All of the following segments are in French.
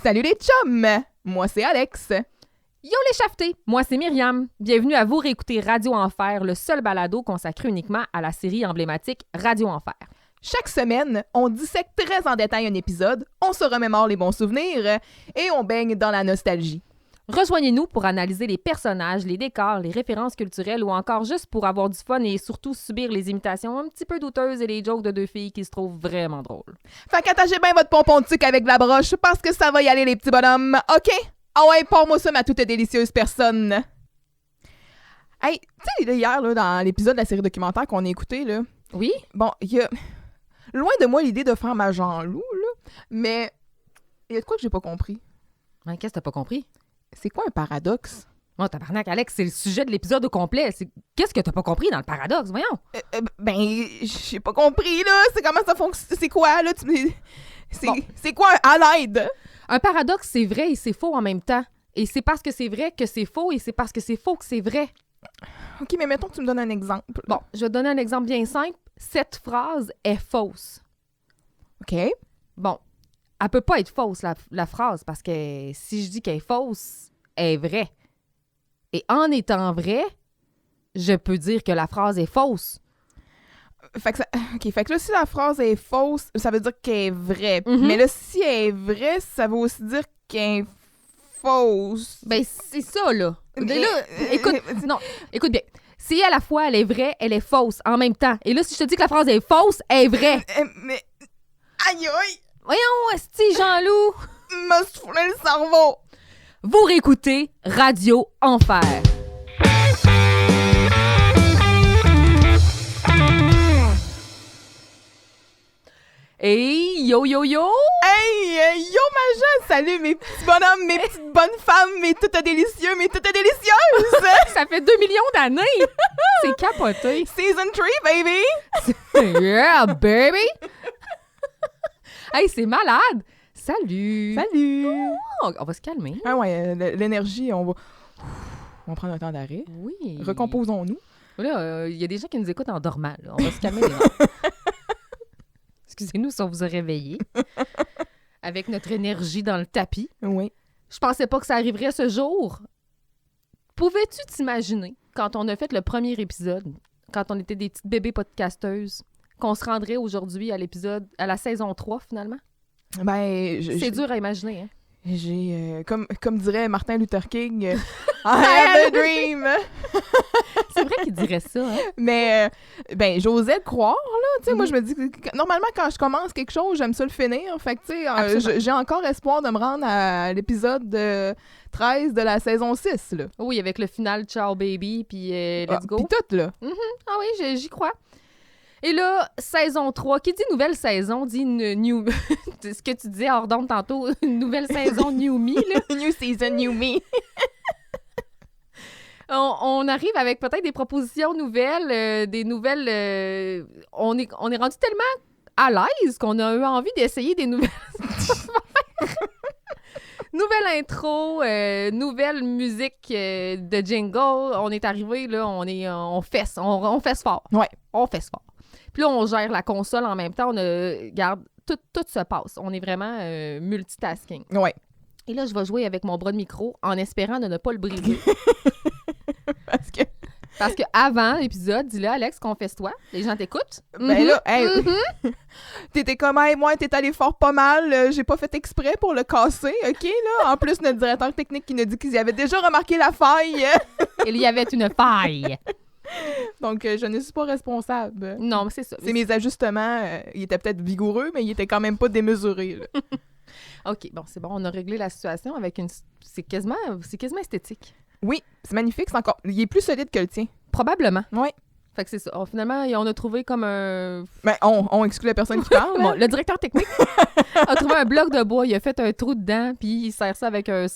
Salut les chums! Moi, c'est Alex. Yo les chafetés! Moi, c'est Myriam. Bienvenue à vous réécouter Radio Enfer, le seul balado consacré uniquement à la série emblématique Radio Enfer. Chaque semaine, on dissèque très en détail un épisode, on se remémore les bons souvenirs et on baigne dans la nostalgie. Rejoignez-nous pour analyser les personnages, les décors, les références culturelles ou encore juste pour avoir du fun et surtout subir les imitations un petit peu douteuses et les jokes de deux filles qui se trouvent vraiment drôles. Fait qu'attachez bien votre pompon de sucre avec de la broche parce que ça va y aller les petits bonhommes, OK? Ah ouais, pour-moi ça, ma toute délicieuse personne. Hey, tu sais, hier, là, dans l'épisode de la série documentaire qu'on a écouté, là, Oui? bon, il y a... Loin de moi l'idée de faire ma Jean-Loup, là, mais il y a de quoi que j'ai pas compris. Hein, qu'est-ce que t'as pas compris? C'est quoi un paradoxe? Oh, tabarnak, Alex, c'est le sujet de l'épisode au complet. Qu'est-ce que t'as pas compris dans le paradoxe? Voyons! Ben, j'ai pas compris, là. C'est comment ça fonctionne? C'est quoi, là? C'est quoi un à l'aide? Un paradoxe, c'est vrai et c'est faux en même temps. Et c'est parce que c'est vrai que c'est faux et c'est parce que c'est faux que c'est vrai. OK, mais mettons que tu me donnes un exemple. Bon, je vais te donner un exemple bien simple. Cette phrase est fausse. OK. Bon, elle peut pas être fausse, la phrase, parce que si je dis qu'elle est fausse, elle est vraie. Et en étant vraie, je peux dire que la phrase est fausse. Fait que là, si la phrase est fausse, ça veut dire qu'elle est vraie. Mhm. Mais là, si elle est vraie, ça veut aussi dire qu'elle est fausse. Ben, c'est ça, là. Mais- Là, écoute bien. Si à la fois elle est vraie, elle est fausse en même temps. Et là, si je te dis que la phrase est fausse, elle est vraie. Mais... Aïe, aïe! Voyons, esti, Jean-Loup! M'a soufflé le cerveau! Vous réécoutez Radio Enfer. Hey, yo, yo, yo! Hey, yo, ma jeune! Salut, mes petits bonhommes, mes petites bonnes femmes, mes toutes délicieux, mes toutes délicieuses! Ça fait 2 millions d'années! C'est capoté! Season 3, baby! Yeah, baby! Hey, c'est malade! Salut! Salut! Oh, on va se calmer. Ah ouais, l'énergie, on va prendre un temps d'arrêt. Oui. Recomposons-nous. Là, il y a des gens qui nous écoutent en dormant. Là. On va se calmer. Excusez-nous si on vous a réveillés. Avec notre énergie dans le tapis. Oui. Je pensais pas que ça arriverait ce jour. Pouvais-tu t'imaginer, quand on a fait le premier épisode, quand on était des petites bébés podcasteuses, qu'on se rendrait aujourd'hui à la saison 3, finalement? Ben, C'est dur à imaginer, hein? J'ai, comme dirait Martin Luther King, I have a dream! C'est vrai qu'il dirait ça, hein? Mais, ben, j'osais le croire, là. Tu sais, moi, je me dis que normalement, quand je commence quelque chose, j'aime ça le finir. Fait que, tu sais, j'ai encore espoir de me rendre à l'épisode 13 de la saison 6, là. Oui, avec le final Ciao Baby, puis Let's Go. Puis tout, là. Ah oui, j'y crois. Et là, saison 3, qui dit nouvelle saison, dit une new... ce que tu disais hors d'onde tantôt, une nouvelle saison New Me, là. New season, new me. On arrive avec peut-être des propositions nouvelles, des nouvelles... on est rendu tellement à l'aise qu'on a eu envie d'essayer des nouvelles... Nouvelle intro, nouvelle musique de jingle. On est arrivé, là, on fesse fort. Ouais. On fesse fort. Puis là, on gère la console en même temps. Regarde, tout se passe. On est vraiment multitasking. Ouais. Et là, je vais jouer avec mon bras de micro en espérant de ne pas le briser. Parce que avant l'épisode, dis-le, Alex, confesse-toi. Les gens t'écoutent. Ben là, hey, t'étais comme, hey, moi, t'es allé fort pas mal. J'ai pas fait exprès pour le casser, OK, là? En plus, notre directeur technique qui nous dit qu'ils avaient déjà remarqué la faille. Il y avait une faille. Donc, je ne suis pas responsable. Non, mais c'est ça. C'est mes ajustements. Ils étaient peut-être vigoureux, mais ils étaient quand même pas démesurés, là. OK, bon, c'est bon. On a réglé la situation avec une... C'est quasiment esthétique. Oui, c'est magnifique. C'est encore... Il est plus solide que le tien. Probablement. Oui. Fait que c'est ça. Finalement, on a trouvé comme un... Ben, on exclut la personne qui parle. Bon, le directeur technique a trouvé un bloc de bois, il a fait un trou dedans, puis il serre ça avec une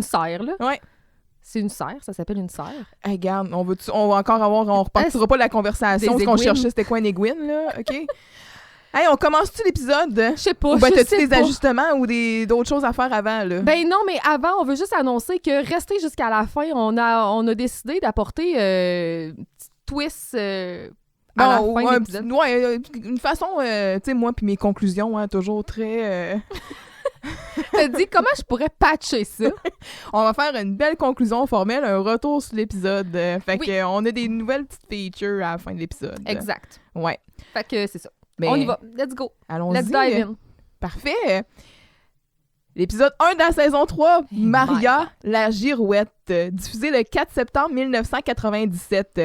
serre, là. Ouais. C'est une serre, ça s'appelle une serre. Hey, regarde, on va encore avoir... On repartira pas de la conversation. Des Ce qu'on aiguines. cherchait, c'était quoi une aiguine, là? OK? Hey, on commence-tu l'épisode? Je sais pas, Ou ben, je t'as-tu sais des pas. ajustements ou d'autres choses à faire avant, là? Ben non, mais avant, on veut juste annoncer que rester jusqu'à la fin, on a décidé d'apporter une petite twist à la fin de l'épisode. Une façon, tu sais, moi puis mes conclusions, hein, toujours très... Fait se dit comment je pourrais patcher ça. On va faire une belle conclusion formelle, un retour sur l'épisode. Fait Oui. que on a des nouvelles petites features à la fin de l'épisode. Exact. Ouais. Fait que c'est ça. Mais On y va. Let's go. Allons-y. Let's dive in. Parfait. L'épisode 1 de la saison 3, Hey, Maria, la girouette, diffusé le 4 septembre 1997.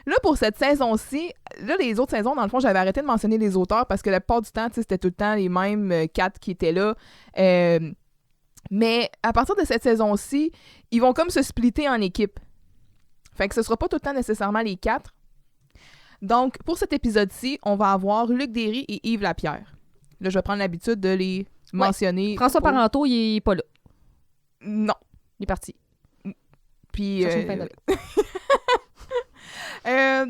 Là, pour cette saison-ci, là, les autres saisons, dans le fond, j'avais arrêté de mentionner les auteurs parce que la plupart du temps, tu sais, c'était tout le temps les mêmes 4 qui étaient là. Mais à partir de cette saison-ci, ils vont comme se splitter en équipe. Fait que ce sera pas tout le temps nécessairement les 4. Donc, pour cet épisode-ci, on va avoir Luc Derry et Yves Lapierre. Là, je vais prendre l'habitude de les mentionner. François Parenteau, il est pas là. Non. Il est parti. Puis, Cherche une fin de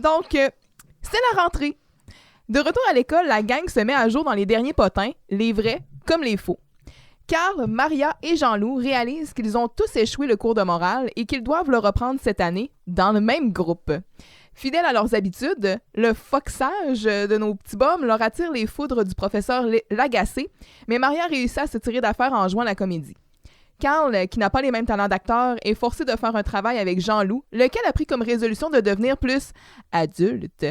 donc, c'est la rentrée. De retour à l'école, la gang se met à jour dans les derniers potins, les vrais comme les faux. Carl, Maria et Jean-Loup réalisent qu'ils ont tous échoué le cours de morale et qu'ils doivent le reprendre cette année dans le même groupe. Fidèles à leurs habitudes, le foxage de nos petits bums leur attire les foudres du professeur Lagacé, mais Maria réussit à se tirer d'affaire en jouant la comédie. Carl, qui n'a pas les mêmes talents d'acteur, est forcé de faire un travail avec Jean-Loup, lequel a pris comme résolution de devenir plus adulte.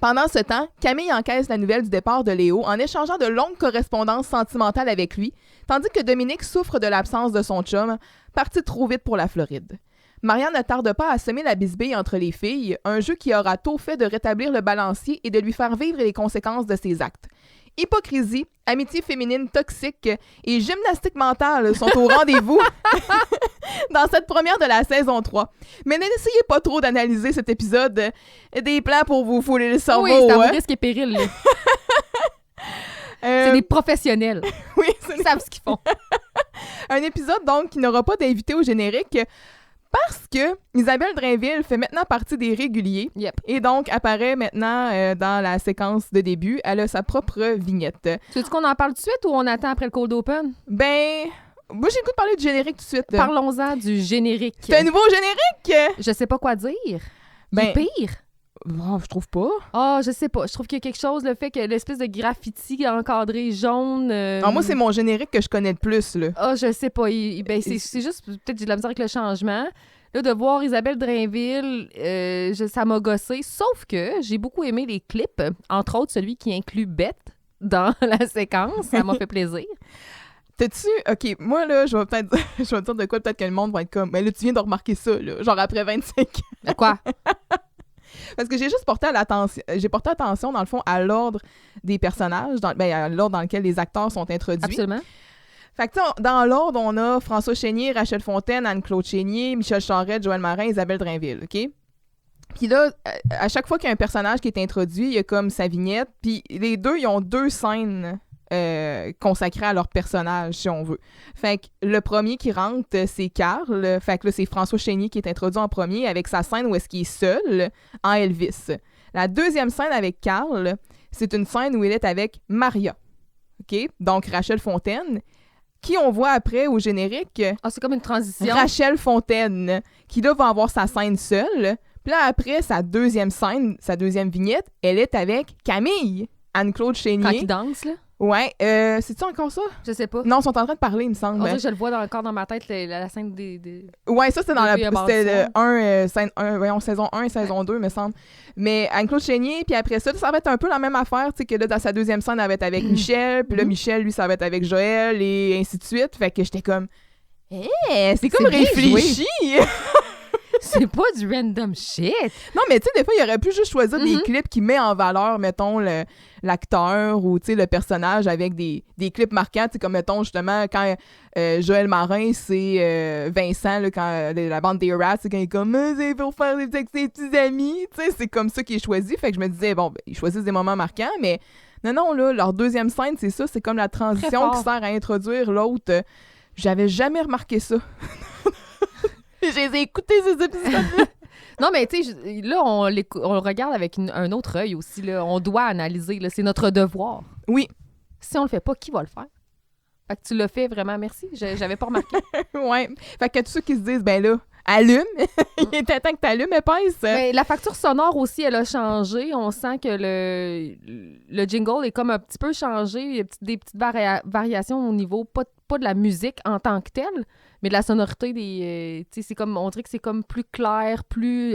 Pendant ce temps, Camille encaisse la nouvelle du départ de Léo en échangeant de longues correspondances sentimentales avec lui, tandis que Dominique souffre de l'absence de son chum, parti trop vite pour la Floride. Maria ne tarde pas à semer la bisbille entre les filles, un jeu qui aura tôt fait de rétablir le balancier et de lui faire vivre les conséquences de ses actes. Hypocrisie, amitié féminine toxique et gymnastique mentale sont au rendez-vous dans cette première de la saison 3. Mais n'essayez pas trop d'analyser cet épisode. Des plans pour vous fouler le cerveau. Oui, c'est à hein? risque et péril. Là. C'est des professionnels. Oui, Ils savent ce qu'ils font. un épisode donc qui n'aura pas d'invité au générique parce que Isabelle Drainville fait maintenant partie des réguliers. Yep. Et donc apparaît maintenant dans la séquence de début. Elle a sa propre vignette. Tu veux qu'on en parle tout de suite ou on attend après le cold open? Ben, moi j'ai le goût de parler du générique tout de suite. Parlons-en du générique. C'est un nouveau générique! Je sais pas quoi dire. Ben, C'est pire. Bon, je trouve pas. Ah, je sais pas. Je trouve qu'il y a quelque chose, le fait que l'espèce de graffiti encadré jaune. Alors, moi, c'est mon générique que je connais le plus, là. Ah, je sais pas. Ben, c'est juste, peut-être j'ai de la misère avec le changement. Là, de voir Isabelle Drainville, ça m'a gossé. Sauf que j'ai beaucoup aimé les clips, entre autres celui qui inclut Bette dans la séquence. Ça m'a fait plaisir. T'as-tu... OK, moi, là, je vais peut-être je vais dire de quoi peut-être que le monde va être comme... Mais là, tu viens de remarquer ça, là, genre après 25 ans. De quoi? Parce que j'ai juste porté attention, dans le fond, à l'ordre des personnages, à l'ordre dans lequel les acteurs sont introduits. Absolument. Fait que, tu sais, dans l'ordre, on a François Chénier, Rachel Fontaine, Anne-Claude Chénier, Michel Charette, Joël Marin, Isabelle Drainville, OK? Puis là, à chaque fois qu'il y a un personnage qui est introduit, il y a comme sa vignette, puis les deux, ils ont 2 scènes consacrées à leur personnage, si on veut. Fait que le premier qui rentre, c'est Carl. Fait que là, c'est François Chénier qui est introduit en premier avec sa scène où est-ce qu'il est seul en Elvis. La deuxième scène avec Carl, c'est une scène où il est avec Maria. OK? Donc, Rachel Fontaine, qui on voit après au générique. Ah, c'est comme une transition. Rachel Fontaine, qui là va avoir sa scène seule. Puis là, après, sa deuxième scène, sa deuxième vignette, elle est avec Camille, Anne-Claude Quand Chénier. il danse, là. Ouais, c'est-tu encore ça? Je sais pas. Non, ils sont en train de parler, il me semble. On dirait que je le vois encore dans ma tête, la scène des... Ouais, ça, c'était dans Depuis saison 1 et saison 2, me semble. Mais Anne-Claude Chénier, puis après ça, ça va être un peu la même affaire, tu sais, que là, dans sa deuxième scène, elle va être avec Michel, puis là, Michel, lui, ça va être avec Joël, et ainsi de suite. Fait que j'étais comme, c'est comme bien réfléchi! C'est pas du random shit. Non, mais tu sais, des fois, il aurait pu juste choisir des clips qui mettent en valeur, mettons, l'acteur ou, tu sais, le personnage avec des clips marquants, tu sais, comme, mettons, justement, quand Joël Marin, c'est Vincent, là, quand la bande des Rats, quand il est comme « c'est pour faire des avec ses petits amis », tu sais, c'est comme ça qu'il est choisi. Fait que je me disais, bon, ben, ils choisissent des moments marquants, mais non, là, leur deuxième scène, c'est ça, c'est comme la transition qui sert à introduire l'autre. J'avais jamais remarqué ça. J'ai écouté ces épisodes-là. Non, mais tu sais, là, on le regarde avec un autre œil aussi. Là. On doit analyser. Là. C'est notre devoir. Oui. Si on le fait pas, qui va le faire? Fait que tu l'as fait vraiment, merci. J'avais pas remarqué. Ouais. Fait que tous ceux qui se disent, ben là, Allume! Il était temps que t'allumes, épaisse! Mais la facture sonore aussi, elle a changé. On sent que le jingle est comme un petit peu changé. Il y a des petites variations au niveau, pas de la musique en tant que telle, mais de la sonorité des... tu sais, c'est comme, on dirait que c'est comme plus clair, plus...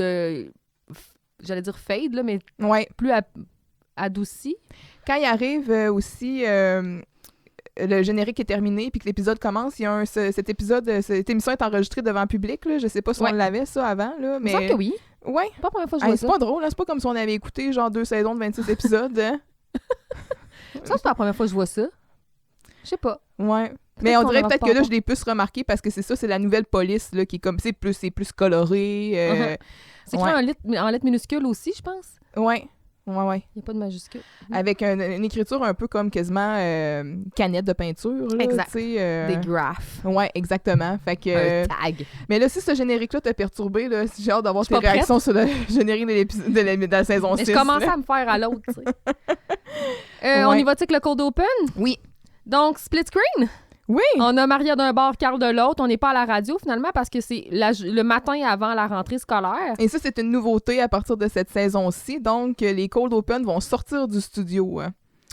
j'allais dire fade, là, mais Ouais. plus adouci. Quand il arrive aussi... le générique est terminé puis que l'épisode commence, il y a cette émission est enregistrée devant le public, là. Je sais pas si on l'avait ça avant, là, mais... Il me semble que oui. Ouais. C'est pas la première fois que je vois C'est ça. pas drôle, hein? C'est pas comme si on avait écouté genre 2 saisons de 26 épisodes. Hein? Ça, c'est pas la première fois que je vois ça. Je sais pas. Ouais. Mais on qu'on dirait en peut-être que reparle là, pas. je l'ai plus remarqué parce que c'est ça, c'est la nouvelle police, là, qui est comme, c'est plus coloré. C'est écrit en lettres minuscules aussi, je pense. Ouais. Il n'y a pas de majuscule. Avec une écriture un peu comme quasiment canette de peinture. Là, Exact. tu sais, Des graphes. Ouais, exactement. Fait que, Un tag. mais là, si ce générique-là t'a perturbé, là, j'ai hâte d'avoir Je tes suis pas réactions sur le générique de l'épisode de la saison 6. Mais je commençais là. à me faire à l'autre, tu sais. Ouais. On y va-tu avec le cold open? Oui. Donc, split screen. Oui! On a Maria d'un bord, Carl de l'autre. On n'est pas à la radio, finalement, parce que c'est le matin avant la rentrée scolaire. Et ça, c'est une nouveauté à partir de cette saison-ci. Donc, les Cold Open vont sortir du studio.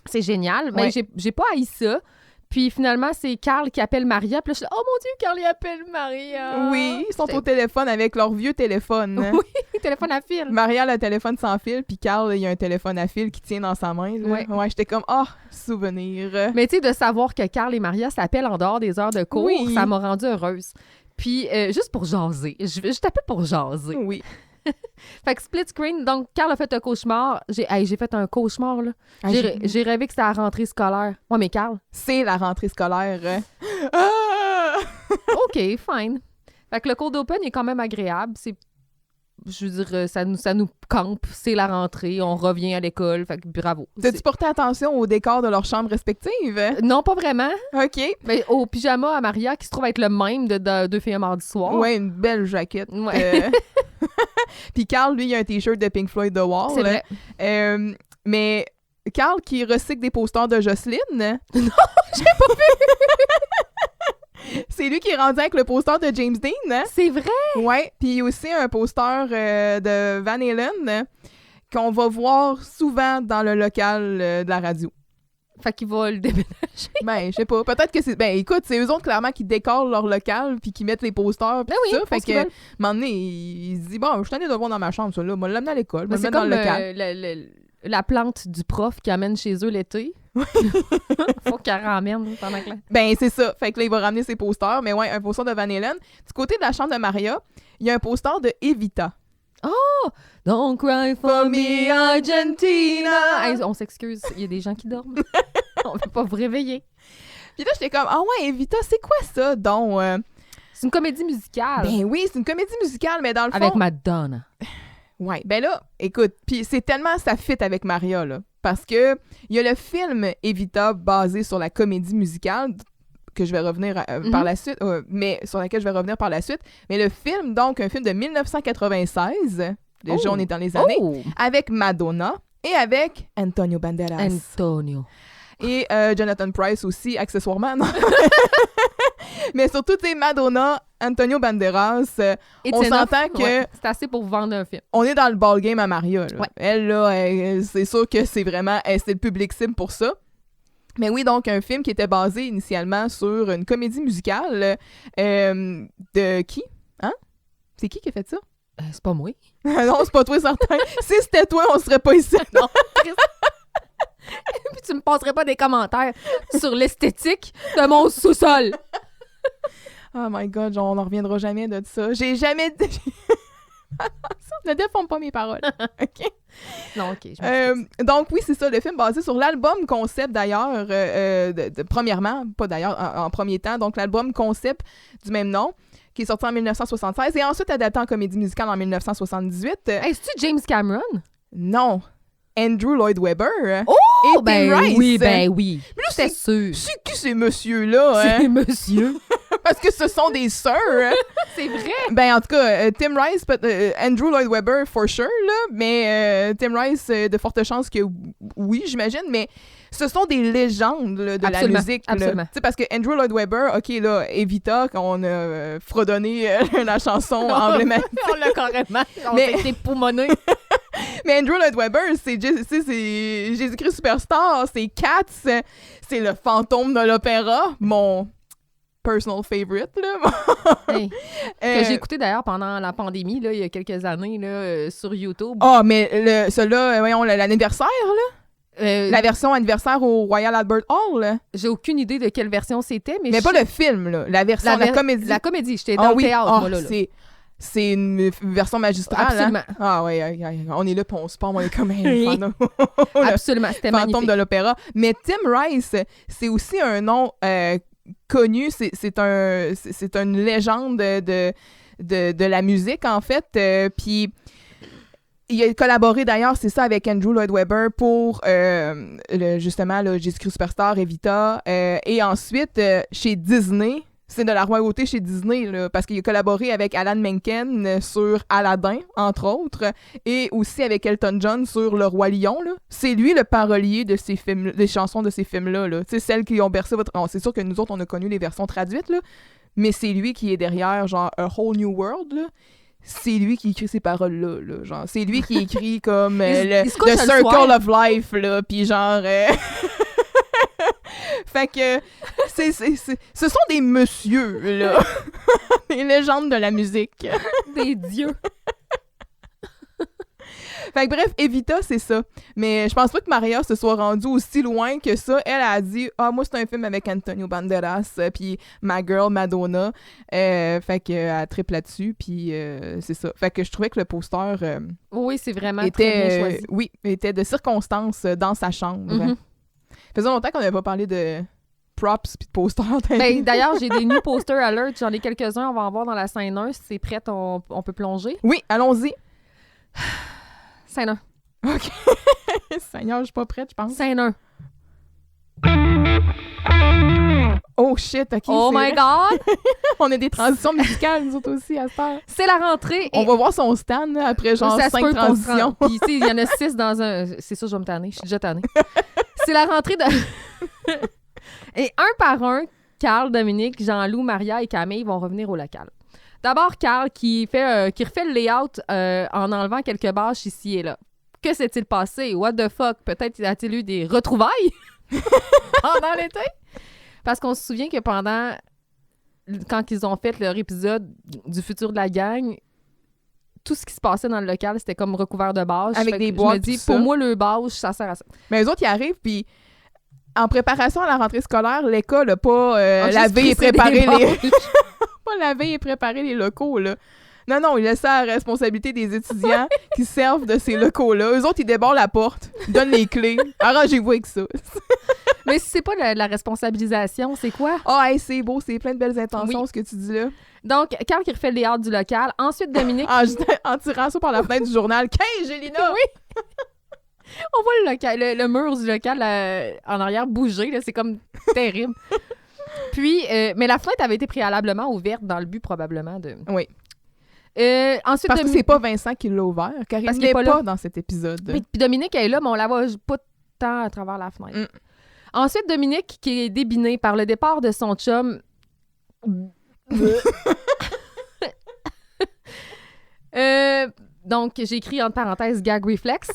C'est génial. Mais Ouais. j'ai pas haï ça. Puis finalement, c'est Carl qui appelle Maria. Puis là, je suis là, oh mon Dieu, Carl, il appelle Maria. Oui, ils sont J'étais- au téléphone avec leur vieux téléphone. Oui, téléphone à fil. Maria a le téléphone sans fil, puis Carl, il a un téléphone à fil qui tient dans sa main. Là. Ouais. J'étais comme, souvenir. Mais tu sais, de savoir que Carl et Maria s'appellent en dehors des heures de cours, Oui. ça m'a rendue heureuse. Puis, juste pour jaser. Je t'appelle pour jaser. Oui. Fait que split screen, donc Carl a fait un cauchemar. J'ai fait un cauchemar, là. Ah, J'ai rêvé que c'était la rentrée scolaire. Ouais, mais Carl, C'est la rentrée scolaire. Ah! OK, fine. Fait que le cold open est quand même agréable. Je veux dire, ça nous campe. C'est la rentrée. On revient à l'école. Fait que bravo. T'as-tu porté attention au décor de leurs chambres respectives? Non, pas vraiment. OK. Mais au pyjama à Maria, qui se trouve être le même de Deux filles un mardi soir. Ouais, une belle jaquette. Ouais. Puis Carl, lui, il a un T-shirt de Pink Floyd The Wall. C'est vrai. Mais Carl qui recycle des posters de Jocelyne. Non, j'ai pas C'est lui qui est rendu avec le poster de James Dean. Hein? C'est vrai. Ouais. Puis il y a aussi un poster de Van Halen qu'on va voir souvent dans le local de la radio. Fait qu'il va le déménager. Ben, je sais pas. Peut-être que c'est... Ben, écoute, c'est eux autres, clairement, qui décorent leur local puis qui mettent les posters puis Ben oui, tout ça. font Fait ce qu'ils que, veulent. un moment donné, il se dit, bon, je suis allé de le voir dans ma chambre, ça, là. Moi, l'amener à l'école, Mais me le c'est mettre dans comme le local. la plante du prof qui amène chez eux l'été. Faut qu'elle ramène pendant que... Ben, c'est ça. Fait que là, il va ramener ses posters. Mais ouais, un poster de Van Halen. Du côté de la chambre de Maria, il y a un poster de Evita. Don't cry for me, Argentina! Hey, on s'excuse, il y a des gens qui dorment. On peut pas vous réveiller. Puis là, j'étais comme, ah ouais, Evita, c'est quoi ça, donc? C'est une comédie musicale. Ben oui, c'est une comédie musicale, mais dans le fond... Avec Madonna. Ouais, ben là, écoute, puis c'est tellement ça fit avec Maria, là. Parce que il y a le film Evita basé sur la comédie musicale que je vais revenir par la suite, mais sur laquelle je vais revenir par la suite. Mais le film, donc, un film de 1996, déjà on est dans les années, Oh! avec Madonna et avec Antonio Banderas. Antonio. Et Jonathan Pryce aussi, accessoirement. Non? Mais surtout, tu sais, Madonna, Antonio Banderas, It's on enough. s'entend que Ouais, c'est assez pour vous vendre un film. on est dans le ball game à Maria. Là. Ouais. Elle, là, c'est sûr que c'est vraiment... c'est le public cible pour ça. Mais oui, donc, un film qui était basé initialement sur une comédie musicale de qui? Hein? C'est qui a fait ça? C'est pas moi. Non, c'est pas toi, certain. Si c'était toi, on serait pas ici. Non, Chris. Puis tu me passerais pas des commentaires sur l'esthétique de mon sous-sol. Oh my God, on n'en reviendra jamais de ça. J'ai jamais... Ne déforme pas mes paroles. OK? Non, OK. Je m'excuse. Donc, oui, c'est ça, le film basé sur l'album concept, d'ailleurs, premièrement, pas d'ailleurs, en premier temps, donc l'album concept du même nom, qui est sorti en 1976 et ensuite adapté en comédie musicale en 1978. Hey, c'est-tu James Cameron? Non, Andrew Lloyd Webber. Oh, et Tim ben Rice. oui, ben oui. Mais là, C'est sûr. c'est qui ces messieurs-là, hein? C'est monsieur. Parce que ce sont des sœurs. Hein? C'est vrai. Ben, en tout cas, Tim Rice, Andrew Lloyd Webber, for sure, là, mais Tim Rice, de fortes chances que oui, j'imagine, mais ce sont des légendes là, de la musique. Absolument. Tu sais, parce que Andrew Lloyd Webber, OK, là, Evita, qu'on a fredonné la chanson emblématique. On l'a carrément. On Mais- s'est été poumonné. Mais Andrew Lloyd Webber, c'est Jésus-Christ Superstar, c'est Cats, c'est le fantôme de l'opéra, mon personal favorite, là. Hey, Euh, que j'ai écouté d'ailleurs pendant la pandémie, là, il y a quelques années, là, sur YouTube. Ah, mais celui-là, voyons, l'anniversaire, là. La version anniversaire au Royal Albert Hall, là. J'ai aucune idée de quelle version c'était, mais Mais je pas sais- le film, là. La version, la comédie. La comédie, j'étais dans le théâtre, moi, là. C'est une version magistrale. Absolument. Hein? Ah oui, on est là, puis on se parle, on est comme un Oui. fantôme. Absolument, c'était Fantôme magnifique. de l'opéra. Mais Tim Rice, c'est aussi un nom connu. C'est une légende de la musique, en fait. Puis il a collaboré d'ailleurs, c'est ça, avec Andrew Lloyd Webber pour justement Jésus-Christ Superstar, Evita. Et ensuite, chez Disney. C'est de la royauté chez Disney, là, parce qu'il a collaboré avec Alan Menken sur Aladdin, entre autres, et aussi avec Elton John sur Le Roi Lion. Là. C'est lui le parolier de ces films, des chansons de ces films-là. Là. Tu sais, celles qui ont bercé votre... Bon, c'est sûr que nous autres, on a connu les versions traduites, là, mais c'est lui qui est derrière, genre, A Whole New World, là. C'est lui qui écrit ces paroles-là, là, genre. C'est lui qui écrit comme il se couche The le Circle soir. of Life, là, puis genre... Fait que ce sont des messieurs, là. Des légendes de la musique. Des dieux. Fait que bref, Evita, c'est ça. Mais je pense pas que Maria se soit rendue aussi loin que ça. Elle a dit « Ah, moi, c'est un film avec Antonio Banderas, puis ma girl Madonna. Fait que elle triple là-dessus, puis c'est ça. Fait que je trouvais que le poster Oui, c'est vraiment très bien choisi. oui, était de circonstance dans sa chambre. Mhm. Faisait longtemps qu'on n'avait pas parlé de props puis de posters. Ben, d'ailleurs, j'ai des new poster alerts. J'en ai quelques-uns. On va en voir dans la scène 1. Si c'est prêt, on peut plonger. Oui, allons-y. Scène 1. OK. Seigneur, je suis pas prête, je pense. Scène 1. Oh shit, OK. Oh c'est my vrai. God! On a des transitions musicales, nous autres aussi, à cette heure. C'est la rentrée. On va voir son stand là, après genre ça se 5 peut qu'on se transitions. rende. Puis, tu sais, il y en a 6 dans un. C'est sûr, je vais me tanner. Je suis déjà tannée. C'est la rentrée de. Et un par un, Carl, Dominique, Jean-Loup, Maria et Camille vont revenir au local. D'abord, Carl qui refait le layout en enlevant quelques bâches ici et là. Que s'est-il passé? What the fuck? Peut-être a-t-il eu des retrouvailles pendant l'été? Parce qu'on se souvient que quand ils ont fait leur épisode du futur de la gang, tout ce qui se passait dans le local, c'était comme recouvert de bâches. Avec Fait des que boîtes, je me dis, tout pour ça. moi, le bâche, ça sert à ça. Mais eux autres, ils arrivent, puis en préparation à la rentrée scolaire, l'école n'a pas Ah, juste lavé et crissé préparé des les... bâches. pas laver et préparer les locaux, là. Non, ils laissent ça à la responsabilité des étudiants qui servent de ces locaux-là. Eux autres, ils débordent la porte, ils donnent les clés. Arrangez-vous avec ça. Mais si c'est pas la responsabilisation, c'est quoi? Ah, hey, c'est beau, c'est plein de belles intentions, Oui. ce que tu dis là. Donc, Carl qui refait le layout du local. Ensuite, Dominique, En tirant ça par la fenêtre du journal. 15, Gélina! Oui. on voit le local, le mur du local en arrière bouger. Là, c'est comme terrible. Puis, mais la fenêtre avait été préalablement ouverte dans le but probablement de... Oui. Ensuite, Parce que c'est pas Vincent qui l'a ouvert, car Parce il qu'il est n'est pas pas, là. dans cet épisode. Puis Dominique est là, mais on la voit pas tant à travers la fenêtre. Mm. Ensuite, Dominique qui est débiné par le départ de son chum. Donc, j'ai écrit entre parenthèses gag reflex.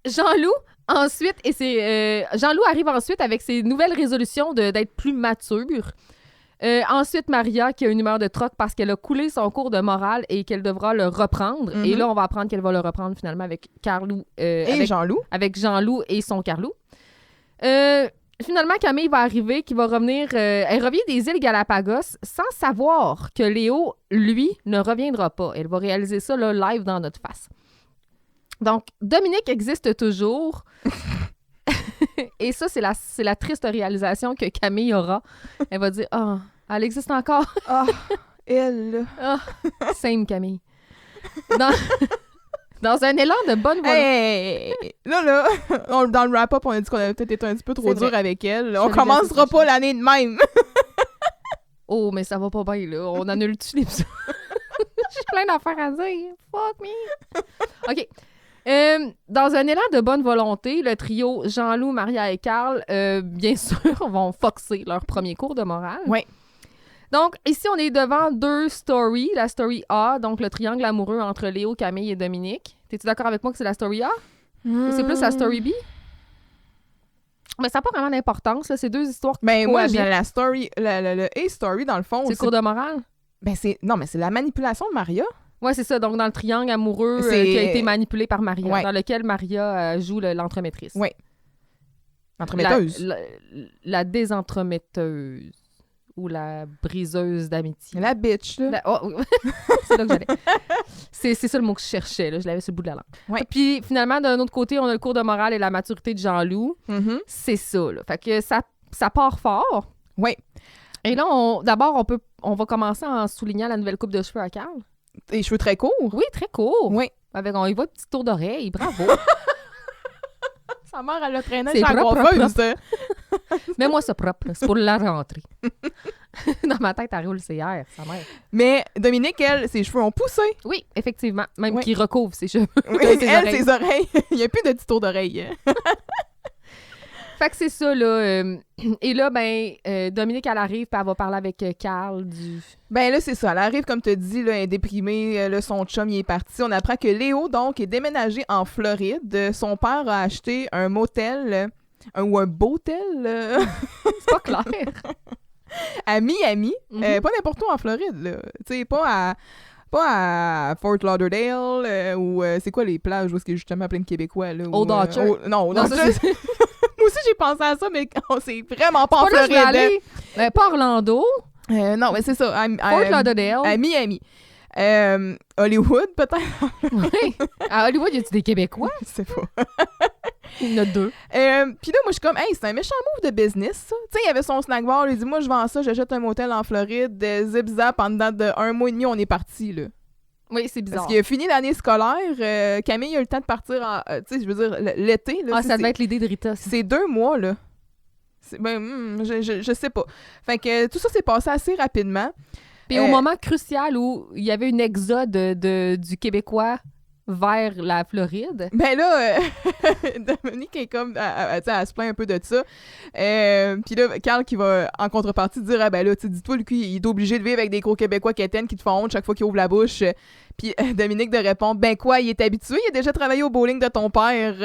Jean-Loup, ensuite, Jean-Loup arrive ensuite avec ses nouvelles résolutions d'être plus mature. Ensuite, Maria qui a une humeur de troc parce qu'elle a coulé son cours de morale et qu'elle devra le reprendre. Mhm. Et là, on va apprendre qu'elle va le reprendre finalement avec Carlou. Et Jean-Loup. Avec Jean-Loup et son Carlou. Finalement, Camille va arriver, qui va revenir... elle revient des îles Galapagos sans savoir que Léo, lui, ne reviendra pas. Elle va réaliser ça là, live dans notre face. Donc, Dominique existe toujours. Et ça, c'est la triste réalisation que Camille aura. Elle va dire « Ah, elle existe encore. Ah, elle, là. Ah, same Camille. » Dans un élan de bonne volonté. Hey, là, dans le wrap-up, on a dit qu'on avait peut-être été un petit peu trop C'est dur vrai. avec elle. Je On l'ai commencera laissé pas l'année de même. Oh, mais ça va pas bien, là. On annule-tu l'épisode? J'ai plein d'affaires à dire. Fuck me. OK. Dans un élan de bonne volonté, le trio Jean-Loup, Maria et Carl, bien sûr, vont foxer leur premier cours de morale. Ouais. Donc, ici, on est devant 2 stories. La story A, donc le triangle amoureux entre Léo, Camille et Dominique. T'es-tu d'accord avec moi que c'est la story A? Ou c'est plus la story B? Mais ça n'a pas vraiment d'importance, là. C'est 2 histoires qui Ben moi, j'ai cohabitent. la story, le A-story, dans le fond. C'est le cours de morale? Ben non, mais c'est la manipulation de Maria. Ouais, c'est ça. Donc, dans le triangle amoureux C'est- qui a été manipulé par Maria, Ouais. dans lequel Maria joue l'entremettrice. Ouais. Entremetteuse. La désentremetteuse. Ou la briseuse d'amitié. La bitch, là. Oh, oui. C'est là que j'allais. C'est ça le mot que je cherchais. Là. Je l'avais sur le bout de la langue. Ouais. Puis, finalement, d'un autre côté, on a le cours de morale et la maturité de Jean-Loup. Mhm. C'est ça. Là. Fait que ça part fort. Ouais. Et là, d'abord, on va commencer en soulignant la nouvelle coupe de cheveux à Carl. Les cheveux très courts. Oui, très court. Oui. On y voit un petit tour d'oreille. Bravo. Sa mère, elle le traînait C'est chez la propre, coiffeuse. Mets-moi ça propre. C'est pour la rentrée. Dans ma tête, elle roule hier, sa mère. Mais Dominique, elle, ses cheveux ont poussé. Oui, effectivement. Même Oui. qui recouvre ses cheveux. Oui, Ses elle, oreilles. ses oreilles. Il n'y a plus de petits tours d'oreille. Fait que c'est ça, là. Et là, Dominique, elle arrive, puis elle va parler avec Carl du... Ben là, c'est ça. Elle arrive, comme tu dis, là, elle est déprimée. Là, son chum, il est parti. On apprend que Léo, donc, est déménagé en Floride. Son père a acheté un motel, ou un botel, C'est pas clair. à Miami. Mhm. Pas n'importe où en Floride, là. Tu sais, pas à Fort Lauderdale, ou c'est quoi les plages où est-ce qu'il y a justement plein de Québécois, là? Old Archer. Non, Old Non, ça, Archer. c'est Moi aussi, j'ai pensé à ça, mais c'est vraiment pas en pas là que je vais Floride. aller. Pas Orlando. Non, mais c'est ça. Fort Lauderdale. À Miami. Hollywood, peut-être? Oui. À Hollywood, y a-tu des Québécois? Je sais pas. Il y en a 2. Puis là, moi, je suis comme, hey, c'est un méchant move de business, ça. Tu sais, il y avait son snack bar, il dit, moi, je vends ça, j'achète un motel en Floride, zip-zap, en dedans de 1 mois et demi, on est parti, là. Oui, c'est bizarre. Parce qu'il a fini l'année scolaire, Camille a eu le temps de partir, tu sais, je veux dire, l'été, là. Ça devait être l'idée de Rita. ça. C'est 2 mois, là. Je sais pas. Fait que tout ça s'est passé assez rapidement. Puis au moment crucial où il y avait une exode du Québécois vers la Floride. Ben là, Dominique est comme, elle se plaint un peu de ça. Puis là, Carl qui va en contrepartie dire, ah ben là, tu sais, dis-toi, lui, il est obligé de vivre avec des gros Québécois quétaines qui te font honte chaque fois qu'il ouvre la bouche. Puis Dominique de répondre, ben quoi, il est habitué, il a déjà travaillé au bowling de ton père.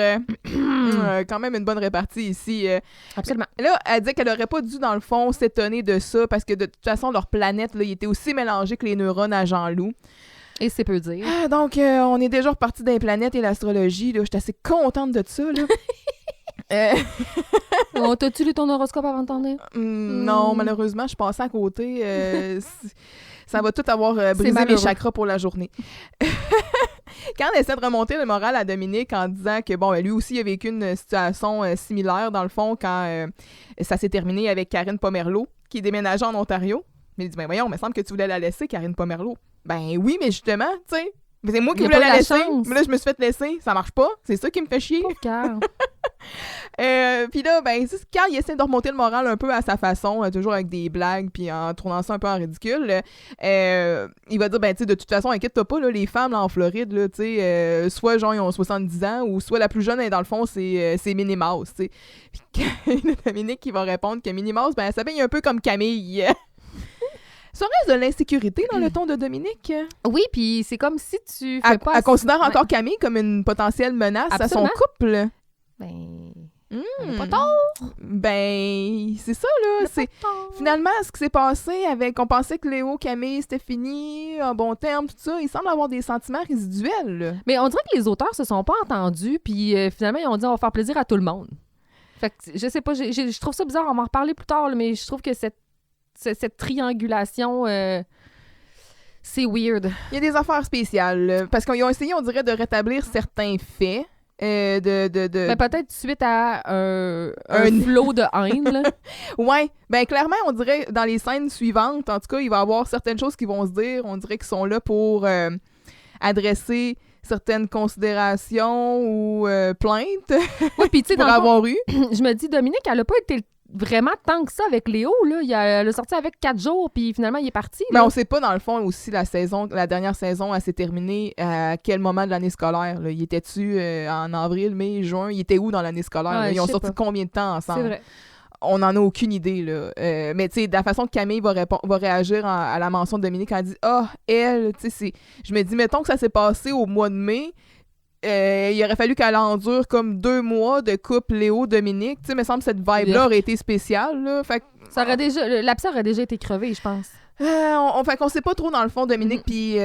Quand même une bonne répartie ici. Absolument. Là, elle dit qu'elle aurait pas dû, dans le fond, s'étonner de ça parce que de toute façon, leur planète, là, il était aussi mélangé que les neurones à Jean-Loup. Et c'est peu dire. Donc, on est déjà reparti des planètes et l'astrologie. Là. J'étais assez contente de ça. Là. T'as-tu lu ton horoscope avant de t'en dire? Non, malheureusement, je suis passée à côté. Ça va tout avoir brisé mes malheureux. chakras pour la journée. Quand elle essaie de remonter le moral à Dominique en disant que, bon, lui aussi, il a vécu une situation similaire, dans le fond, quand ça s'est terminé avec Karine Pomerleau, qui est déménagée en Ontario. Mais il dit, ben voyons, il me semble que tu voulais la laisser, Karine Pomerleau. Ben oui, mais justement, tu sais, mais c'est moi qui Il y a voulais pas la eu la laisser. chance. Mais là, je me suis fait laisser. Ça marche pas. C'est ça qui me fait chier. Pauvre Carl. Puis là, ben, c'est quand il essaie de remonter le moral un peu à sa façon, toujours avec des blagues, puis en tournant ça un peu en ridicule, il va dire, ben, tu sais, de toute façon, inquiète-toi pas, là, les femmes là, en Floride, là, tu sais, soit genre, ils ont 70 ans, ou soit la plus jeune, elle, dans le fond, c'est Minnie Mouse, tu sais. Puis Dominique qui va répondre que Minnie Mouse, ben, elle s'habille un peu comme Camille. Serait-ce de l'insécurité dans le ton de Dominique? Oui, puis c'est comme si tu fais pas... Elle considère Ouais. encore Camille comme une potentielle menace à son Absolument. couple. Ben... Hmm. Pas tort. Ben, c'est ça, là. C'est... Finalement, ce qui s'est passé avec... On pensait que Léo, Camille, c'était fini, en bon terme, tout ça. Il semble avoir des sentiments résiduels, là. Mais on dirait que les auteurs se sont pas entendus, puis finalement, ils ont dit on va faire plaisir à tout le monde. Fait que, je sais pas, je trouve ça bizarre, on va en reparler plus tard, là, mais je trouve que cette triangulation, c'est weird. Il y a des affaires spéciales, là, parce qu'ils ont essayé, on dirait, de rétablir certains faits. Ben, peut-être suite à un Un- flot de haine, là. Ouais, ben clairement, on dirait, dans les scènes suivantes, en tout cas, il va y avoir certaines choses qui vont se dire. On dirait qu'ils sont là pour adresser certaines considérations ou plaintes Oui, puis tu sais, pour dans le fond, avoir eu. je me dis, Dominique, elle a pas été vraiment tant que ça avec Léo, là. Elle a sorti avec 4 jours, puis finalement, il est parti. Mais là. on sait pas, dans le fond, aussi, la dernière saison, elle s'est terminée à quel moment de l'année scolaire, là? Il était-tu en avril, mai, juin? Il était où dans l'année scolaire? Ouais, là? Ils ont je sais sorti pas. combien de temps ensemble? C'est vrai. On n'en a aucune idée, là. Mais tu sais, de la façon que Camille va réagir à la mention de Dominique, quand elle dit « Ah, elle, tu sais, je me dis, mettons que ça s'est passé au mois de mai, il aurait fallu qu'elle endure comme 2 mois de couple Léo-Dominique. Tu sais, me semble que cette vibe-là aurait été spéciale, là. Fait que, L'absent aurait déjà été crevé, je pense. fait qu'on sait pas trop, dans le fond, Dominique puis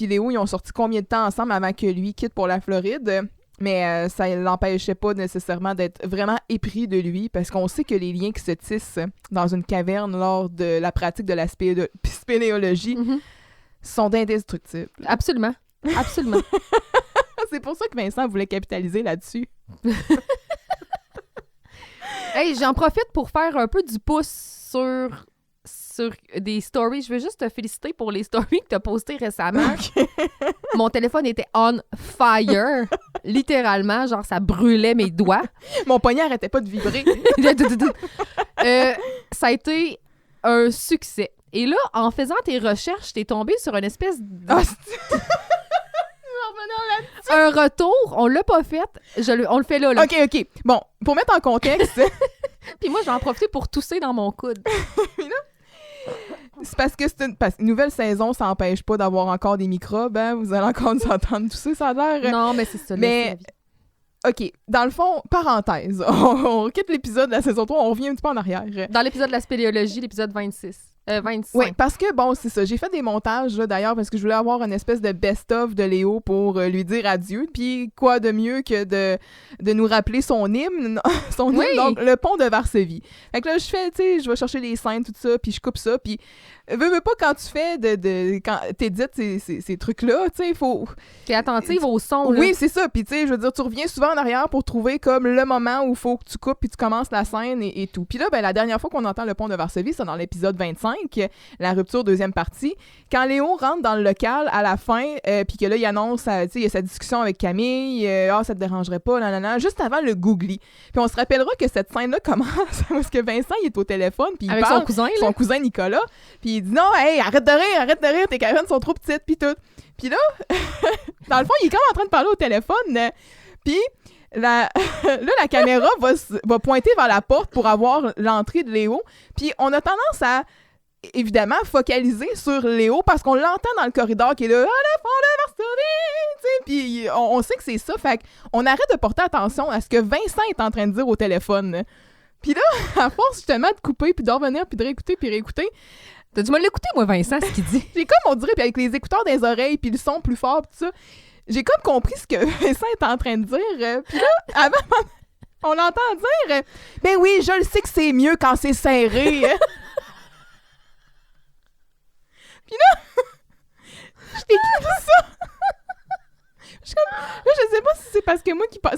Léo, ils ont sorti combien de temps ensemble avant que lui quitte pour la Floride. Mais ça ne l'empêchait pas nécessairement d'être vraiment épris de lui, parce qu'on sait que les liens qui se tissent dans une caverne lors de la pratique de la spéléologie sont indestructibles. Absolument. Absolument. C'est pour ça que Vincent voulait capitaliser là-dessus. Hey, j'en profite pour faire un peu du pouce sur des stories. Je veux juste te féliciter pour les stories que tu as postées récemment. Okay. Mon téléphone était on fire. Littéralement, genre ça brûlait mes doigts. Mon poignet arrêtait pas de vibrer. Ça a été un succès. Et là, en faisant tes recherches, t'es tombé sur une espèce de... Un retour, on l'a pas fait. On le fait là. OK. Bon, pour mettre en contexte... Puis moi, je vais en profiter pour tousser dans mon coude. C'est parce que c'est une nouvelle saison, ça n'empêche pas d'avoir encore des microbes, hein? Vous allez encore nous entendre tousser, ça a l'air... Non, mais c'est ça. Mais, OK, dans le fond, parenthèse, on quitte l'épisode de la saison 3, on revient un petit peu en arrière. Dans l'épisode de la spéléologie, l'épisode 26. 25. Oui, parce que, bon, c'est ça. J'ai fait des montages, là, d'ailleurs, parce que je voulais avoir une espèce de best-of de Léo pour lui dire adieu. Puis, quoi de mieux que de nous rappeler son hymne, hymne, donc le pont de Varsovie. Fait que là, je fais, tu sais, je vais chercher les scènes, tout ça, puis je coupe ça, puis veux pas, quand tu fais quand t'édites ces trucs-là, tu sais, il faut... T'es attentive au son, là. Oui, c'est ça. Puis, tu sais, je veux dire, tu reviens souvent en arrière pour trouver comme le moment où il faut que tu coupes puis tu commences la scène et tout. Puis là, ben, la dernière fois qu'on entend le pont de Varsovie, c'est dans l'épisode 25, la rupture deuxième partie. Quand Léo rentre dans le local à la fin, puis que là, il annonce, tu sais, il y a sa discussion avec Camille, ça te dérangerait pas, nanana, juste avant le googly. Puis on se rappellera que cette scène-là commence parce que Vincent, il est au téléphone, puis il avec parle, son cousin Nicolas, puis il dit non, hey, arrête de rire, tes cavernes sont trop petites, puis tout. Puis là, dans le fond, il est comme en train de parler au téléphone, puis la caméra va pointer vers la porte pour avoir l'entrée de Léo, puis on a tendance à, évidemment, focaliser sur Léo parce qu'on l'entend dans le corridor qui est là, « Ah, le fond de Varsovie! » Tu sais, puis on sait que c'est ça, fait qu'on arrête de porter attention à ce que Vincent est en train de dire au téléphone. Puis là, à force justement de couper, puis de revenir, puis de réécouter, puis réécouter, t'as dû me l'écouter, moi, Vincent, ce qu'il dit. j'ai comme, on dirait, puis avec les écouteurs dans les oreilles, puis le son plus fort, puis tout ça, j'ai comme compris ce que Vincent est en train de dire. Puis là, avant, on l'entend dire « Ben oui, je le sais que c'est mieux quand c'est serré. » Puis là, je t'écris ça. Je sais pas si c'est parce que moi qui pense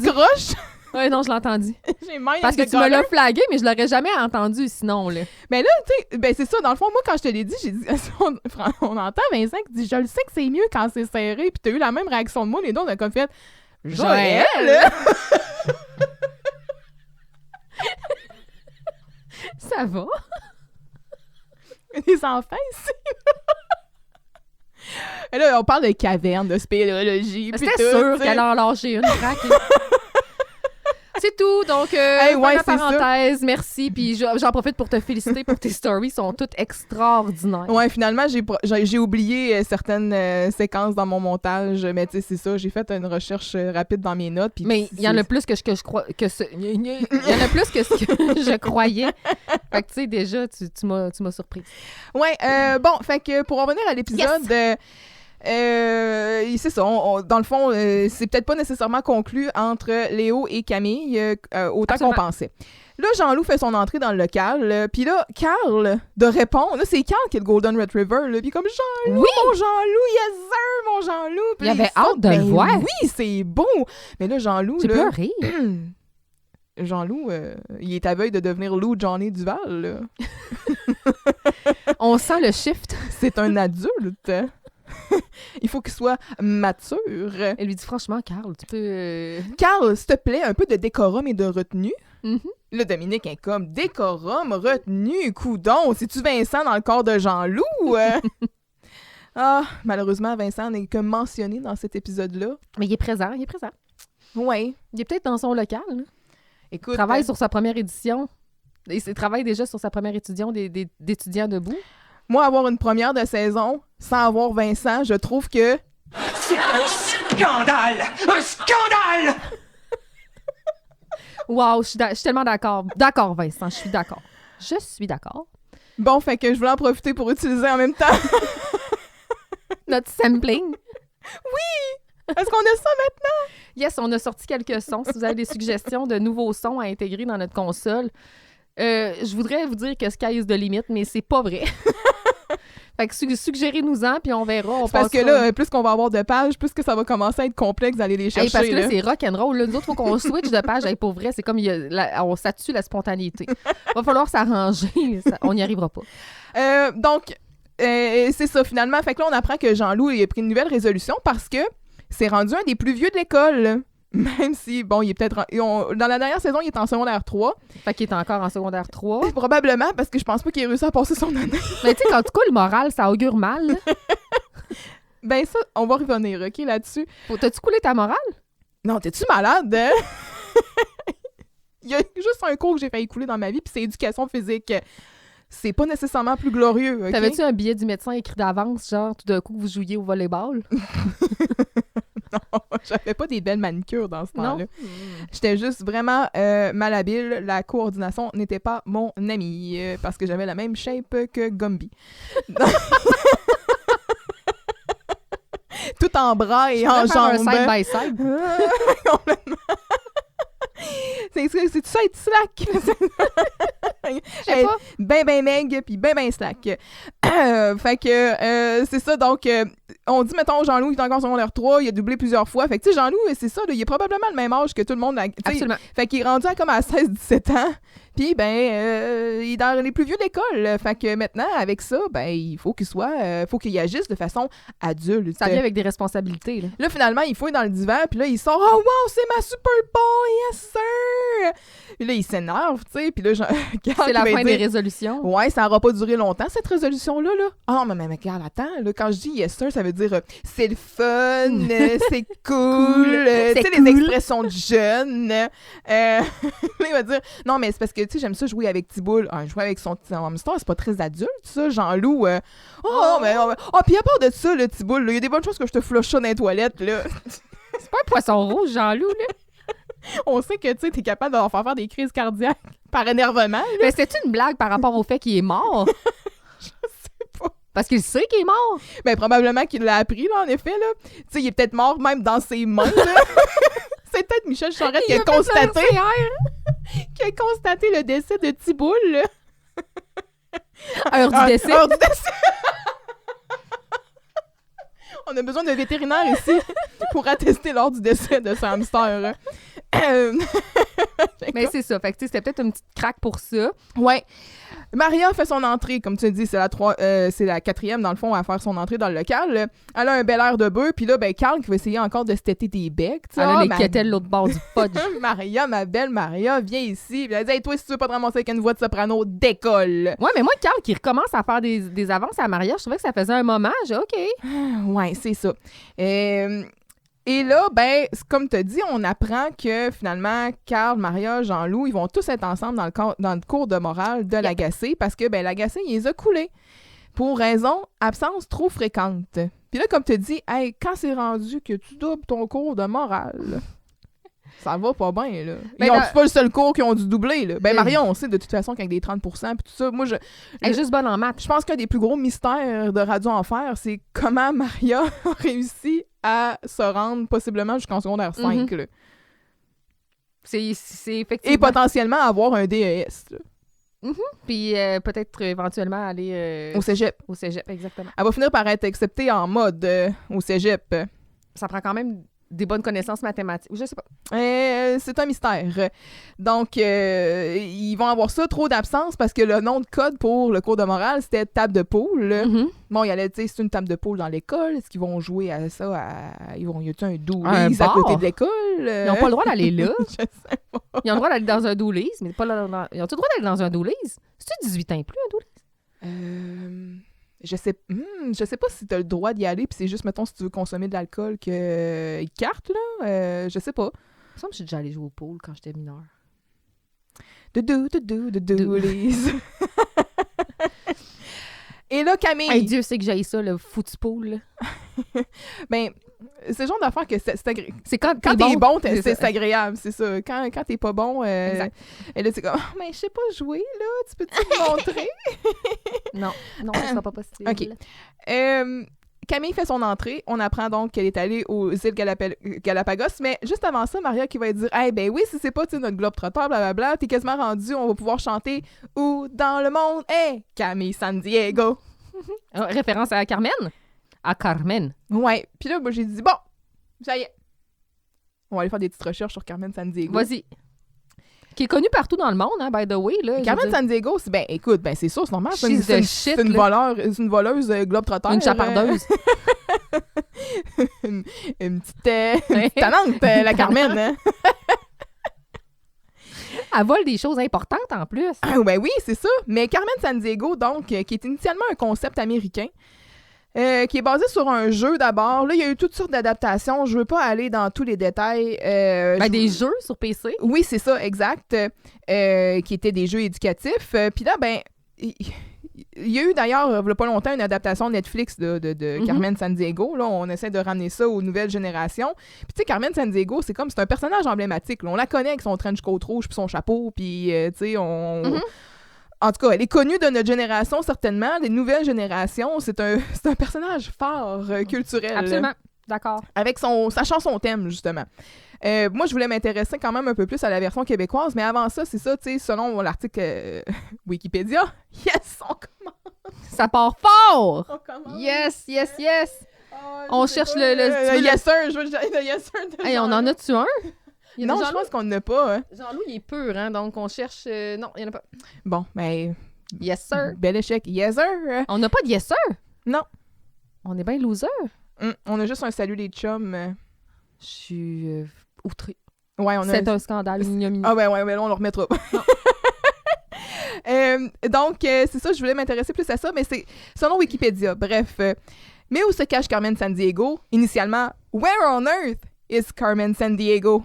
croche. Ouais, non, je l'ai entendu. J'ai même parce que tu me l'as flagué, mais je l'aurais jamais entendu sinon, là. Mais là, tu sais, ben c'est ça. Dans le fond, moi, quand je te l'ai dit, j'ai dit, on entend Vincent qui dit, je le sais que c'est mieux quand c'est serré. Puis t'as eu la même réaction de moi. Les deux, on a comme fait, Joël! Ça va? Les enfants ici. Et là, on parle de caverne, de spéléologie. C'était sûr qu'elle en lâchait une, craque. C'est tout, donc ouais, parenthèse, merci, puis j'en profite pour te féliciter pour tes stories, sont toutes extraordinaires. Ouais, finalement, j'ai oublié certaines séquences dans mon montage, mais tu sais, c'est ça, j'ai fait une recherche rapide dans mes notes. Mais il y en a plus que je crois, il y en a plus que ce que je croyais. Fait que tu sais, déjà, tu m'as surprise. Ouais, bon, fait que pour revenir à l'épisode... Yes! C'est ça, dans le fond, c'est peut-être pas nécessairement conclu entre Léo et Camille, autant qu'on pensait. Là, Jean-Loup fait son entrée dans le local, puis là, Carl de répondre, là, c'est Carl qui est le Golden Retriever, là, puis comme Jean-Loup, oui! Mon Jean-Loup, yes sir, mon Jean-Loup! Il avait hâte de le voir. Oui, c'est beau! Mais là, Jean-Loup, j'ai pleuré. Jean-Loup, il est à veille de devenir Lou Johnny Duval, là. On sent le shift. C'est un adulte. Il faut qu'il soit mature. Elle lui dit franchement, Carl, tu peux... Carl, s'il te plaît, un peu de décorum et de retenue. Mhm. Là, Dominique est comme décorum, retenu, coudon. C'est-tu Vincent dans le corps de Jean-Loup? Ah, malheureusement, Vincent n'est que mentionné dans cet épisode-là. Mais il est présent. Ouais. Il est peut-être dans son local. Là. Écoute, Il travaille sur sa première édition. Il travaille déjà sur sa première édition d'étudiants debout. moi, avoir une première de saison sans avoir Vincent, je trouve que... C'est un scandale! Un scandale! Wow, je suis tellement d'accord. D'accord, Vincent, je suis d'accord. Je suis d'accord. Bon, fait que je voulais en profiter pour utiliser en même temps. Notre sampling. Est-ce qu'on a ça maintenant? Yes, on a sorti quelques sons. Si vous avez des suggestions de nouveaux sons à intégrer dans notre console, je voudrais vous dire que sky is the limit, mais c'est pas vrai. Fait que suggérez-nous-en, puis on verra. Parce que là, plus qu'on va avoir de pages, plus que ça va commencer à être complexe d'aller les chercher. Parce que là, c'est rock'n'roll. Nous autres, il faut qu'on switch de page. Pour vrai, c'est comme on statue la spontanéité. Va falloir s'arranger. On n'y arrivera pas. Donc, c'est ça, finalement. Fait que là, on apprend que Jean-Loup il a pris une nouvelle résolution parce que c'est rendu un des plus vieux de l'école. Même si, bon, il est peut-être... dans la dernière saison, il est en secondaire 3. Fait qu'il est encore en secondaire 3. Probablement, parce que je pense pas qu'il ait réussi à passer son année. Mais tu sais, quand tu coules le moral, ça augure mal. Là. Ben ça, on va revenir, OK, là-dessus. T'as-tu coulé ta morale? Non, t'es-tu malade? Hein? Il y a juste un cours que j'ai failli couler dans ma vie, puis c'est éducation physique. C'est pas nécessairement plus glorieux, OK? T'avais-tu un billet du médecin écrit d'avance, genre, tout d'un coup, que vous jouiez au volleyball? Non, j'avais pas des belles manicures dans ce Non? temps-là. J'étais juste vraiment malhabile. La coordination n'était pas mon ami parce que j'avais la même shape que Gumby. Tout en bras et en jambes. Un side-by-side. Complètement. C'est-tu ça être slack? Je sais pas. Ben meg, puis ben slack. Fait que c'est ça, donc on dit, mettons, Jean-Loup, il est encore en secondaire 3, il a doublé plusieurs fois. Fait que, tu sais, Jean-Loup, c'est ça, là, il est probablement le même âge que tout le monde. Absolument. Fait qu'il est rendu comme à 16-17 ans. Puis, ben, il est dans les plus vieux de l'école. Fait que maintenant, avec ça, ben, il faut qu'il agisse de façon adulte. Ça vient avec des responsabilités, là. Là, finalement, il fouille dans le divan, puis là, il sort « Oh, wow, c'est ma Super Bowl, yes, sir! » Puis là, il s'énerve, tu sais, puis là, c'est la fin des résolutions. Ouais, ça n'aura pas duré longtemps, cette résolution-là, là. Ah, mais regarde, attends, là, quand je dis « yes, sir », ça veut dire c'est le fun, c'est cool, tu sais, les expressions de jeunes. Là, il va dire « Non, mais c'est parce que, tu sais, j'aime ça jouer avec Thibault. Ah, jouer avec son hamster, c'est pas très adulte, ça, Jean-Loup. Puis à part de ça, le Thibault, il y a des bonnes choses que je te flush ça dans les toilettes, là. » C'est pas un poisson rouge, Jean-Loup, là. On sait que, tu sais, t'es capable de leur faire des crises cardiaques par énervement, là. Mais c'est une blague par rapport au fait qu'il est mort? Je sais pas. Parce qu'il sait qu'il est mort. Ben, probablement qu'il l'a appris, là, en effet, là. Tu sais, il est peut-être mort même dans ses mains, là. C'est peut-être Michel Charette qui a constaté le décès de Thibault, là. Heure du décès. Heure du décès. On a besoin d'un vétérinaire ici pour attester l'heure du décès de ce hamster. Mais c'est ça. Fait que, tu sais, c'était peut-être une petite craque pour ça. Ouais. Maria fait son entrée, comme tu dis, c'est la quatrième, dans le fond, à faire son entrée dans le local. Elle a un bel air de bœuf, puis là, ben, Carl qui va essayer encore de se têter des becs. Elle a les quételles de l'autre bord du fudge. Maria, ma belle Maria, viens ici. Puis elle dit, hey, toi, si tu veux pas te ramasser avec une voix de soprano, décolle. Ouais, mais moi, Carl qui recommence à faire des avances à Maria, je trouvais que ça faisait un moment. J'ai OK. Ouais, c'est ça. Et là, ben, comme tu as dit, on apprend que finalement, Carl, Maria, Jean-Loup, ils vont tous être ensemble dans le cours de morale de l'Agacé parce que, ben, l'Agacé, il les a coulés pour raison absence trop fréquente. Puis là, comme tu as dit, hey, quand c'est rendu que tu doubles ton cours de morale, ça va pas bien, là. C'est pas le seul cours qu'ils ont dû doubler, là. Ben, Maria, on sait de toute façon qu'avec des 30% puis tout ça, moi, elle est juste bonne en maths. Je pense qu'un des plus gros mystères de Radio Enfer, c'est comment Maria a réussi à se rendre possiblement jusqu'en secondaire 5. Là. C'est effectivement... Et potentiellement avoir un DES. Puis peut-être éventuellement aller... Au cégep. Au cégep, exactement. Elle va finir par être acceptée en mode au cégep. Ça prend quand même des bonnes connaissances mathématiques. Je sais pas. C'est un mystère. Donc, ils vont avoir ça, trop d'absence, parce que le nom de code pour le cours de morale, c'était table de poule. Mhm. Bon, il y allait, tu sais, c'est une table de poule dans l'école. Est-ce qu'ils vont jouer à ça? Y a-t-il un doulise Un à bar? côté de l'école? Ils n'ont pas le droit d'aller là. Je sais pas. Ils ont le droit d'aller dans un doulise, mais pas là. Ils ont le droit d'aller dans un doulise? C'est-tu 18 ans et plus, un doulise? Je sais pas si t'as le droit d'y aller, puis c'est juste, mettons, si tu veux consommer de l'alcool qu'ils cartent, là. Je sais pas. Il me semble que j'ai déjà allé jouer au pool quand j'étais mineure. Doulise. Et là, Camille... Hey, Dieu sait que j'aille ça, le foutu pool. Là. Ben, c'est le genre d'affaire que c'est agréable. C'est quand Quand t'es bon, c'est c'est ça. agréable, c'est ça. Quand t'es pas bon, Exact. et là, c'est comme, oh, mais je sais pas jouer, là, tu peux-tu me montrer? Non, ça sera pas possible. OK. Camille fait son entrée. On apprend donc qu'elle est allée aux îles Galapagos. Mais juste avant ça, Maria qui va dire, hey, ben oui, si c'est pas notre globe-trotteur, blablabla, t'es quasiment rendu, on va pouvoir chanter où dans le monde? Hey, Camille San Diego. Référence à Carmen? À Carmen. Ouais. Puis là, moi, j'ai dit, bon, ça y est. On va aller faire des petites recherches sur Carmen San Diego. Vas-y. Qui est connue partout dans le monde, hein, by the way. Là, Carmen San Diego, c'est, ben, écoute, ben, c'est sûr, c'est normal. C'est She's the shit, une là. voleuse globe-trotteur. Une chapardeuse. une petite talente, la Carmen. Hein? Elle vole des choses importantes en plus. Ben oui, c'est ça. Mais Carmen San Diego, donc, qui est initialement un concept américain, qui est basé sur un jeu d'abord. Là, il y a eu toutes sortes d'adaptations. Je veux pas aller dans tous les détails. Des jeux sur PC. Oui, c'est ça, exact. Qui étaient des jeux éducatifs. Puis là, ben, il y a eu d'ailleurs, il y a pas longtemps, une adaptation Netflix de Carmen San Diego. Là, on essaie de ramener ça aux nouvelles générations. Puis tu sais, Carmen San Diego, c'est un personnage emblématique. Là. On la connaît avec son trench coat rouge puis son chapeau. Puis, tu sais, En tout cas, elle est connue de notre génération, certainement. Les nouvelles générations, c'est un personnage fort culturel. Absolument. D'accord. Avec sa chanson thème, justement. Moi, je voulais m'intéresser quand même un peu plus à la version québécoise, mais avant ça, c'est ça, tu sais, selon l'article Wikipédia, yes, on commence! Ça part fort! On commence! Yes! Oh, On cherche le yes sir, je veux le yes sir de Hey, on en a-tu un? Non, je pense qu'on n'en a pas. Hein. Jean-Loup, il est pur, hein, donc on cherche... non, il n'y en a pas. Bon, ben... Yes, sir. Bel échec. Yes, sir. On n'a pas de yes, sir? Non. On est bien loser. On a juste un salut les chums. Je suis outrée. Ouais, C'est un scandale, une ignominie. Ah ouais, là, on le remettra pas. Donc, c'est ça, je voulais m'intéresser plus à ça, mais c'est selon Wikipédia. Bref. Mais où se cache Carmen San Diego? Initialement, Where on Earth is Carmen San Diego?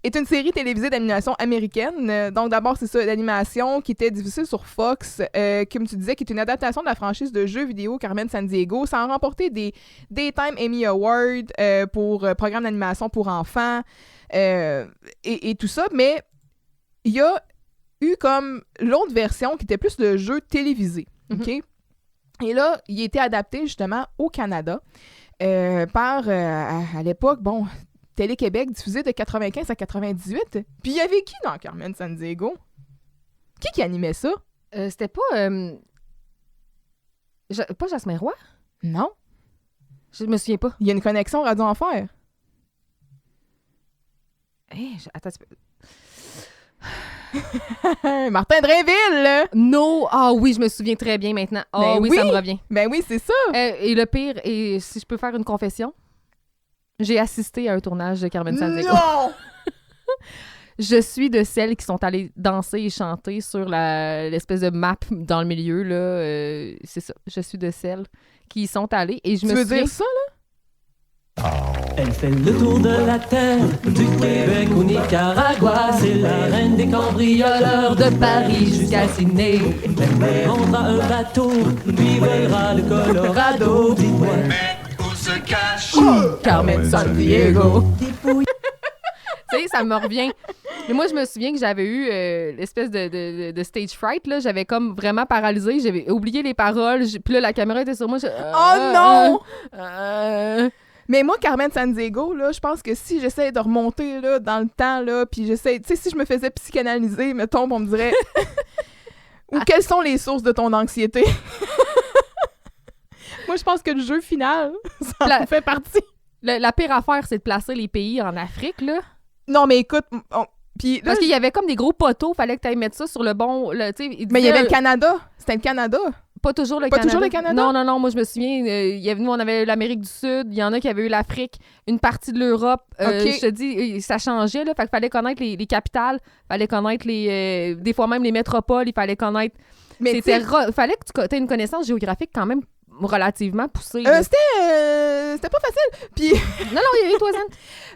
Est une série télévisée d'animation américaine. Donc, d'abord, c'est ça, d'animation qui était diffusée sur Fox, comme tu disais, qui est une adaptation de la franchise de jeux vidéo Carmen San Diego. Ça a remporté des Daytime Emmy Awards pour programme d'animation pour enfants et tout ça. Mais il y a eu comme l'autre version qui était plus de jeux télévisés. OK? Et là, il a été adapté justement au Canada par, à l'époque, bon... Télé-Québec, diffusé de 95 à 98. Puis il y avait qui dans Carmen San Diego? Qui animait ça? C'était pas... pas Jasmin Roy? Non. Je me souviens pas. Il y a une connexion Radio Enfer. Attends, tu peux... Martin Drainville! No! Ah oui, je me souviens très bien maintenant. Ah oui, ça me revient. Ben oui, c'est ça. Et le pire, et si je peux faire une confession, j'ai assisté à un tournage de Carmen San Diego. Non! Je suis de celles qui sont allées danser et chanter sur l'espèce de map dans le milieu. Là, c'est ça. Je suis de celles qui y sont allées. Et je tu me veux souviens... dire ça, là? Elle fait le tour de la terre, du Québec au Nicaragua. C'est la reine des cambrioleurs de Paris jusqu'à Sydney. Elle prendra un bateau, puis volera le Colorado. Dis-moi, Où se cache Carmen San Diego. Tu sais, ça me revient. Mais moi, je me souviens que j'avais eu l'espèce de stage fright. Là. J'avais comme vraiment paralysé. J'avais oublié les paroles. Puis là, la caméra était sur moi. Oh non! Mais moi, Carmen San Diego, là, je pense que si j'essaie de remonter là, dans le temps, là, puis j'essaie... Tu sais, si je me faisais psychanalyser, mettons, on me dirait... Ou quelles sont les sources de ton anxiété? Moi, je pense que le jeu final, ça en fait partie. La pire affaire, c'est de placer les pays en Afrique, là. Non, mais écoute, puis là, Parce qu'il y avait comme des gros poteaux, fallait que tu ailles mettre ça sur le bon... tu sais, mais il y avait le Canada. C'était le Canada. Pas toujours le Pas Canada. toujours le Canada? Non, moi je me souviens, nous on avait eu l'Amérique du Sud, il y en a qui avaient eu l'Afrique, une partie de l'Europe. OK. Je te dis, ça changeait, là, fait qu'il fallait connaître les capitales, fallait connaître des fois même les métropoles, il fallait connaître... Mais fallait que tu aies une connaissance géographique quand même relativement poussée. c'était pas facile. Puis... non, il y avait toi, Zane.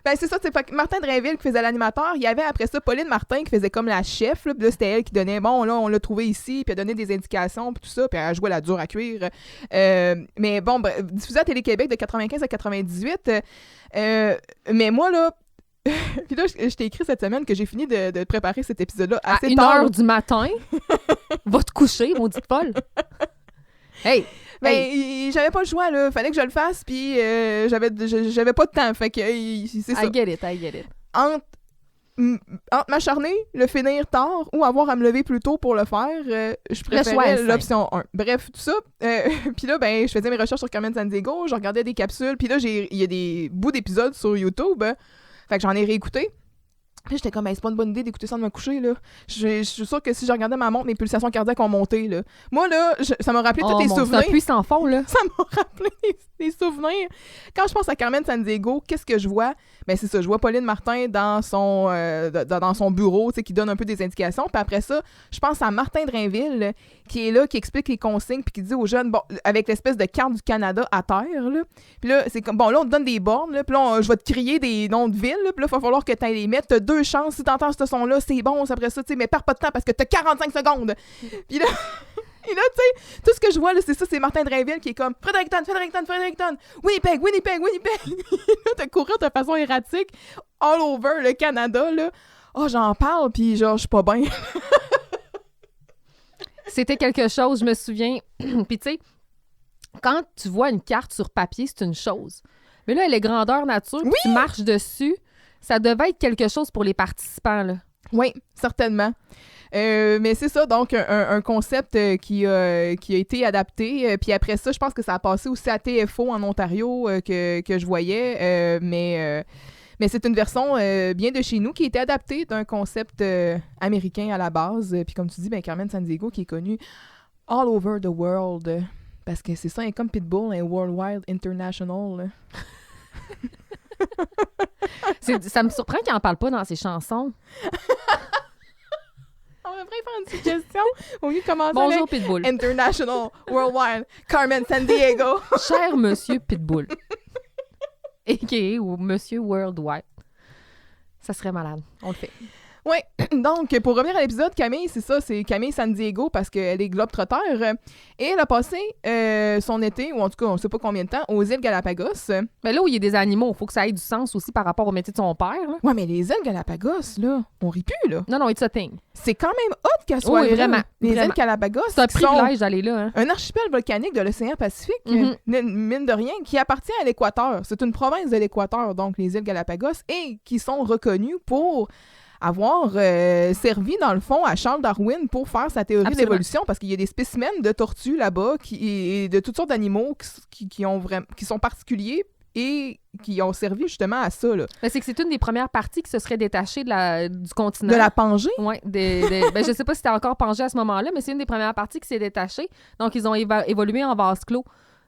Ben, c'est ça, c'est Martin Drainville qui faisait l'animateur. Il y avait après ça Pauline Martin qui faisait comme la chef. Là, puis là, c'était elle qui donnait, bon, là, on l'a trouvé ici, puis elle donnait des indications, puis tout ça, puis elle jouait la dure à cuire. Mais bon, diffusé à Télé-Québec de 95 à 98. Mais moi, là, puis là, je t'ai écrit cette semaine que j'ai fini de préparer cet épisode-là À assez 1h du matin, va te coucher, maudite folle. Hey! Ben, j'avais pas le choix, là. Fallait que je le fasse, puis j'avais pas de temps. Fait que c'est ça. I get it. Entre m'acharner, le finir tard ou avoir à me lever plus tôt pour le faire, je préférais l'option 1. Bref, tout ça. Puis là, ben, je faisais mes recherches sur Carmen Sandiego, je regardais des capsules, puis là, il y a des bouts d'épisodes sur YouTube. Fait que j'en ai réécouté. Puis j'étais comme, c'est pas une bonne idée d'écouter ça de me coucher, là. Je suis sûre que si je regardais ma montre, mes pulsations cardiaques ont monté, là. Moi, là, ça m'a rappelé tous les souvenirs. C'est un puissant fond, là. Ça m'a rappelé des souvenirs. Quand je pense à Carmen Sandiego, qu'est-ce que je vois? Ben, c'est ça, je vois Pauline Martin dans son bureau, tu sais, qui donne un peu des indications. Puis après ça, je pense à Martin Drainville, qui est là, qui explique les consignes, puis qui dit aux jeunes, bon, avec l'espèce de carte du Canada à terre, là. Puis là, c'est comme, bon, là, on te donne des bornes, là, puis là, je vais te crier des noms de villes, là, puis là, il va falloir que tu ailles les mettre. T'as 2 chances, si t'entends ce son-là, c'est bon, après ça, tu sais, mais perds pas de temps parce que t'as 45 secondes. Puis là, tu sais, tout ce que je vois, là, c'est ça, c'est Martin Drainville qui est comme Fredericton, Winnipeg. Là, t'as courir de façon erratique all over le Canada, là. Oh, j'en parle, puis genre, je suis pas bien. C'était quelque chose, je me souviens. Puis tu sais, quand tu vois une carte sur papier, c'est une chose. Mais là, elle est grandeur nature, puis tu marches dessus. Ça devait être quelque chose pour les participants, là. Oui, certainement. Mais c'est ça, donc un concept qui a été adapté. Puis après ça, je pense que ça a passé aussi à TFO en Ontario que je voyais. Mais c'est une version bien de chez nous qui a été adaptée d'un concept américain à la base. Puis comme tu dis, ben, Carmen Sandiego qui est connue all over the world. Parce que c'est ça, elle est comme Pitbull, un Worldwide International. Ça me surprend qu'il n'en parle pas dans ses chansons. On devrait faire une suggestion au lieu de commencer Bonjour, avec Pitbull. International, Worldwide, Carmen Sandiego. Cher Monsieur Pitbull. A.K.A. ou Monsieur Worldwide. Ça serait malade. On le fait. Oui, donc pour revenir à l'épisode, Camille, c'est ça, c'est Camille Sandiego parce qu'elle est globe-trotter et elle a passé son été, ou en tout cas, on ne sait pas combien de temps, aux îles Galapagos. Mais là où il y a des animaux, il faut que ça ait du sens aussi par rapport au métier de son père. Là. Ouais, mais les îles Galapagos, là, on rit plus, là. Non, it's a thing. C'est quand même hot qu'elle soit Oui, là. vraiment. Les vraiment. îles Galapagos, C'est un qui privilège sont d'aller là. Hein. un archipel volcanique de l'océan Pacifique, Mm-hmm. mine de rien, qui appartient à l'Équateur. C'est une province de l'Équateur, donc les îles Galapagos, et qui sont reconnues pour avoir servi, dans le fond, à Charles Darwin pour faire sa théorie Absolument. de l'évolution, parce qu'il y a des spécimens de tortues là-bas et de toutes sortes d'animaux qui sont particuliers et qui ont servi justement à ça. Là. Ben, c'est que c'est une des premières parties qui se serait détachée du continent. De la Pangée? Oui. Ben, je sais pas si c'était encore Pangée à ce moment-là, mais c'est une des premières parties qui s'est détachée. Donc, ils ont évolué en vase clos.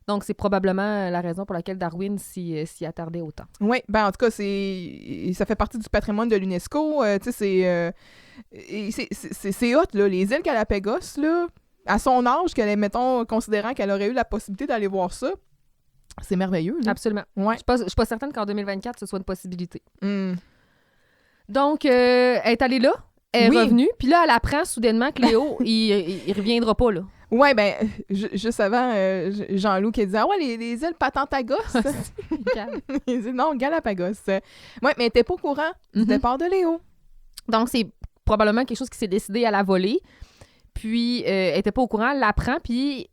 Donc, c'est probablement la raison pour laquelle Darwin s'y attardait autant. Oui, ben en tout cas, ça fait partie du patrimoine de l'UNESCO. Tu sais, c'est hot, là. Les îles Galapagos, là, à son âge, mettons, considérant qu'elle aurait eu la possibilité d'aller voir ça, c'est merveilleux. Là. Absolument. Ouais. Je suis pas certaine qu'en 2024, ce soit une possibilité. Mm. Donc, elle est allée là, elle est Oui. revenue, puis là, elle apprend soudainement que Léo, il reviendra pas, là. Ouais, ben, juste avant, Jean-Loup qui disait « Ah ouais, les îles Patentagos! » Il dit « Non, Galapagos. » Ouais, mais elle n'était pas au courant du départ de Léo. Donc, c'est probablement quelque chose qui s'est décidé à la volée. Puis, elle n'était pas au courant, elle l'apprend, puis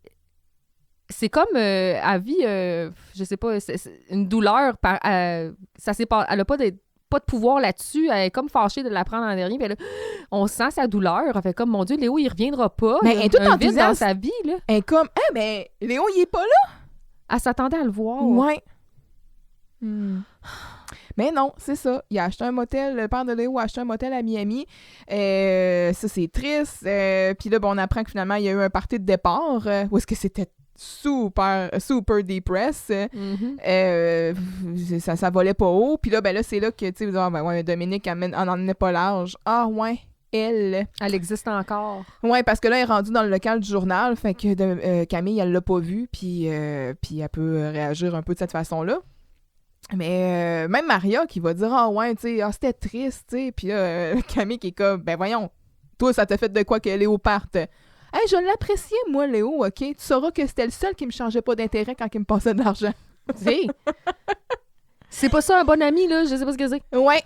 c'est comme, à vie, je sais pas, c'est une douleur. Elle n'a pas de pouvoir là-dessus. Elle est comme fâchée de l'apprendre en dernier. Puis là, on sent sa douleur. Elle fait comme, mon Dieu, Léo, il reviendra pas. Mais elle est toute un vide dans enthousiaste. sa vie, là. Elle est comme « Ah, ben, Léo, il est pas là! Elle s'attendait à le » voir. Ouais. Mais non, c'est ça. Il a acheté un motel, le père de Léo a acheté un motel à Miami. Ça, c'est triste. Puis là, on apprend que finalement, il y a eu un party de départ où est-ce que c'était super depressed. Ça volait pas haut. Puis là, c'est là que, tu sais, Dominique en emmenait pas large. Ah, ouais. Elle existe encore. Ouais, parce que là, elle est rendue dans le local du journal, fait que Camille, elle l'a pas vu, puis elle peut réagir un peu de cette façon-là. Mais même Maria qui va dire « Ah ouais, tu sais, c'était triste, tu sais. » Puis là, Camille qui est comme « Ben voyons, toi, ça t'a fait de quoi que Léo parte? » « Hey, je l'appréciais, moi, Léo, OK? Tu sauras que c'était le seul qui me changeait pas d'intérêt quand il me passait de l'argent. » Hey. C'est pas ça un bon ami, là? Je sais pas ce que c'est. Ouais.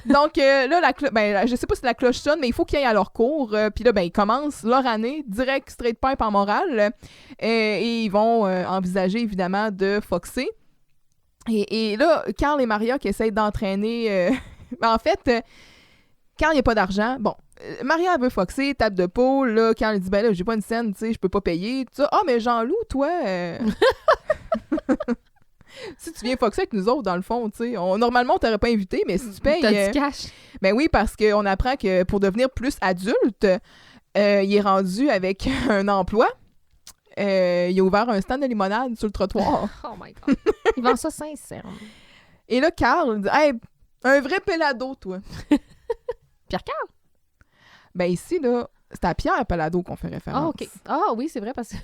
Donc là, je sais pas si la cloche sonne, mais il faut qu'ils aillent à leur cours. Puis là, ils commencent leur année direct straight pipe en morale. Et ils vont envisager, évidemment, de foxer. Et là, Carl et Maria qui essayent d'entraîner... en fait, Carl, il n'y a pas d'argent. Bon, Maria, elle veut foxer, tape de peau. Là, Carl, il dit, là, j'ai pas une scène, tu sais, je peux pas payer. Tout ça. Ah, mais Jean-Loup, toi... Si tu viens foxer avec nous autres, dans le fond, tu sais, normalement, on t'aurait pas invité, mais si tu payes... T'as du cash. Ben oui, parce qu'on apprend que pour devenir plus adulte, il est rendu avec un emploi. Il a ouvert un stand de limonade sur le trottoir. Oh my God. Il vend ça sincèrement. Et là, Carl dit « Hey, un vrai pelado, toi. » Pierre-Carl? Ben ici, là, c'est à Pierre Pelado qu'on fait référence. Ah, OK. Ah oui, c'est vrai, parce que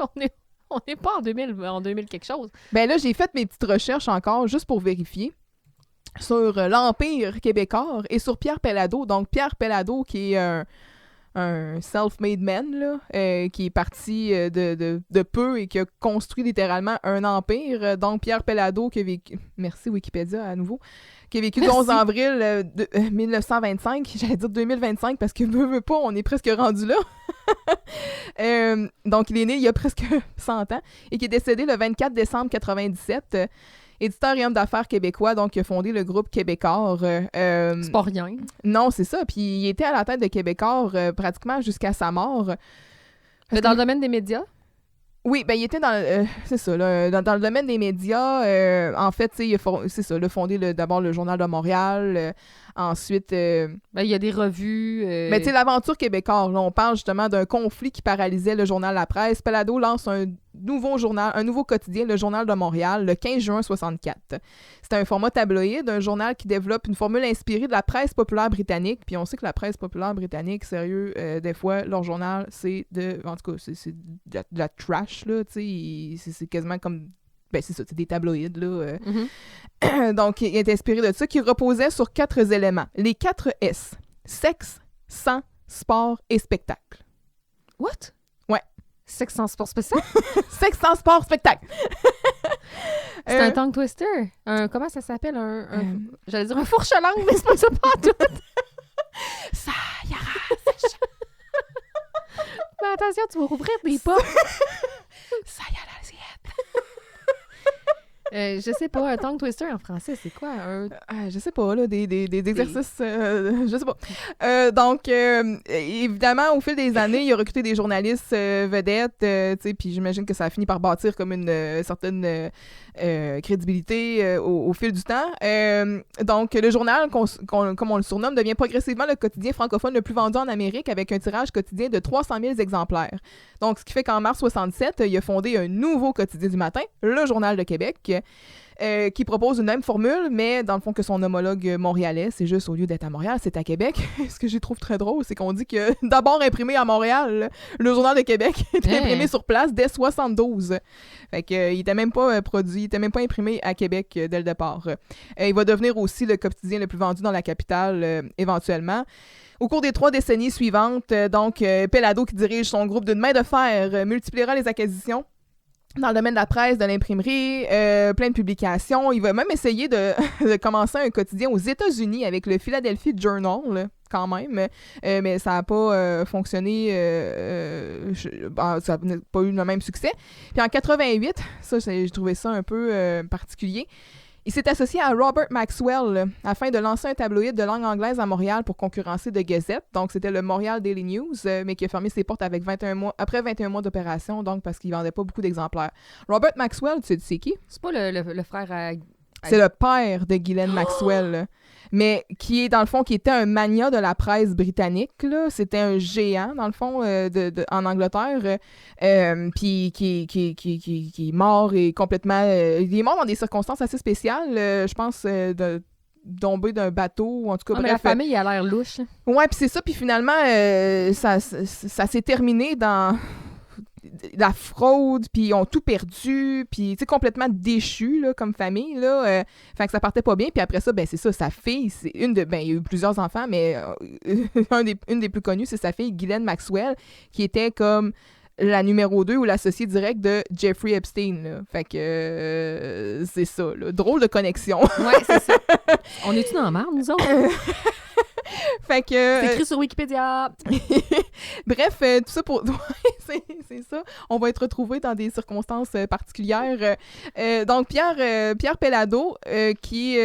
on n'est pas en 2000 quelque chose. Ben là, j'ai fait mes petites recherches encore, juste pour vérifier, sur l'Empire québécois et sur Pierre Pelado. Donc, Pierre Pelado, qui est un self-made man, là, qui est parti de peu et qui a construit littéralement un empire. Donc, Pierre Pelado, qui a vécu... Merci Wikipédia, à nouveau. Qui a vécu du 11 avril 1925. J'allais dire 2025, parce que veut pas, on est presque rendu là. Donc, il est né il y a presque 100 ans et qui est décédé le 24 décembre 97. Éditeur et homme d'affaires québécois, donc il a fondé le groupe Québécois. C'est pas rien. Non, c'est ça. Puis il était à la tête de Québécois pratiquement jusqu'à sa mort. Mais dans le domaine des médias? Oui, ben il était dans c'est ça, là, dans le domaine des médias. En fait, il a fondé d'abord le Journal de Montréal. Ensuite... Ben, il y a des revues... Ben, tu sais, l'Aventure québécoise, là, on parle justement d'un conflit qui paralysait le journal La Presse. Pelado lance un nouveau journal, un nouveau quotidien, le Journal de Montréal, le 15 juin 64. C'est un format tabloïd, un journal qui développe une formule inspirée de la presse populaire britannique. Puis on sait que la presse populaire britannique, sérieux, des fois, leur journal, c'est en tout cas, c'est de la trash, là, tu sais, c'est quasiment comme... Ben, c'est ça, c'est des tabloïds, là. Donc, il est inspiré de ça, qui reposait sur 4 éléments. Les 4 S. Sexe, sang, sport et spectacle. What? Ouais. Sexe sans sport spécial? Sexe, sang, sport, spectacle. C'est un tongue twister. Comment ça s'appelle? J'allais dire un fourche-langue, mais c'est pas ça pas tout. Ça, Mais attention, tu vas rouvrir des portes. ça y a l'assiette. Je sais pas, un tongue twister en français, c'est quoi? Je sais pas, là, des exercices, je sais pas. Donc, évidemment, au fil des années, il a recruté des journalistes vedettes, tu sais, puis j'imagine que ça a fini par bâtir comme une certaine crédibilité au fil du temps. Donc, le journal, comme on le surnomme, devient progressivement le quotidien francophone le plus vendu en Amérique avec un tirage quotidien de 300 000 exemplaires. Donc, ce qui fait qu'en mars 67, il a fondé un nouveau quotidien du matin, le Journal de Québec, qui propose une même formule, mais dans le fond que son homologue montréalais, c'est juste au lieu d'être à Montréal, c'est à Québec. Ce que je trouve très drôle, c'est qu'on dit que d'abord imprimé à Montréal, le Journal de Québec est imprimé sur place dès 72. Fait qu'il était même pas produit, il était même pas imprimé à Québec dès le départ. Il va devenir aussi le quotidien le plus vendu dans la capitale éventuellement. Au cours des 3 décennies suivantes, donc Pelado, qui dirige son groupe d'une main de fer, multipliera les acquisitions dans le domaine de la presse, de l'imprimerie, plein de publications. Il va même essayer de commencer un quotidien aux États-Unis avec le Philadelphia Journal, là, quand même. Mais ça n'a pas fonctionné. Ça n'a pas eu le même succès. Puis en 88, ça, j'ai trouvé ça un peu particulier. Il s'est associé à Robert Maxwell afin de lancer un tabloïd de langue anglaise à Montréal pour concurrencer The Gazette. Donc, c'était le Montréal Daily News, mais qui a fermé ses portes après 21 mois d'opération, donc parce qu'il ne vendait pas beaucoup d'exemplaires. Robert Maxwell, tu sais c'est qui? C'est pas le frère à C'est le père de Ghislaine Maxwell, là. Mais qui est, dans le fond, qui était un mania de la presse britannique, là. C'était un géant, dans le fond, en Angleterre. Puis qui est mort et complètement... il est mort dans des circonstances assez spéciales, je pense, de tomber d'un bateau, ou en tout cas, mais bref. la famille a l'air louche. Ouais, puis c'est ça. Puis finalement, ça s'est terminé dans... la fraude, puis ils ont tout perdu, puis tu sais, complètement déchus, là, comme famille, là. Fait que ça partait pas bien, puis après ça, ben c'est ça, sa fille, c'est une de... Ben, il y a eu plusieurs enfants, mais une des plus connues, c'est sa fille, Ghislaine Maxwell, qui était comme la numéro 2 ou l'associée directe de Jeffrey Epstein, là. Fait que c'est ça, là. Drôle de connexion. Ouais, c'est ça. On est-tu dans la merde, nous autres? Fait que... C'est écrit sur Wikipédia. Bref, tout ça pour... c'est ça. On va être retrouvés dans des circonstances particulières. Donc, Pierre Pellado, qui...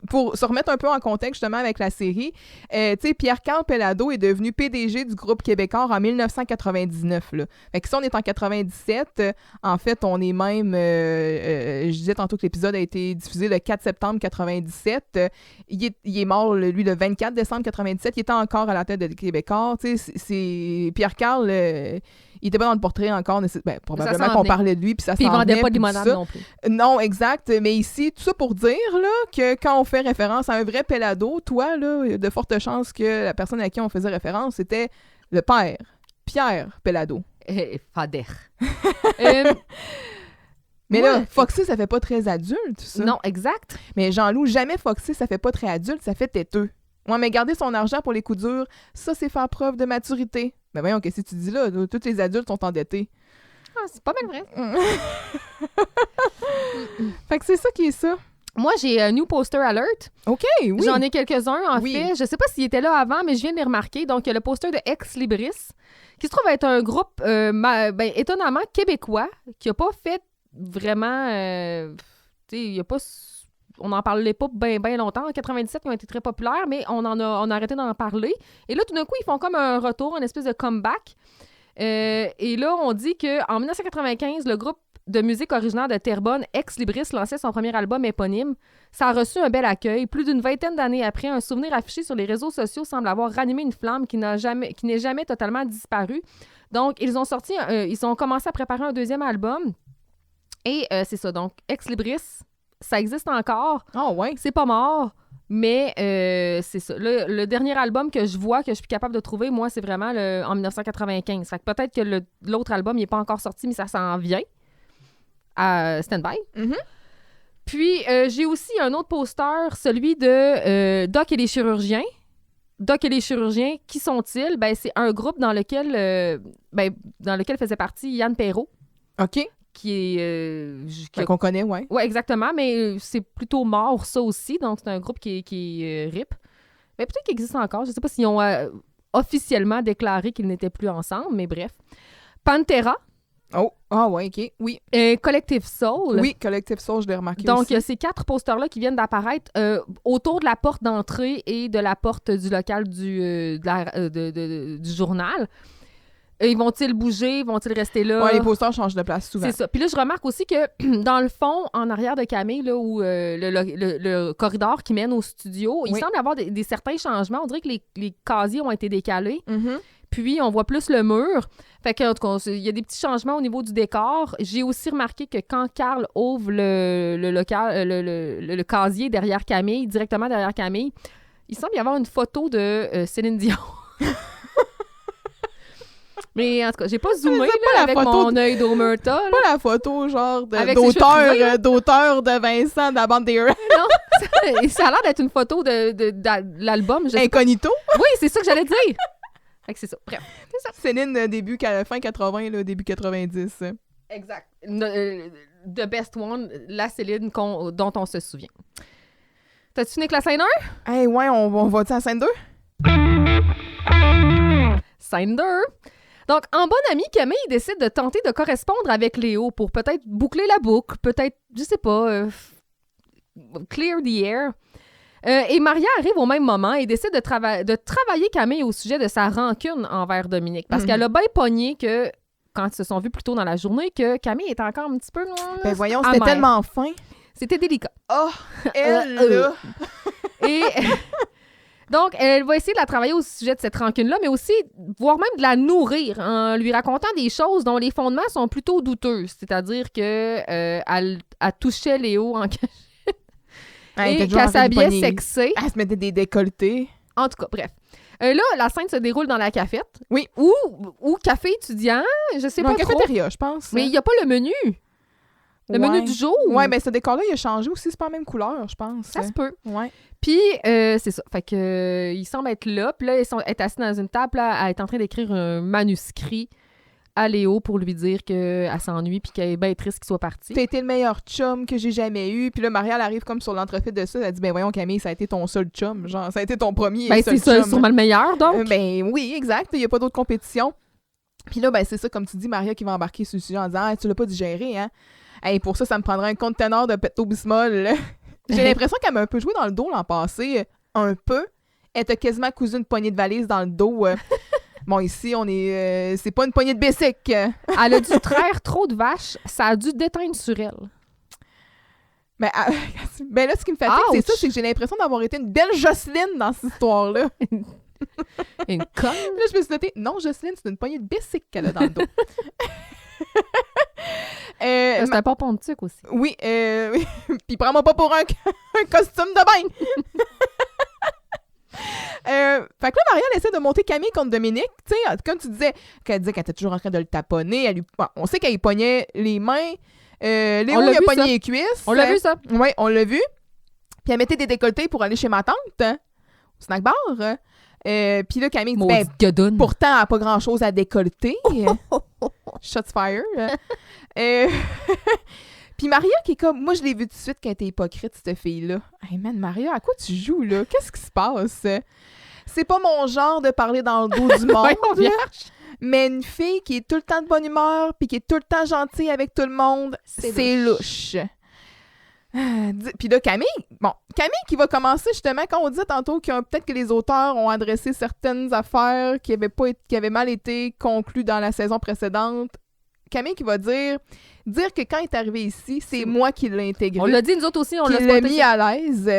pour se remettre un peu en contexte, justement, avec la série, tu sais, Pierre-Carl Pellado est devenu PDG du groupe Québécois en 1999, là. Fait que si on est en 97, en fait, on est même... je disais tantôt que l'épisode a été diffusé le 4 septembre 97. Il est mort, lui, le 24 décembre 97. Il était encore à la tête de Québécois. Tu sais, c'est Pierre-Carl... il était pas dans le portrait encore, ben, probablement qu'on parlait de lui, puis ça puis s'en il vendait venait, pas de puis tout limonade ça. non plus. Non, exact. Mais ici, tout ça pour dire là, que quand on fait référence à un vrai Pellado, toi, là, il y a de fortes chances que la personne à qui on faisait référence, c'était le père, Pierre Pellado. Fader. Mais ouais. là, Foxy, ça fait pas très adulte, ça. Non, exact. Mais Jean-Loup, jamais Foxy, ça fait pas très adulte, ça fait têteux. Ouais, mais garder son argent pour les coups durs, ça, c'est faire preuve de maturité. Ben voyons, qu'est-ce que tu dis là? Tous les adultes sont endettés. Ah, c'est pas mal vrai. Fait que c'est ça qui est ça. Moi, j'ai un new poster alert. OK, oui. J'en ai quelques-uns, en Oui. fait. Je sais pas s'il était là avant, mais je viens de les remarquer. Donc, il y a le poster de Ex Libris, qui se trouve être un groupe, étonnamment québécois, qui a pas fait vraiment... tu sais, il y a pas... On n'en parlait pas bien longtemps. En 97, ils ont été très populaires, mais on a arrêté d'en parler. Et là, tout d'un coup, ils font comme un retour, une espèce de comeback. Et là, on dit qu'en 1995, le groupe de musique originaire de Terrebonne, Ex Libris, lançait son premier album éponyme. Ça a reçu un bel accueil. Plus d'une vingtaine d'années après, un souvenir affiché sur les réseaux sociaux semble avoir ranimé une flamme qui n'est jamais totalement disparue. Donc, ils ont commencé à préparer un deuxième album. Et c'est ça. Donc, Ex Libris, ça existe encore. Oh, ouais. C'est pas mort, mais c'est ça. Le dernier album que je vois, que je suis capable de trouver, moi, c'est vraiment en 1995. Fait que peut-être que l'autre album, il n'est pas encore sorti, mais ça s'en vient. À Stand-by. Mm-hmm. Puis, j'ai aussi un autre poster, celui de Doc et les chirurgiens. Doc et les chirurgiens, qui sont-ils? Ben, c'est un groupe dans lequel faisait partie Yann Perrault. OK. Qui est... Qu'on connaît, ouais. Oui, exactement, mais c'est plutôt mort, ça aussi. Donc, c'est un groupe qui RIP. Mais peut-être qu'il existe encore. Je ne sais pas s'ils ont officiellement déclaré qu'ils n'étaient plus ensemble, mais bref. Pantera. Oh, ah ouais, OK, oui. Collective Soul. Oui, Collective Soul, je l'ai remarqué Donc, aussi. il y a ces 4 posters-là qui viennent d'apparaître autour de la porte d'entrée et de la porte du local du journal. Ils vont-ils bouger? Vont-ils rester là? Ouais, les posters changent de place souvent. C'est ça. Puis là, je remarque aussi que dans le fond, en arrière de Camille, là, où le corridor qui mène au studio, il semble y avoir des certains changements. On dirait que les casiers ont été décalés. Mm-hmm. Puis, on voit plus le mur. Fait que, en tout cas, il y a des petits changements au niveau du décor. J'ai aussi remarqué que quand Carl ouvre le casier derrière Camille, directement derrière Camille, il semble y avoir une photo de Céline Dion. Mais en tout cas, j'ai pas zoomé là, avec mon œil d'Omerta. Pas la photo, genre, Avec d'auteur de Vincent de la bande des Rats. Non, ça a l'air d'être une photo de l'album. Incognito? Oui, c'est ça que j'allais dire. Fait que c'est ça. Bref, c'est ça. Céline, fin 80, là, début 90. Exact. The best one, la Céline dont on se souvient. T'as-tu fini avec la scène 1? Hey, ouais, on va-tu à la scène 2? Scène 2. Donc, en bonne amie, Camille décide de tenter de correspondre avec Léo pour peut-être boucler la boucle, peut-être, je sais pas, clear the air. Et Maria arrive au même moment et décide de travailler Camille au sujet de sa rancune envers Dominique. Parce qu'elle a bien pogné que, quand ils se sont vus plus tôt dans la journée, que Camille était encore un petit peu... Ben voyons, c'était tellement fin. C'était délicat. Oh, elle, là. Et donc, elle va essayer de la travailler au sujet de cette rancune-là, mais aussi, voire même de la nourrir en lui racontant des choses dont les fondements sont plutôt douteux. C'est-à-dire que elle touchait Léo en cachette et qu'elle s'habillait sexée. Elle se mettait des décolletés. En tout cas, bref. Là, la scène se déroule dans la cafette. Oui. Ou café étudiant, je sais pas trop. Cafétéria, je pense. Mais il n'y a pas le menu. Le menu du jour. Ouais, mais ce décor-là, il a changé aussi. C'est pas la même couleur, je pense. Ça se peut. Ouais. Puis, c'est ça. Fait que il semble être là. Puis là, ils sont assis dans une table. Là, elle est en train d'écrire un manuscrit à Léo pour lui dire qu'elle s'ennuie puis qu'elle est bien triste qu'il soit parti. T'as été le meilleur chum que j'ai jamais eu. Puis là, Maria, elle arrive comme sur l'entrefait de ça. Elle dit, ben voyons, Camille, ça a été ton seul chum. Genre, ça a été ton premier ben, seul c'est chum. sûrement le meilleur, donc. Ben oui, exact. Il n'y a pas d'autre compétition. Puis là, ben c'est ça, comme tu dis, Maria qui va embarquer sur le sujet en disant, ah, tu l'as pas digéré, hein? Hey, pour ça me prendrait un conteneur de Pepto-Bismol. J'ai l'impression qu'elle m'a un peu joué dans le dos l'an passé. Un peu. Elle t'a quasiment cousu une poignée de valise dans le dos. Bon, ici, on est... c'est pas une poignée de Bessic. Elle a dû traire trop de vaches. Ça a dû déteindre sur elle. Ben là, ce qui me fatigue, c'est ça, c'est que j'ai l'impression d'avoir été une belle Jocelyne dans cette histoire-là. Une conne. Là, je me suis notée, non, Jocelyne, c'est une poignée de Bessic qu'elle a dans le dos. C'est un pompon de tuque aussi. Oui, puis prends-moi pas pour un costume de bain. Fait que là, Maria, elle essaie de monter Camille contre Dominique. Tu sais, comme tu disais, qu'elle disait qu'elle était toujours en train de le taponner. On sait qu'elle lui pognait les mains. Léo, il a pogné les cuisses. On l'a vu, ça. Oui, on l'a vu. Puis elle mettait des décolletés pour aller chez ma tante, au snack bar. Puis là, Camille dit, ben, pourtant, elle n'a pas grand-chose à décolleter. Shots fire. Puis Maria qui est comme... Moi, je l'ai vu tout de suite qu'elle était hypocrite, cette fille-là. Hey man, Maria, à quoi tu joues, là? Qu'est-ce qui se passe? C'est pas mon genre de parler dans le dos du monde, là, mais une fille qui est tout le temps de bonne humeur puis qui est tout le temps gentille avec tout le monde, c'est louche. Puis là, Camille qui va commencer justement, quand on disait tantôt peut-être que les auteurs ont adressé certaines affaires qui avaient mal été conclues dans la saison précédente. Camille qui va dire que quand il est arrivé ici, c'est moi qui l'ai intégré. On l'a dit, nous autres aussi, on l'a mis à l'aise.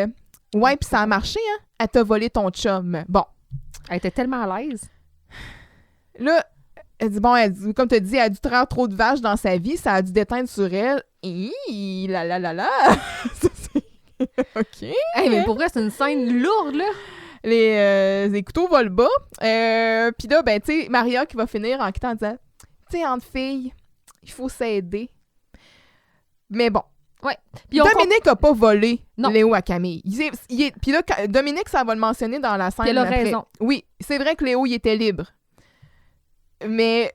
Ouais, puis ça a marché, hein? Elle t'a volé ton chum. Bon. Elle était tellement à l'aise. Là, elle dit, comme tu as dit, elle a dû traire trop de vaches dans sa vie, ça a dû déteindre sur elle. La. OK. Hey, mais pour vrai, c'est une scène lourde, là. Les couteaux volent bas. Puis là, ben, tu sais, Maria qui va finir en quittant en disant, tu sais, entre filles, il faut s'aider. Mais bon. Ouais. Puis Dominique n'a pas volé Léo à Camille. Puis là, Dominique, ça va le mentionner dans la scène. Elle a raison. Oui, c'est vrai que Léo, il était libre. Mais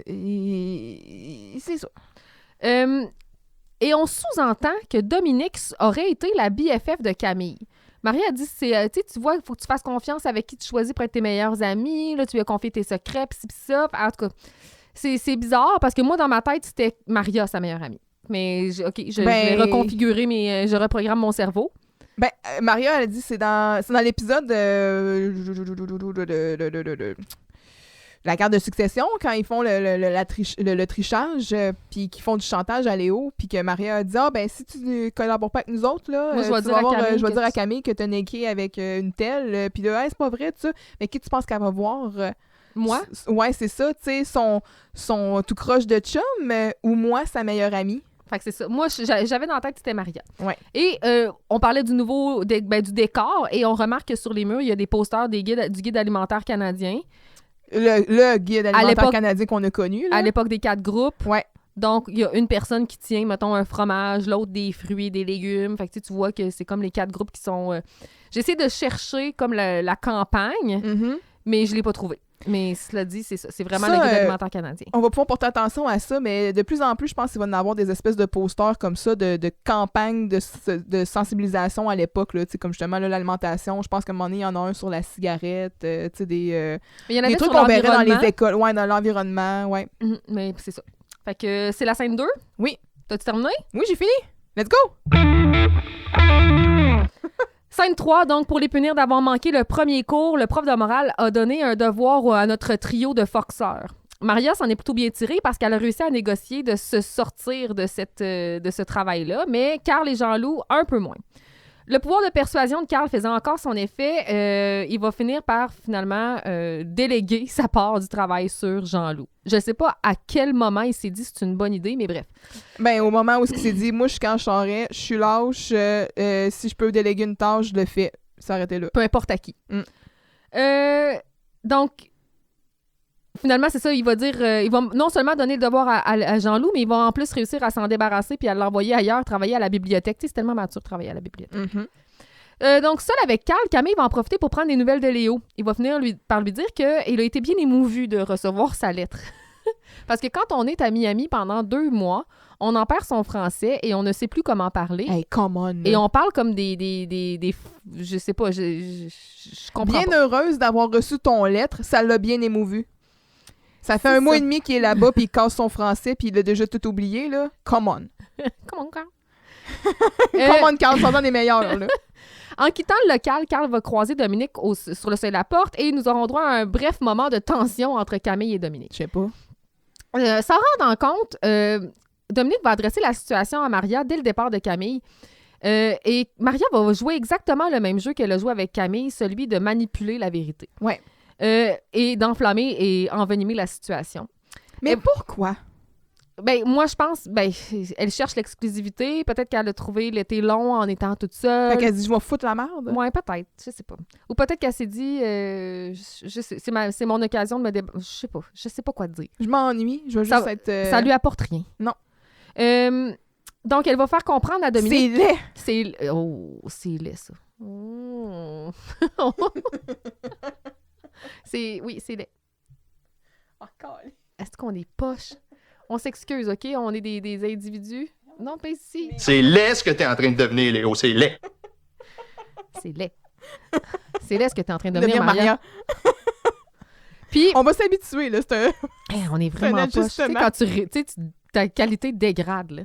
c'est ça. Et on sous-entend que Dominique aurait été la BFF de Camille. Marie a dit, tu vois, il faut que tu fasses confiance avec qui tu choisis pour être tes meilleurs amis. Là, tu lui as confié tes secrets, pis ça. En tout cas, c'est bizarre parce que moi, dans ma tête, c'était Maria, sa meilleure amie. Mais, je vais reconfigurer, je reprogramme mon cerveau. Ben, Maria, elle a dit, c'est dans l'épisode la carte de succession, quand ils font le trichage, puis qu'ils font du chantage à Léo, puis que Maria a dit, ben si tu collabores pas avec nous autres, là, moi, je vais dire à Camille que t'as négué avec une telle, puis là, c'est pas vrai, tout ça. Mais qui tu penses qu'elle va voir? Moi? Ouais, c'est ça, tu sais, son tout croche de chum, ou moi, sa meilleure amie. Fait que c'est ça. Moi, j'avais dans la tête que c'était Maria. Ouais. Et on parlait du du décor, et on remarque que sur les murs, il y a des posters du guide alimentaire canadien. Le guide alimentaire canadien qu'on a connu. Là. À l'époque des 4 groupes. Ouais. Donc, il y a une personne qui tient, mettons, un fromage, l'autre des fruits, des légumes. Fait que tu vois que c'est comme les 4 groupes qui sont... J'essaie de chercher comme la campagne, mais je l'ai pas trouvé. Mais cela dit, c'est ça. C'est vraiment le guide alimentaire canadien. On va pouvoir porter attention à ça, mais de plus en plus, je pense qu'il va y en avoir des espèces de posters comme ça, de campagnes de sensibilisation à l'époque, là, comme justement là, l'alimentation. Je pense qu'à un moment donné, il y en a un sur la cigarette, des trucs qu'on verrait dans les écoles. Ouais, dans l'environnement, ouais. Mais c'est ça. Fait que c'est la scène 2? Oui. T'as-tu terminé? Oui, j'ai fini. Let's go! Scène 3, donc, pour les punir d'avoir manqué le premier cours, le prof de morale a donné un devoir à notre trio de forceurs. Maria s'en est plutôt bien tirée parce qu'elle a réussi à négocier de se sortir de ce travail-là, mais Carl et Jean-Loup, un peu moins. Le pouvoir de persuasion de Carl faisant encore son effet, il va finir par, finalement, déléguer sa part du travail sur Jean-Loup. Je ne sais pas à quel moment il s'est dit c'est une bonne idée, mais bref. Ben, au moment où il s'est dit, moi, quand je saurais, je suis lâche, si je peux déléguer une tâche, je le fais. S'arrêter là. Peu importe à qui. Donc, finalement, c'est ça, il va dire, il va non seulement donner le devoir à Jean-Loup, mais il va en plus réussir à s'en débarrasser puis à l'envoyer ailleurs, travailler à la bibliothèque. Tu sais, c'est tellement mature de travailler à la bibliothèque. Mm-hmm. Donc, seul avec Carl, Camille va en profiter pour prendre des nouvelles de Léo. Il va finir par lui dire qu'il a été bien émouvu de recevoir sa lettre. Parce que quand on est à Miami pendant 2 mois, on en perd son français et on ne sait plus comment parler. Hey, come on. Et on parle comme des je sais pas, je comprends bien pas. heureuse d'avoir reçu ton lettre, ça l'a bien émouvu. Ça fait C'est 1 mois ça. et demi qu'il est là-bas puis il casse son français puis il a déjà tout oublié, là. Come on. Comment Carl? Come on, Carl, sont des meilleurs, là. En quittant le local, Carl va croiser Dominique sur le seuil de la porte et nous aurons droit à un bref moment de tension entre Camille et Dominique. Je sais pas. Sans rendre compte, Dominique va adresser la situation à Maria dès le départ de Camille. Et Maria va jouer exactement le même jeu qu'elle a joué avec Camille, celui de manipuler la vérité. Ouais. Et d'enflammer et envenimer la situation. Mais pourquoi? Ben, moi, je pense, elle cherche l'exclusivité. Peut-être qu'elle a trouvé l'été long en étant toute seule. Fait qu'elle dit, je vais foutre la merde. Ouais, peut-être. Je sais pas. Ou peut-être qu'elle s'est dit, c'est mon occasion de me Je sais pas quoi te dire. Je m'ennuie. Je veux juste être... Ça lui apporte rien. Non. Donc, elle va faire comprendre à Dominique... C'est laid. C'est laid, ça. Oh. Oui, c'est laid. Oh, calé. Est-ce qu'on est poche? On s'excuse, OK? On est des individus. Non, pas ici. C'est laid ce que t'es en train de devenir, Léo, c'est laid. C'est laid. C'est laid ce que t'es en train de devenir, Devenir Maria. Puis, On va s'habituer, là. C'est un... on est vraiment C'est un poche. Tu sais, ajustement. quand ta qualité dégrade, là.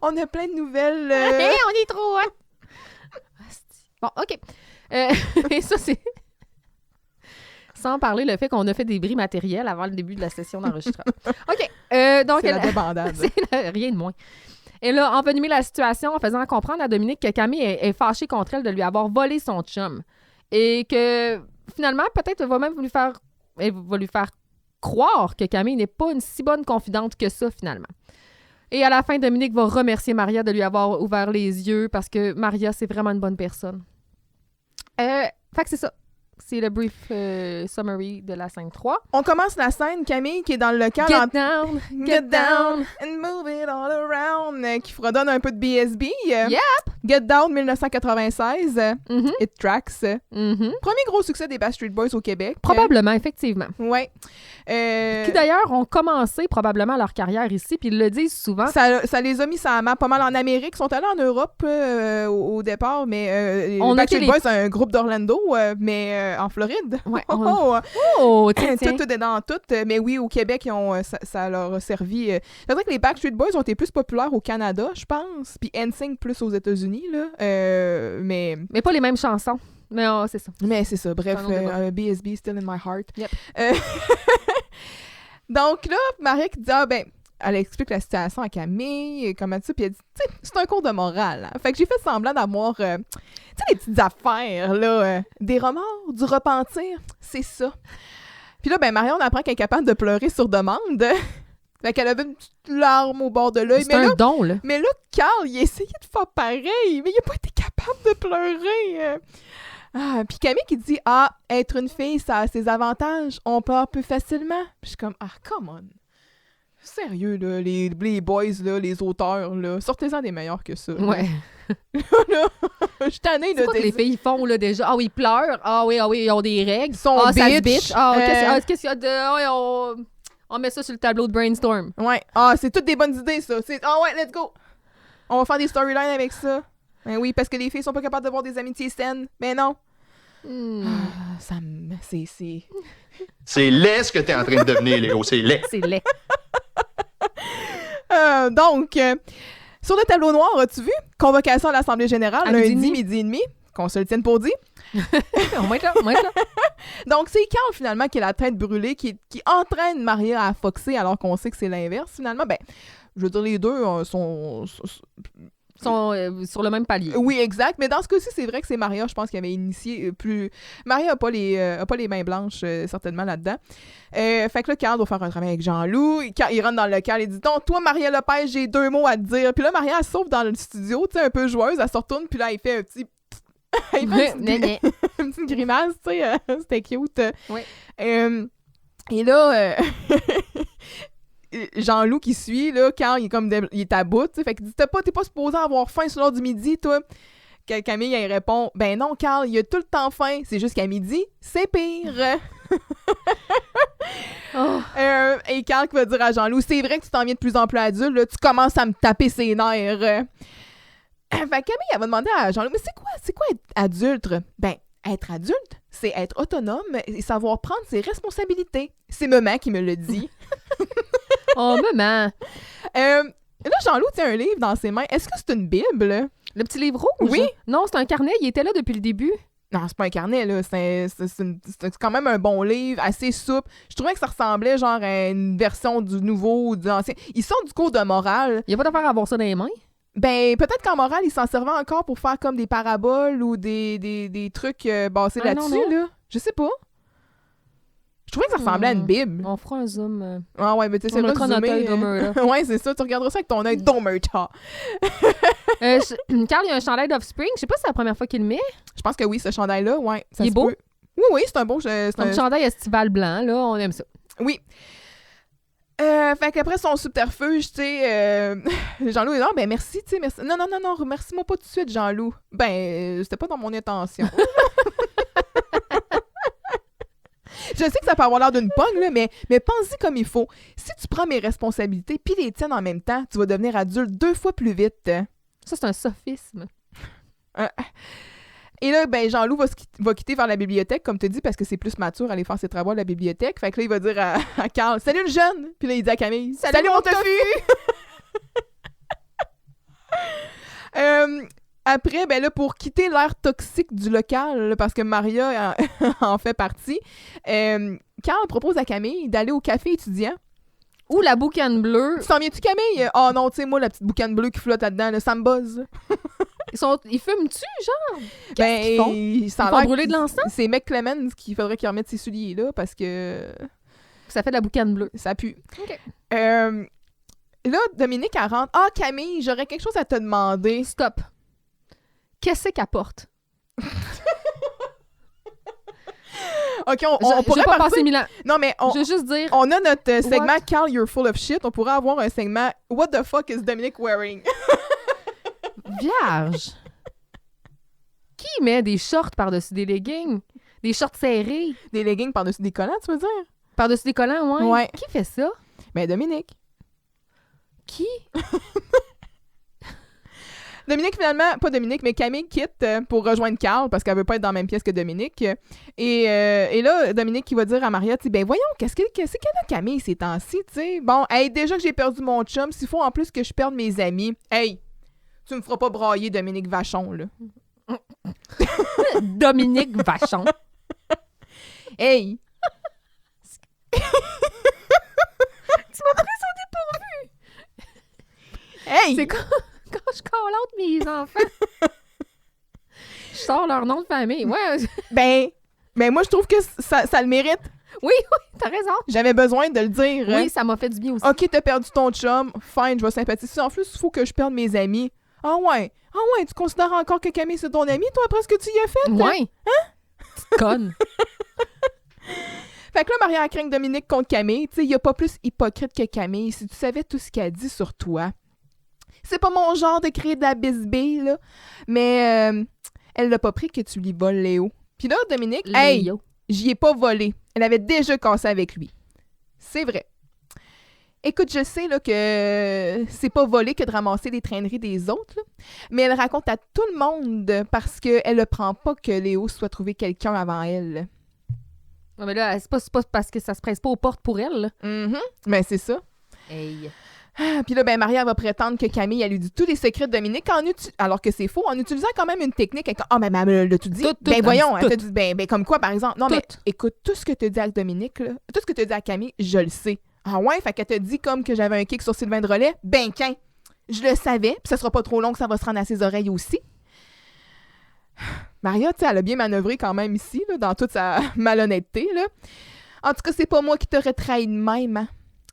On a plein de nouvelles... On est trop, hein? Bon, OK. Et ça, c'est... Sans parler le fait qu'on a fait des bris matériels avant le début de la session d'enregistrement. OK. Donc, c'est la débandade. rien de moins. Elle a envenimé la situation en faisant comprendre à Dominique que Camille est fâchée contre elle de lui avoir volé son chum. Et que, finalement, peut-être elle va même lui faire croire que Camille n'est pas une si bonne confidente que ça, finalement. Et à la fin, Dominique va remercier Maria de lui avoir ouvert les yeux parce que Maria, c'est vraiment une bonne personne. Fait que c'est ça. C'est le brief summary de la scène 3. On commence la scène, Camille, qui est dans le local... Get down, Get down and move it all around, qui fredonne un peu de BSB. Yep. Get Down 1996, Mhm. It Tracks. Mhm. Premier gros succès des Backstreet Boys au Québec. Probablement, effectivement. Ouais. Qui d'ailleurs ont commencé probablement leur carrière ici, puis ils le disent souvent. Ça les a mis sur la map pas mal en Amérique. Ils sont allés en Europe au départ, mais les On a Backstreet été Boys, c'est un groupe d'Orlando, mais en Floride. Ouais, Tout tiens. est dans tout. Mais oui, au Québec, ça leur a servi. C'est vrai que les Backstreet Boys ont été plus populaires au Canada, je pense, puis NSYNC plus aux États-Unis, là. Mais pas les mêmes chansons. Mais c'est ça. c'est ça. Bref, C'est un autre BSB, Still in My Heart. Yep. Donc là, Maria qui dit, elle explique la situation à Camille, comment ça, puis elle dit, tu sais, c'est un cours de morale. Hein. Fait que j'ai fait semblant d'avoir, tu sais, les petites affaires, là, des remords, du repentir, c'est ça. Puis là, Maria, on apprend qu'elle est capable de pleurer sur demande. Fait qu'elle avait une petite larme au bord de l'œil. C'est un don, là. Mais là, Carl, il a essayé de faire pareil, mais il n'a pas été capable de pleurer. Puis Camille qui dit, être une fille, ça a ses avantages, on pleure plus facilement. Puis je suis comme, come on. Sérieux, là, les boys, là, les auteurs, là, sortez-en des meilleurs que ça. Ouais. Là, je suis tannée, C'est là, quoi que les filles font, là, déjà? Ah oui, ils pleurent. Ah oui, ils ont des règles. Ils sont ça se bitch. bitch. Qu'est-ce qu'il y a de... on met ça sur le tableau de brainstorm. Ouais. C'est toutes des bonnes idées, ça. Ouais, let's go. On va faire des storylines avec ça. Ben oui, parce que les filles sont pas capables de voir des amitiés saines. Mais non. Ça me... C'est... C'est laid ce que t'es en train de devenir, Léo, c'est laid. C'est laid. Donc, sur le tableau noir, as-tu vu? Convocation à l'Assemblée générale, À lundi, midi et demi. midi et demi. qu'on se le tienne pour dit. On va être là, on va être là. Donc, c'est Carl, finalement, qui a la tête brûlée, qui entraîne Maria à foxer, alors qu'on sait que c'est l'inverse, finalement. Ben, je veux dire, les deux sont Sur le même palier. Oui, exact. Mais dans ce cas-ci, c'est vrai que c'est Maria, je pense, qui avait initié plus... Maria n'a pas les mains blanches, certainement, là-dedans. Fait que là, Carl doit faire un travail avec Jean-Loup. Il rentre dans le local et dit « Donc, toi, Maria Lopez, j'ai 2 mots à te dire. » Puis là, Maria, elle sauve dans le studio, tu sais, un peu joueuse. Elle se retourne, puis là, elle fait un petit... elle fait une petite grimace, tu sais. C'était cute. Oui. Et là... Jean-Loup qui suit, là, quand il est comme il est à bout, tu sais, fait qu'il dit t'es pas supposé avoir faim sur l'heure du midi, toi. Camille, elle répond ben non, Carl, il a tout le temps faim, c'est juste qu'à midi, c'est pire. Et Carl qui va dire à Jean-Loup c'est vrai que tu t'en viens de plus en plus adulte, là, tu commences à me taper ses nerfs. Fait que Camille, elle va demander à Jean-Loup mais c'est quoi être adulte? Ben, être adulte, c'est être autonome et savoir prendre ses responsabilités. C'est maman qui me le dit. Oh, maman! Là, Jean-Loup tient un livre dans ses mains. Est-ce que c'est une Bible? Le petit livre rouge? Oui. Non, c'est un carnet. Il était là depuis le début. Non, c'est pas un carnet, là. C'est quand même un bon livre, assez souple. Je trouvais que ça ressemblait genre à une version du nouveau ou de l'ancien. Ils sont du cours de morale. Il n'y a pas d'affaire à avoir ça dans les mains. Ben, peut-être qu'en morale, ils s'en servaient encore pour faire comme des paraboles ou des trucs basés là-dessus, là. Je sais pas. Je trouvais que ça ressemblait à une Bible. On fera un zoom. Ah ouais, mais tu sais, c'est On mettra notre œil là. d'Homer, Ouais, c'est ça. Tu regarderas ça avec ton œil d'Omerta. Carl, il y a un chandail d'Offspring. Je sais pas si c'est la première fois qu'il le met. Je pense que oui, ce chandail-là, ouais. Ça Il est se beau? peut. Oui, c'est un beau... C'est un chandail estival blanc, là. On aime ça. Oui. Fait qu'après son subterfuge, tu sais, Jean-Loup est là, ben merci, tu sais, merci. Non, remercie-moi pas tout de suite, Jean-Loup. Ben, c'était pas dans mon intention. Je sais que ça peut avoir l'air d'une pogne, là, mais pense-y comme il faut. Si tu prends mes responsabilités puis les tiennes en même temps, tu vas devenir adulte 2 fois plus vite. Ça, c'est un sophisme. Et là, ben Jean-Loup va quitter vers la bibliothèque, comme tu dis, parce que c'est plus mature aller faire ses travaux à la bibliothèque. Fait que là, il va dire à Carl « Salut le jeune! » Puis là, il dit à Camille « Salut mon tofu! » Après, ben là, pour quitter l'air toxique du local, là, parce que Maria en fait partie, Carl propose à Camille d'aller au café étudiant. Ou la boucane bleue. Tu t'en viens-tu, Camille? Oh non, tu sais, moi, la petite boucane bleue qui flotte là-dedans, là, ça me buzz. Ils fument-tu, genre? Ben, qu'ils font? ils font brûler de l'encens? C'est Mec Clemens qu'il faudrait qu'il remette ses souliers là, parce que... Ça fait de la boucane bleue. Ça pue. OK. Là, Dominique, elle rentre. Ah, Camille, j'aurais quelque chose à te demander. Stop. Qu'est-ce qu'elle porte? OK, on pourrait pas partir... passer 1000 ans. Non, mais Je veux juste dire... on a notre segment What? Carl, you're full of shit. On pourrait avoir un segment What the fuck is Dominic wearing? Vierge! Qui met des shorts par-dessus des leggings? Des shorts serrés? Des leggings par-dessus des collants, tu veux dire? Par-dessus des collants, ouais. Ouais. Qui fait ça? Ben, Dominique. Qui? Dominique, finalement, pas Dominique, mais Camille quitte pour rejoindre Carl parce qu'elle veut pas être dans la même pièce que Dominique. Et là, Dominique qui va dire à Maria, tu sais, ben voyons, qu'est-ce qu'elle a Camille ces temps-ci, tu sais? Bon, hey, déjà que j'ai perdu mon chum, s'il faut en plus que je perde mes amis, hey, tu me feras pas brailler Dominique Vachon, là. Dominique Vachon. Hey! Tu m'as pris au dépourvu! Hey! C'est quand je call-out mes enfants. Je sors leur nom de famille. Ouais. Ben moi, je trouve que ça le mérite. Oui, t'as raison. J'avais besoin de le dire. Oui, ça m'a fait du bien aussi. OK, t'as perdu ton chum. Fine, je vais sympathiser. En plus, il faut que je perde mes amis. Ah ouais, tu considères encore que Camille, c'est ton ami, toi, après ce que tu y as fait? Ouais. Hein? Petite conne. Fait que là, Maria craint Dominique contre Camille. Tu sais, il n'y a pas plus hypocrite que Camille. Si tu savais tout ce qu'elle dit sur toi. C'est pas mon genre de créer de la bisbille, là. Mais elle l'a pas pris que tu lui voles Léo. Puis là, Dominique, hey, j'y ai pas volé. Elle avait déjà cassé avec lui. C'est vrai. Écoute, je sais là, que c'est pas volé que de ramasser les traîneries des autres, là, mais elle raconte à tout le monde parce qu'elle ne prend pas que Léo soit trouvé quelqu'un avant elle. Ouais, mais là, c'est pas parce que ça se presse pas aux portes pour elle. Là. Ben, c'est ça. Hey. Puis là, ben, Maria va prétendre que Camille, elle lui dit tous les secrets de Dominique, alors que c'est faux, en utilisant quand même une technique. Ah, mais elle l'a tout dit. Tout, ben voyons, tout. elle t'a dit, ben, comme quoi, par exemple? Non, Tout. mais écoute, tout ce que tu dis à Dominique, là, tout ce que tu dis à Camille, je le sais. Ah ouais, fait qu'elle te dit comme que j'avais un kick sur Sylvain Drolet. Ben, qu'un, je le savais, puis ça sera pas trop long que ça va se rendre à ses oreilles aussi. Maria, tu sais, elle a bien manœuvré quand même ici, là, dans toute sa malhonnêteté, là. En tout cas, c'est pas moi qui t'aurais trahi de même, hein.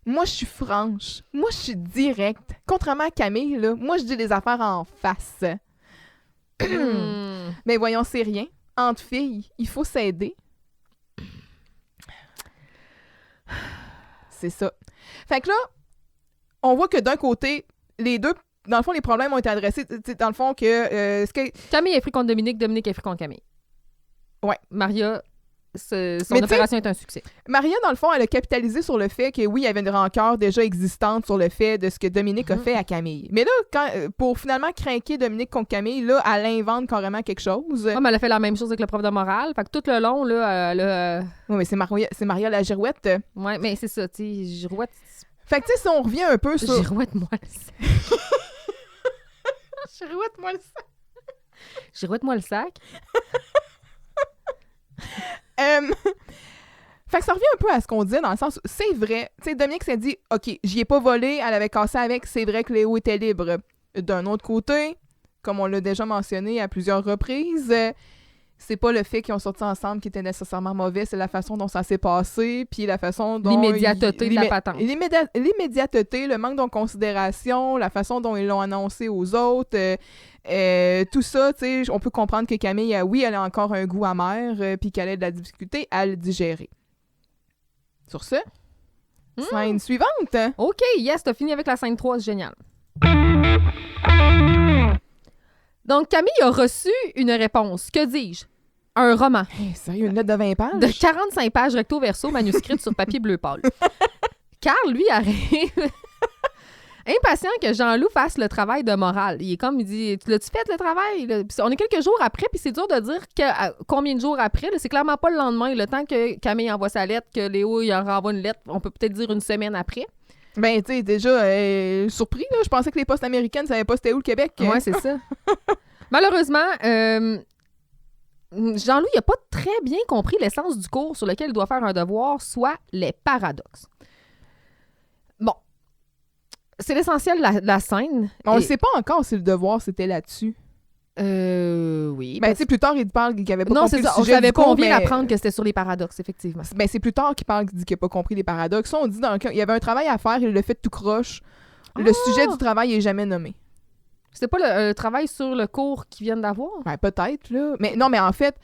Moi, je suis franche. Moi, je suis directe. Contrairement à Camille, là, moi, je dis les affaires en face. Mais voyons, c'est rien. Entre filles, il faut s'aider. C'est ça. Fait que là, on voit que d'un côté, les deux, dans le fond, les problèmes ont été adressés. Dans le fond, Camille est pris contre Dominique, Dominique est pris contre Camille. Ouais. Maria, son Mais opération est un succès. Maria, dans le fond, elle a capitalisé sur le fait que oui, il y avait une rancœur déjà existante sur le fait de ce que Dominique a fait à Camille. Mais là, pour finalement craquer Dominique contre Camille, là, elle invente carrément quelque chose. Ouais, mais elle a fait la même chose avec le prof de morale. Fait que tout le long, là, elle a... Oui, mais c'est Maria la girouette. Ouais, mais c'est ça, tu sais, girouette... Fait que, tu sais, si on revient un peu sur... Girouette-moi le sac. Girouette-moi le sac. Girouette-moi le sac. Fait que ça revient un peu à ce qu'on dit dans le sens où c'est vrai. Tu sais, Dominique s'est dit, OK, j'y ai pas volé, elle avait cassé avec, c'est vrai que Léo était libre. D'un autre côté, comme on l'a déjà mentionné à plusieurs reprises, c'est pas le fait qu'ils ont sorti ensemble qui était nécessairement mauvais, c'est la façon dont ça s'est passé, puis la façon dont... L'immédiateté de la patente. L'immédiateté, le manque de considération, la façon dont ils l'ont annoncé aux autres, tout ça, tu sais, on peut comprendre que Camille, oui, elle a encore un goût amer, puis qu'elle a de la difficulté à le digérer. Sur ce, scène suivante. OK, yes, t'as fini avec la scène 3, c'est génial. Donc, Camille a reçu une réponse. Que dis-je? Un roman. Hey, sérieux, une lettre de 20 pages? De 45 pages recto-verso manuscrite sur papier bleu pâle. Carl, lui, arrive impatient que Jean-Loup fasse le travail de morale. Il est comme, il dit, l'as-tu fait le travail? Là? Puis on est quelques jours après, puis c'est dur de dire combien de jours après. Là, c'est clairement pas le lendemain. Le temps que Camille envoie sa lettre, que Léo il en renvoie une lettre, on peut peut-être dire une semaine après. Ben, tu sais, déjà, surpris, là. Je pensais que les postes américaines savaient pas c'était où le Québec. Ouais, c'est ça. Malheureusement, Jean-Loup, il a pas très bien compris l'essence du cours sur lequel il doit faire un devoir, soit les paradoxes. Bon. C'est l'essentiel de la scène. On ne sait pas encore si le devoir, c'était là-dessus. Oui. Ben, tu sais, plus tard, il parle qu'il n'avait pas non, compris c'est le ça. sujet On savait du pas, cours, on vient mais... d'apprendre que c'était sur les paradoxes, effectivement. Ben, c'est plus tard qu'il parle qu'il dit qu'il n'a pas compris les paradoxes. Ça, on dit dans le cas, il y avait un travail à faire, il l'a fait tout croche. Le sujet du travail n'est jamais nommé. C'était pas le travail sur le cours qu'ils viennent d'avoir? Ben, peut-être, là. Mais non, mais en fait...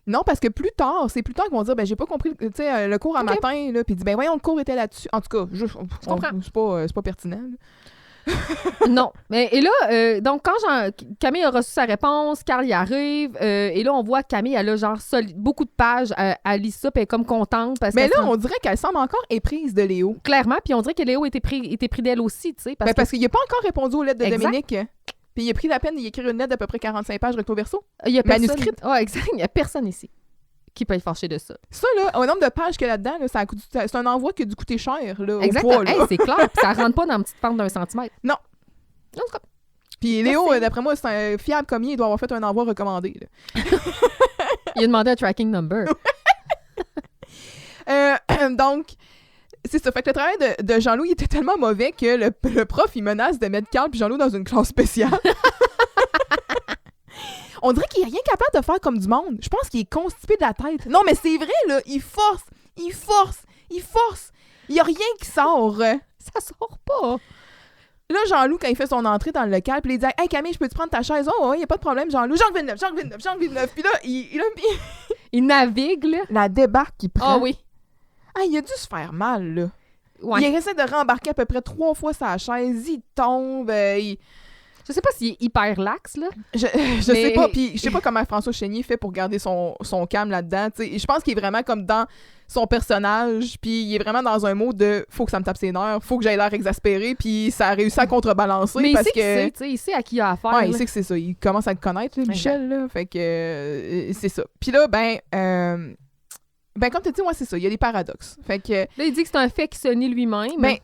Non, parce que plus tard qu'ils vont dire, ben, j'ai pas compris, tu sais, le cours à matin, là, puis il dit, ben, voyons, le cours était là-dessus. En tout cas, je comprends. C'est pas pertinent, là. Non. Mais, et là, donc, quand Camille a reçu sa réponse, Carl y arrive, et là, on voit Camille, elle a genre beaucoup de pages, elle lit ça, puis elle est comme contente. Parce mais là, on dirait qu'elle semble encore éprise de Léo. Clairement, puis on dirait que Léo était pris d'elle aussi, tu sais. Parce qu'il n'a pas encore répondu aux lettres de Exact. Dominique. Puis il a pris la peine d'écrire une lettre d'à peu près 45 pages recto-verso. Il y a manuscrite. Ouais, exact. Il n'y a personne ici qui peut être fâché de ça. Ça, là, au nombre de pages qu'il y a là-dedans, là, c'est un envoi qui a dû coûter cher, là, Exactement. au poids, là. Hey, c'est clair. Puis ça rentre pas dans une petite fente d'1 centimètre. Non. En tout cas. Puis Léo, d'après moi, c'est un fiable commis, il doit avoir fait un envoi recommandé. Là. Il a demandé un tracking number. Donc, c'est ça. Fait que le travail de Jean-Loup, il était tellement mauvais que le prof, il menace de mettre Carl et Jean-Loup dans une classe spéciale. On dirait qu'il est rien capable de faire comme du monde. Je pense qu'il est constipé de la tête. Non, mais c'est vrai, là. Il force. Il y a rien qui sort. Ça sort pas. Là, Jean-Loup, quand il fait son entrée dans le local, puis il dit « Hey, Camille, je peux-tu prendre ta chaise? »« Oh, ouais, y a pas de problème, Jean-Loup. Jean Villeneuve. » Puis là, Il navigue, là. la débarque qu'il prend. Ah oui. Ah, il a dû se faire mal, là. Ouais. Il essaie de rembarquer à peu près 3 fois sa chaise. Il tombe. Je sais pas s'il est hyper lax, là. Je sais pas. Puis je sais pas comment François Chénier fait pour garder son calme là-dedans. T'sais. Je pense qu'il est vraiment comme dans son personnage. Puis il est vraiment dans un mode de « faut que ça me tape ses nerfs, faut que j'aie l'air exaspéré. » Puis ça a réussi à contrebalancer. Mais parce il sait à qui il a affaire. Ouais, il là. sait que c'est ça. Il commence à le connaître, là, Michel. Là. Fait que c'est ça. Puis là, comme tu dis, ouais, c'est ça. Il y a des paradoxes. Fait que... Là, il dit que c'est un fait qui se nie lui-même. Ben,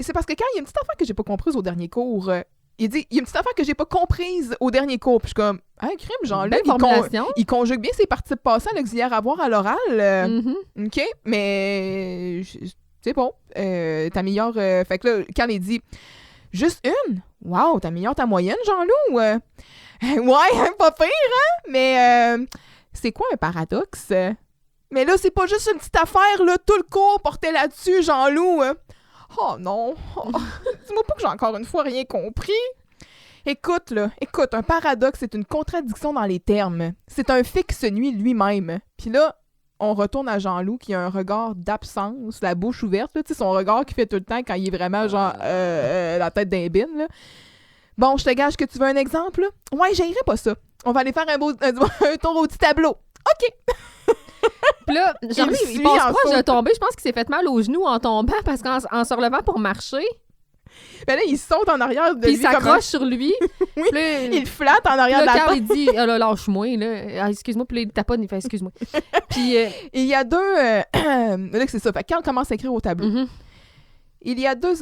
c'est parce que quand il y a une petite affaire que j'ai pas comprise au dernier cours, il dit, il y a une petite affaire que j'ai pas comprise au dernier cours. Puis je suis comme, crime, Jean-Luc, Belle formulation. il conjugue bien ses participes passés à l'auxiliaire avoir à l'oral. Mhm. OK, mais c'est bon. T'améliores. Fait que là, quand il dit juste une, wow, t'améliores ta moyenne, Jean-Loup. Ouais, pas pire, hein? Mais c'est quoi un paradoxe? Mais là, c'est pas juste une petite affaire, là. Tout le cours portait là-dessus, Jean-Loup. Oh non. Oh. Dis-moi pas que j'ai encore une fois rien compris. Écoute, un paradoxe, c'est une contradiction dans les termes. C'est un fixe nuit lui-même. Puis là, on retourne à Jean-Loup qui a un regard d'absence, la bouche ouverte, là, tu sais, son regard qui fait tout le temps quand il est vraiment genre la tête d'un bin, là. Bon, je te gage que tu veux un exemple, là? Ouais, j'aimerais pas ça. On va aller faire un tour au petit tableau. OK! Puis là, Jean-Loup, il suit passe en proche de saut. tomber. Je pense qu'il s'est fait mal aux genoux en tombant parce qu'en se relevant pour marcher, Ben là, il saute en arrière de puis lui il comme s'accroche sur lui. Oui, Puis là, il flatte en arrière là, de la Carl, tête. il dit « Ah là, lâche-moi, là. Ah, excuse-moi. » Puis là, il taponne, il fait « Excuse-moi. » Puis... Il y a deux... là, c'est ça. Fait que quand on commence à écrire au tableau, mhm. il y a deux...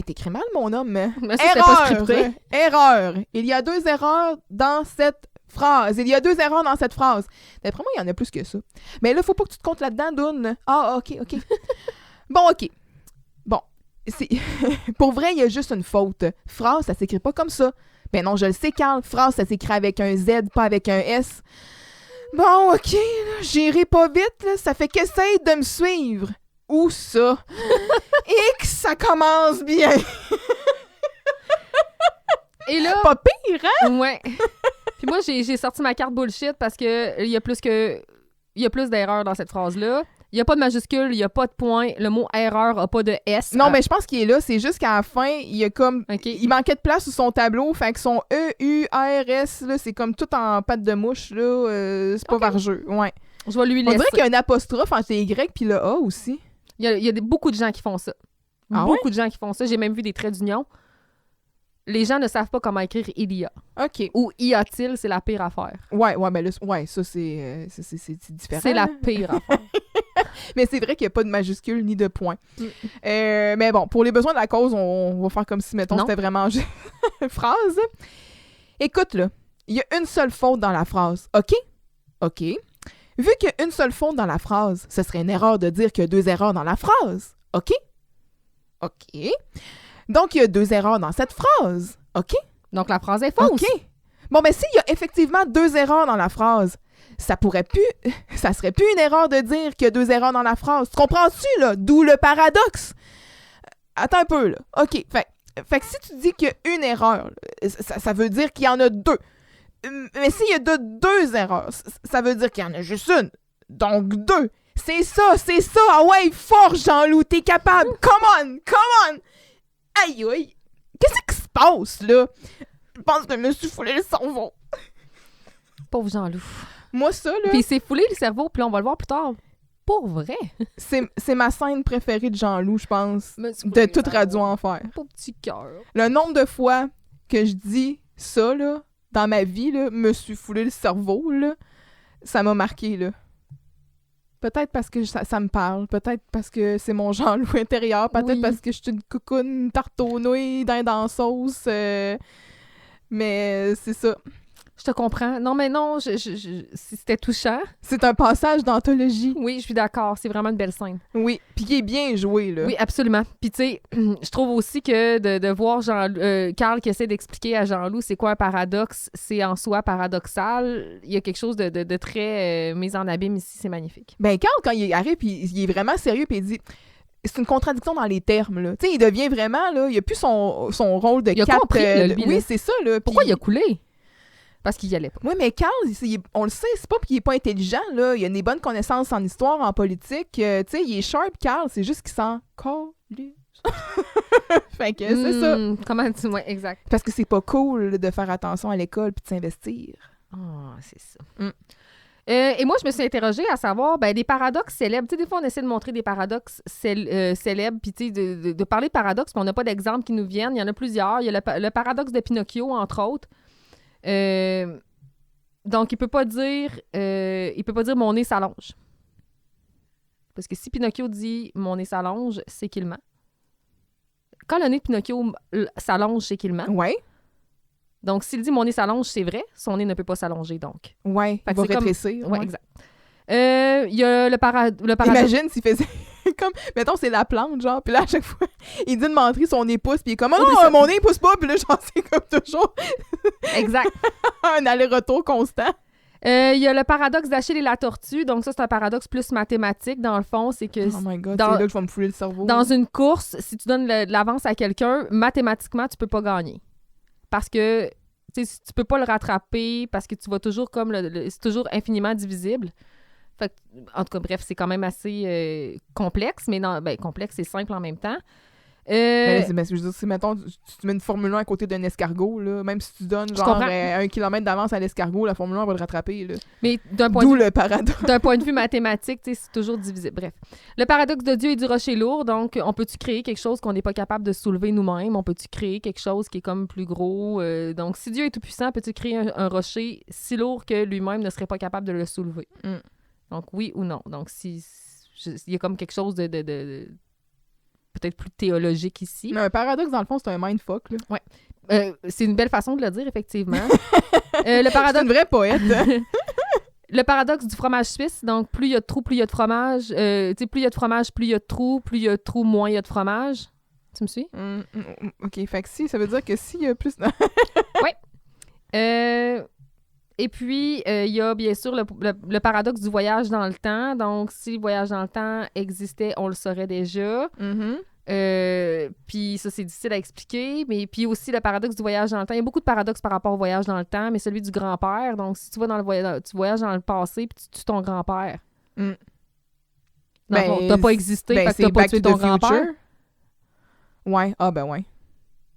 t'écris mal, mon homme. Mais ça, c'était pas scripté. Erreur. Il y a deux erreurs dans cette phrase. D'après moi, il y en a plus que ça. Mais là, faut pas que tu te comptes là-dedans, Doune. Ah, OK. Bon, OK. Bon. Pour vrai, il y a juste une faute. Phrase, ça s'écrit pas comme ça. Ben non, je le sais, Carl. Phrase, ça s'écrit avec un Z, pas avec un S. Bon, OK, là, j'irai pas vite, là. Ça fait qu'essaye de me suivre. Où ça? Et que ça commence bien. Et là... Pas pire, hein? Ouais. Puis moi, j'ai sorti ma carte bullshit parce que il y a plus d'erreurs dans cette phrase-là. Il n'y a pas de majuscule, il n'y a pas de point. Le mot erreur n'a pas de S. Non, mais je pense qu'il est là. C'est juste qu'à la fin, il y a comme... OK. Il manquait de place sur son tableau. Fait que son E-U-R-S, là, c'est comme tout en patte de mouche, là. C'est pas OK. vargeux. Ouais. Je vais lui On laisser. dirait qu'il y a un apostrophe entre les Y puis le A aussi. Il y a beaucoup de gens qui font ça. Ah Beaucoup de gens qui font ça. J'ai même vu des traits d'union. Les gens ne savent pas comment écrire « il y a OK. » ou « y a-t-il » c'est la pire affaire. Ouais, mais là, ouais, ça, c'est différent. C'est la là. pire affaire. Mais c'est vrai qu'il n'y a pas de majuscule ni de point. Mais bon, pour les besoins de la cause, on va faire comme si, mettons, Non. c'était vraiment juste une phrase. Écoute, là, il y a une seule faute dans la phrase. OK. Vu qu'il y a une seule faute dans la phrase, ce serait une erreur de dire qu'il y a deux erreurs dans la phrase. OK. Donc, il y a deux erreurs dans cette phrase. OK. Donc, la phrase est fausse. OK. Bon, mais s'il y a effectivement deux erreurs dans la phrase, ça serait plus une erreur de dire qu'il y a deux erreurs dans la phrase. Tu comprends-tu, là? D'où le paradoxe. Attends un peu, là. OK. Fait que si tu dis qu'il y a une erreur, ça veut dire qu'il y en a deux. Mais s'il y a deux erreurs, ça veut dire qu'il y en a juste une. Donc deux. C'est ça. Ah ouais, fort, Jean-Loup, t'es capable. Come on. Aïe. Qu'est-ce qui se passe, là? Je pense que je me suis foulé le cerveau. Pauvre Jean-Loup. Moi, ça, là, Puis il s'est foulé le cerveau, puis là, on va le voir plus tard. Pour vrai. c'est ma scène préférée de Jean-Loup, je pense, Me suis de foulé toute le Radio Enfer. Pauvre petit cœur. Le nombre de fois que je dis ça, là, dans ma vie, là, me suis foulé le cerveau, là, ça m'a marqué, là. Peut-être parce que ça me parle, peut-être parce que c'est mon Jean-Loup intérieur, peut-être Oui. parce que je suis une coucoune, une tarte aux nouilles, dinde en sauce, mais c'est ça. Je te comprends. Non, mais non, c'était touchant. C'est un passage d'anthologie. Oui, je suis d'accord. C'est vraiment une belle scène. Oui, puis qui est bien joué, là. Oui, absolument. Puis, tu sais, je trouve aussi que de voir Carl qui essaie d'expliquer à Jean-Loup c'est quoi un paradoxe, c'est en soi paradoxal. Il y a quelque chose de très mis en abîme ici. C'est magnifique. Ben, quand il arrive, puis il est vraiment sérieux, puis il dit... C'est une contradiction dans les termes, là. Tu sais, il devient vraiment, là... Il a plus son rôle de Il a cap, compris, là, lui, oui, là. c'est ça, là. Pourquoi puis- il a coulé? Parce qu'il y allait pas. Oui, mais Carl, on le sait, c'est pas qu'il est pas intelligent, là. Il a des bonnes connaissances en histoire, en politique. Tu sais, il est sharp, Carl, c'est juste qu'il s'en calisse. Fait que c'est ça. Comment tu... Ouais, exact. Parce que c'est pas cool de faire attention à l'école puis de s'investir. Ah, c'est ça. Mm. Et moi, je me suis interrogée à savoir, des paradoxes célèbres. Tu sais, des fois, on essaie de montrer des paradoxes célèbres, puis tu sais, de parler de paradoxes, puis on n'a pas d'exemples qui nous viennent. Il y en a plusieurs. Il y a le paradoxe de Pinocchio, entre autres. Donc, il peut pas dire mon nez s'allonge. Parce que si Pinocchio dit mon nez s'allonge, c'est qu'il ment. quand le nez de Pinocchio s'allonge, c'est qu'il ment. Ouais. Donc, s'il dit « mon nez s'allonge », c'est vrai. Son nez ne peut pas s'allonger, donc. Ouais, Fait il que va c'est comme- rétrécir. Ouais, exact. Il y a le paradoxe. Imagine s'il faisait comme, mettons, c'est la plante, genre, puis là, à chaque fois, il dit de montrer son nez pousse, puis il est comme, oh Oublie non, ça. mon nez pousse pas, puis là, genre, c'est comme toujours Exact. un aller-retour constant. Il y a le paradoxe d'Achille et la tortue. Donc, ça, c'est un paradoxe plus mathématique, dans le fond. C'est que Oh my god, dans- c'est là que je vais me fouler le cerveau. dans une course, si tu donnes de l'avance à quelqu'un, mathématiquement, tu peux pas gagner. Parce que tu sais, tu peux pas le rattraper, parce que tu vas toujours comme c'est toujours infiniment divisible. Fait que, en tout cas, bref, c'est quand même assez complexe, mais complexe et simple en même temps. Mais là, je veux dire, si, mettons, tu mets une Formule 1 à côté d'un escargot, là, même si tu donnes, Je genre, comprends. 1 kilomètre d'avance à l'escargot, la Formule 1 va le rattraper, là. Mais d'un point D'où de vue le paradoxe. d'un point de vue mathématique, tu sais, c'est toujours divisible. Bref. Le paradoxe de Dieu et du rocher lourd. Donc, on peut-tu créer quelque chose qu'on n'est pas capable de soulever nous-mêmes? On peut-tu créer quelque chose qui est comme plus gros? Donc, si Dieu est tout-puissant, peux-tu créer un rocher si lourd que lui-même ne serait pas capable de le soulever? Mm. Donc, oui ou non. Donc, il y a comme quelque chose de peut-être plus théologique ici. Mais un paradoxe, dans le fond, c'est un mindfuck, là. C'est une belle façon de le dire, effectivement. Le C'est paradoxe... une vraie poète. Le paradoxe du fromage suisse, donc plus il y a de trous, plus il y a de fromage. Tu sais, plus il y a de fromage, plus il y a de trous. Plus il y a de trous, moins il y a de fromage. Tu me suis? OK, fait que si, ça veut dire que s'il y a plus... Et puis, il y a bien sûr le paradoxe du voyage dans le temps. Donc, si le voyage dans le temps existait, on le saurait déjà. Puis ça, c'est difficile à expliquer. Mais puis aussi le paradoxe du voyage dans le temps. Il y a beaucoup de paradoxes par rapport au voyage dans le temps, mais celui du grand-père. Donc, si tu vas dans le tu voyages dans le passé puis tu tues ton grand-père. Mm. Dans le fond, t'as pas existé, fait que c'est t'as pas Back tué to ton the grand-père. Future. Ouais, ah ben ouais.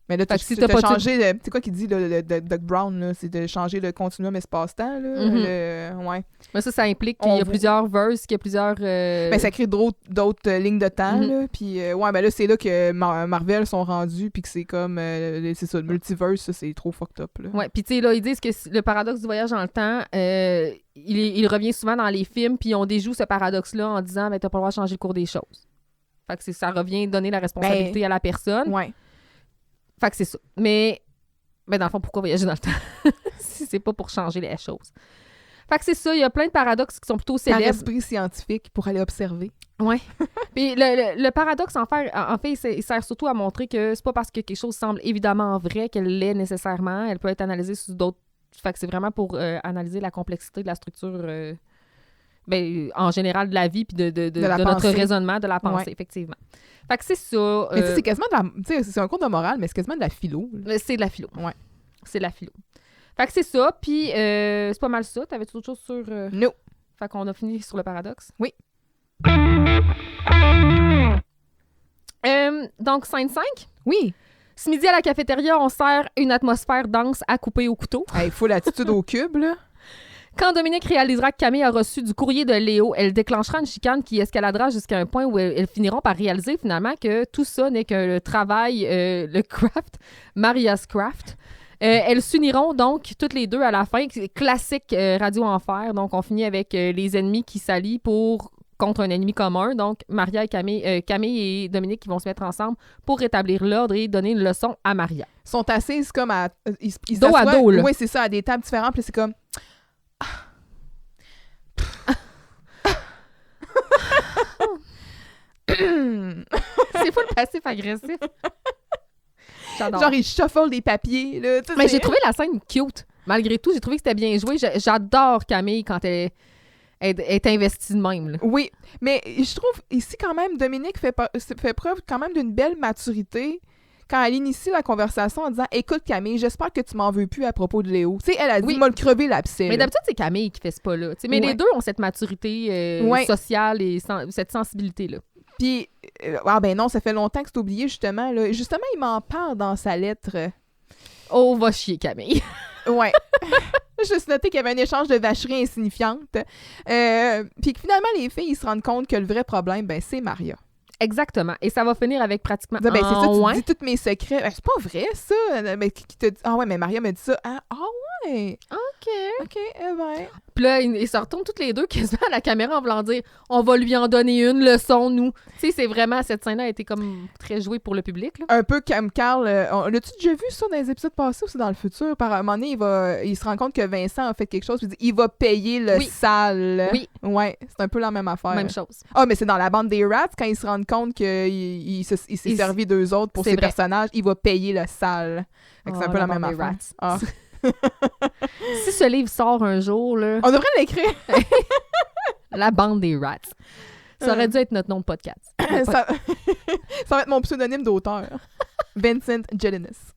Mais là, Fait que si tu t'as as pas changé... C'est quoi qu'il dit, le Doc Brown, là? C'est de changer le continuum espace-temps, là? Ouais. Mais ça implique qu'il y a plusieurs verses, qu'il y a plusieurs... Ben, ça crée d'autres lignes de temps, là. Puis, ouais, ben là, c'est là que Marvel sont rendus, puis que c'est comme... c'est ça, le multiverse, ça, c'est trop fucked up, là. Ouais, puis tu sais, là, ils disent que le paradoxe du voyage dans le temps, il revient souvent dans les films, puis on déjoue ce paradoxe-là en disant, ben, t'as pas le droit de changer le cours des choses. Fait que ça revient donner la responsabilité à la personne. Ouais. Fait que c'est ça. Mais, ben, dans le fond, pourquoi voyager dans le temps? Si c'est pas pour changer les choses. Fait que c'est ça, il y a plein de paradoxes qui sont plutôt C'est un célèbres. esprit scientifique pour aller observer. Ouais. Puis le paradoxe, en fait, il sert surtout à montrer que c'est pas parce que quelque chose semble évidemment vrai qu'elle l'est nécessairement. Elle peut être analysée sous d'autres... Fait que c'est vraiment pour analyser la complexité de la structure... en général de la vie puis de notre pensée. raisonnement, de la pensée, effectivement. Fait que c'est ça. Mais tu sais, c'est quasiment de la... Tu sais, c'est un cours de morale, mais c'est quasiment de la philo. Là. C'est de la philo. Ouais. C'est de la philo. Fait que c'est ça, puis c'est pas mal ça. T'avais-tu autre chose sur... No. Fait qu'on a fini sur le paradoxe. Oui. Donc, scène 5. Oui. Ce midi, à la cafétéria, on sert une atmosphère dense à couper au couteau. Il faut l'attitude au cube, là. Quand Dominique réalisera que Camille a reçu du courrier de Léo, elle déclenchera une chicane qui escaladera jusqu'à un point où elles finiront par réaliser finalement que tout ça n'est que le travail, le craft, Maria's craft. Elles s'uniront donc toutes les deux à la fin. Classique Radio Enfer. Donc, on finit avec les ennemis qui s'allient contre un ennemi commun. Donc, Maria et Camille et Dominique qui vont se mettre ensemble pour rétablir l'ordre et donner une leçon à Maria. Ils sont assises comme à... Ils Dos à dos, là. Oui, c'est ça, à des tables différentes. Puis c'est comme... C'est pas le passif agressif. J'adore. Genre, ils shufflent des papiers, là. Tu sais, Mais c'est- j'ai trouvé la scène cute. Malgré tout, j'ai trouvé que c'était bien joué. J'adore Camille quand elle est investie de même. Là. Oui, mais je trouve ici quand même, Dominique fait preuve quand même d'une belle maturité quand elle initie la conversation en disant « Écoute Camille, j'espère que tu m'en veux plus à propos de Léo. » Tu sais, elle a dit Oui. « M'a le crevé l'abcès. » Mais d'habitude, c'est Camille qui fait ce pas-là. Mais Ouais. les deux ont cette maturité Ouais. sociale et cette sensibilité-là. Puis, ah ben non, ça fait longtemps que c'est oublié justement. Là. Justement, il m'en parle dans sa lettre. Oh, va chier, Camille. Ouais. Juste noter qu'il y avait un échange de vacheries insignifiantes. Puis que finalement, les filles, ils se rendent compte que le vrai problème, ben c'est Maria. Exactement. Et ça va finir avec pratiquement Ben, c'est ça, tu ouais. dis tous mes secrets. Ben, c'est pas vrai, ça. Mais qui te dit... Ah ouais, mais Maria me dit ça. Ah ouais. OK. OK, eh ben. Puis là, ils se retournent toutes les deux quasiment à la caméra en voulant dire « On va lui en donner une leçon, nous. » Tu sais, c'est vraiment... Cette scène-là a été comme très jouée pour le public, là. Un peu comme Carl. L'as-tu déjà vu ça dans les épisodes passés ou c'est dans le futur? Par un moment donné, il se rend compte que Vincent a fait quelque chose, puis il dit il va payer le sale. Oui. Ouais, c'est un peu la même affaire. Même chose. Ah, mais c'est dans la bande des Rats, quand ils se rendent compte qu'il s'est servi d'eux autres pour ses personnages, il va payer le sale. Fait que c'est un peu la même affaire. Ah. Si ce livre sort un jour, là... On devrait l'écrire. La bande des Rats. Ça aurait dû être notre nom de podcast. ça va être mon pseudonyme d'auteur. Vincent Gelinas.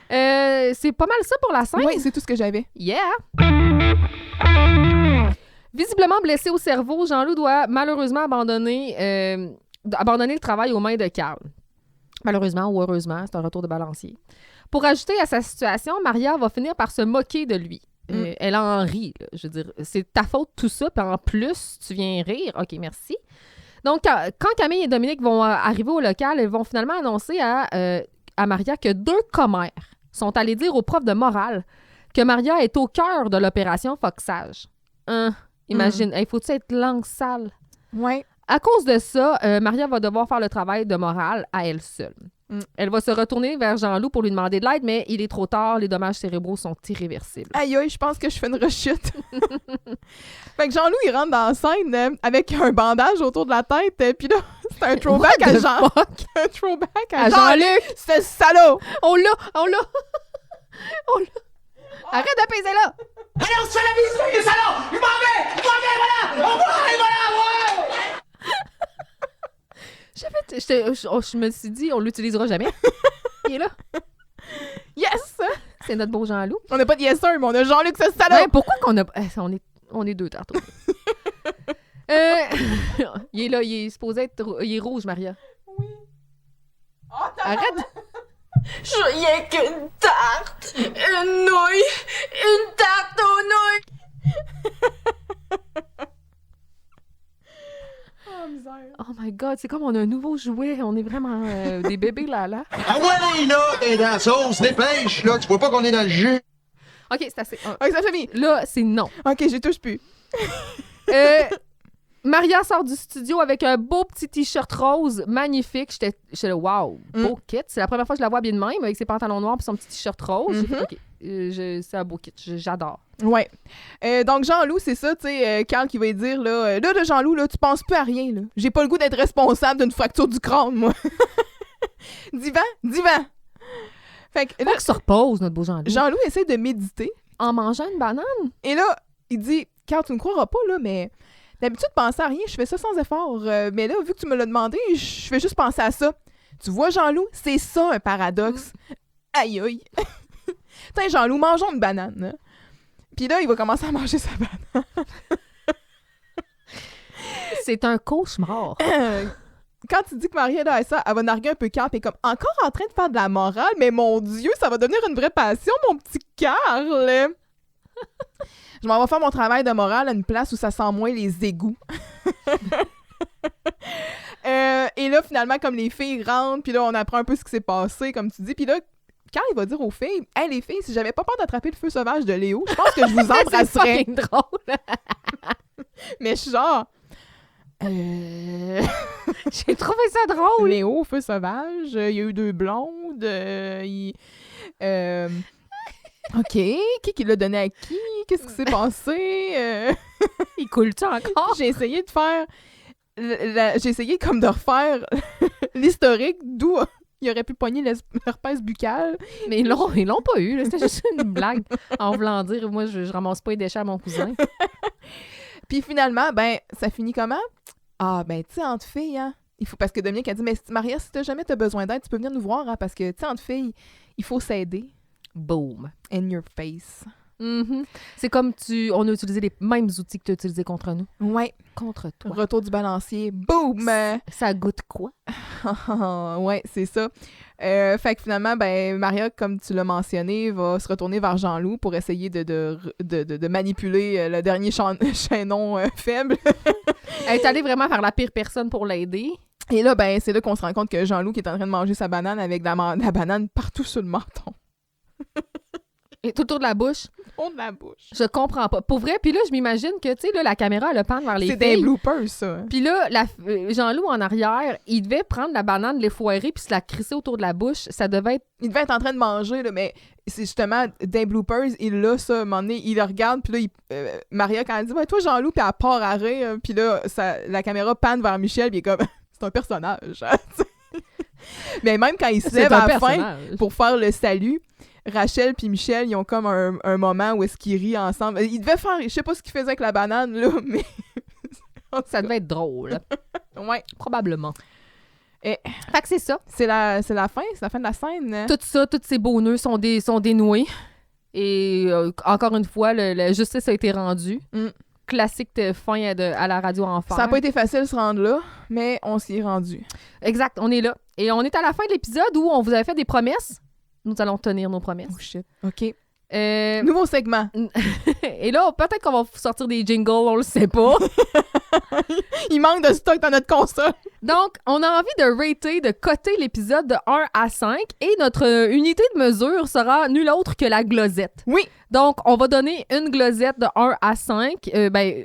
C'est pas mal ça pour la scène. Oui, c'est tout ce que j'avais. Yeah! Visiblement blessé au cerveau, Jean-Loup doit malheureusement abandonner le travail aux mains de Carl. Malheureusement ou heureusement, c'est un retour de balancier. Pour ajouter à sa situation, Maria va finir par se moquer de lui. Elle en rit. Là. Je veux dire, c'est ta faute tout ça, puis en plus, tu viens rire. OK, merci. Donc, quand Camille et Dominique vont arriver au local, ils vont finalement annoncer à Maria que 2 commères sont allés dire au prof de morale que Maria est au cœur de l'opération Foxage. Imagine, il faut-tu être langue sale? Ouais. À cause de ça, Maria va devoir faire le travail de morale à elle seule. Elle va se retourner vers Jean-Loup pour lui demander de l'aide, mais il est trop tard, les dommages cérébraux sont irréversibles. Aïe, aïe, je pense que je fais une rechute. Fait que Jean-Loup, il rentre dans la scène avec un bandage autour de la tête, puis là, c'est un throwback à Jean. Un throwback à Jean-Luc! C'est salaud! On l'a! Arrête de peser là! Allez, on se fait la bise, les salauds! Je m'en vais, voilà! Au revoir, et voilà, ouais! Je me suis dit, on l'utilisera jamais. Il est là. Yes! C'est notre beau Jean-Loup. On n'a pas de yes sir, mais on a Jean-Luc, c'est salaud! Ouais, pourquoi qu'on a... On est 2 tarteaux. Il est là, il est supposé être... Il est rouge, Maria. Oui. Oh, arrête! Je rien qu'une tarte, une nouille, une tarte aux nouilles. Oh, misère. Oh my God, c'est comme on a un nouveau jouet. On est vraiment des bébés là. Ah ouais, là, t'es dans la sauce, dépêche, là, tu vois pas qu'on est dans le jus. OK, c'est assez. OK, ça fait Là, c'est non. OK, j'y touche plus. Maria sort du studio avec un beau petit t-shirt rose magnifique. J'étais là, wow, beau kit. C'est la première fois que je la vois bien de même avec ses pantalons noirs et son petit t-shirt rose. J'ai fait, OK, c'est un beau kit. J'adore. Ouais. Donc, Jean-Loup, c'est ça, tu sais, Carl qui va lui dire, là, Jean-Loup, là, tu penses plus à rien, là. J'ai pas le goût d'être responsable d'une fracture du crâne, moi. Divan. Fait que là, qu'il se repose, notre beau Jean-Loup. Jean-Loup essaie de méditer. En mangeant une banane. Et là, il dit, Carl, tu ne croiras pas, là, mais d'habitude, penser à rien, je fais ça sans effort. Mais là, vu que tu me l'as demandé, je fais juste penser à ça. Tu vois, Jean-Loup, c'est ça, un paradoxe. Aïe, aïe. Tiens, Jean-Loup, mangeons une banane. Hein. Puis là, il va commencer à manger sa banane. C'est un cauchemar. Quand tu dis que Maria, là, elle va narguer un peu Carl, puis comme, encore en train de faire de la morale, mais mon Dieu, ça va devenir une vraie passion, mon petit Carl. Je m'en vais faire mon travail de morale à une place où ça sent moins les égouts. Et là, finalement, comme les filles rentrent, puis là, on apprend un peu ce qui s'est passé, comme tu dis, puis là, Carl, il va dire aux filles, « Hey, les filles, si j'avais pas peur d'attraper le feu sauvage de Léo, je pense que je vous embrasserais. » C'est fucking drôle. Mais je suis genre... J'ai trouvé ça drôle. Léo, feu sauvage, il y a eu 2 blondes, OK, qui l'a donné à qui? Qu'est-ce qui s'est passé? Il coule-tu encore? J'ai essayé de faire... J'ai essayé comme de refaire l'historique d'où il aurait pu pogner l'herpès buccal. Mais ils l'ont pas eu. Là. C'était juste une blague en voulant dire, moi, je ramasse pas les déchets à mon cousin. Puis finalement, ben, ça finit comment? Ah, ben, tu sais, entre filles, hein, il faut... Parce que Dominique a dit, mais Maria, si jamais t'as besoin d'aide, tu peux venir nous voir, hein, parce que, tu sais, entre filles, il faut s'aider. Boom. In your face. Mm-hmm. C'est comme on a utilisé les mêmes outils que tu as utilisés contre nous. Ouais. Contre toi. Retour du balancier. Boom! Ça goûte quoi? Ouais, c'est ça. Fait que finalement, ben, Maria, comme tu l'as mentionné, va se retourner vers Jean-Loup pour essayer de manipuler le dernier chaînon faible. Elle est allée vraiment vers la pire personne pour l'aider. Et là, ben, c'est là qu'on se rend compte que Jean-Loup qui est en train de manger sa banane avec de la banane partout sur le menton. Et tout autour de la bouche. On de la bouche. Je comprends pas. Pour vrai, puis là, je m'imagine que, tu sais, là, la caméra, elle panne vers les C'est filles. des bloopers, ça. Puis là, Jean-Loup, en arrière, il devait prendre la banane, l'effoirer, puis se la crisser autour de la bouche. Ça devait être... Il devait être en train de manger, là, mais c'est justement des bloopers, il l'a, ça, à un moment donné, il le regarde, puis là, Maria, quand elle dit « Ouais, toi, Jean-Loup », puis elle part à rire, puis là, la caméra panne vers Michel, puis il est comme « C'est un personnage. » Mais même quand il se lève à la fin pour faire le salut, Rachel puis Michel, ils ont comme un moment où est-ce qu'ils rient ensemble. Ils devaient faire, je sais pas ce qu'ils faisaient avec la banane, là, mais... Ça devait être drôle. Ouais. Probablement. Et fait que c'est ça. C'est la fin de la scène. Hein? Tout ça, tous ces beaux nœuds sont dénoués. Et encore une fois, la justice a été rendue. Classique de fin à la radio Enfer. Ça n'a pas été facile de se rendre là, mais on s'y est rendu. Exact, on est là. Et on est à la fin de l'épisode où on vous avait fait des promesses. Nous allons tenir nos promesses. Oh shit. OK. Nouveau segment. Et là, peut-être qu'on va sortir des jingles, on le sait pas. Il manque de stock dans notre console. Donc, on a envie de rater, de coter l'épisode de 1 à 5 et notre unité de mesure sera nulle autre que la glosette. Oui. Donc, on va donner une glosette de 1 à 5.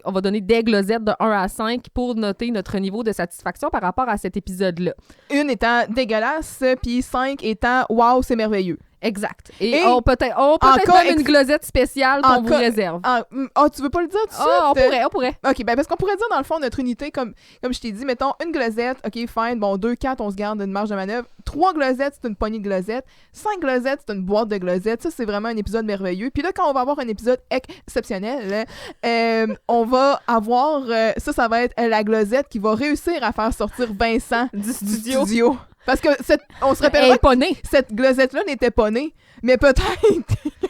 On va donner des glosettes de 1 à 5 pour noter notre niveau de satisfaction par rapport à cet épisode-là. Une étant dégueulasse, puis 5 étant « Wow, c'est merveilleux ». Exact. Et on peut-être même une glosette spéciale qu'on vous réserve. Tu veux pas le dire tout de suite? On pourrait. OK, parce qu'on pourrait dire, dans le fond, notre unité, comme je t'ai dit, mettons, une glosette, OK, fine, bon, 2, 4, on se garde une marge de manœuvre. 3 glosettes, c'est une poignée de glosettes. 5 glosettes, c'est une boîte de glosettes. Ça, c'est vraiment un épisode merveilleux. Puis là, quand on va avoir un épisode exceptionnel, on va avoir... ça va être la glosette qui va réussir à faire sortir Vincent du studio. Parce que on se rappellera que cette glosette-là n'était pas née, mais peut-être...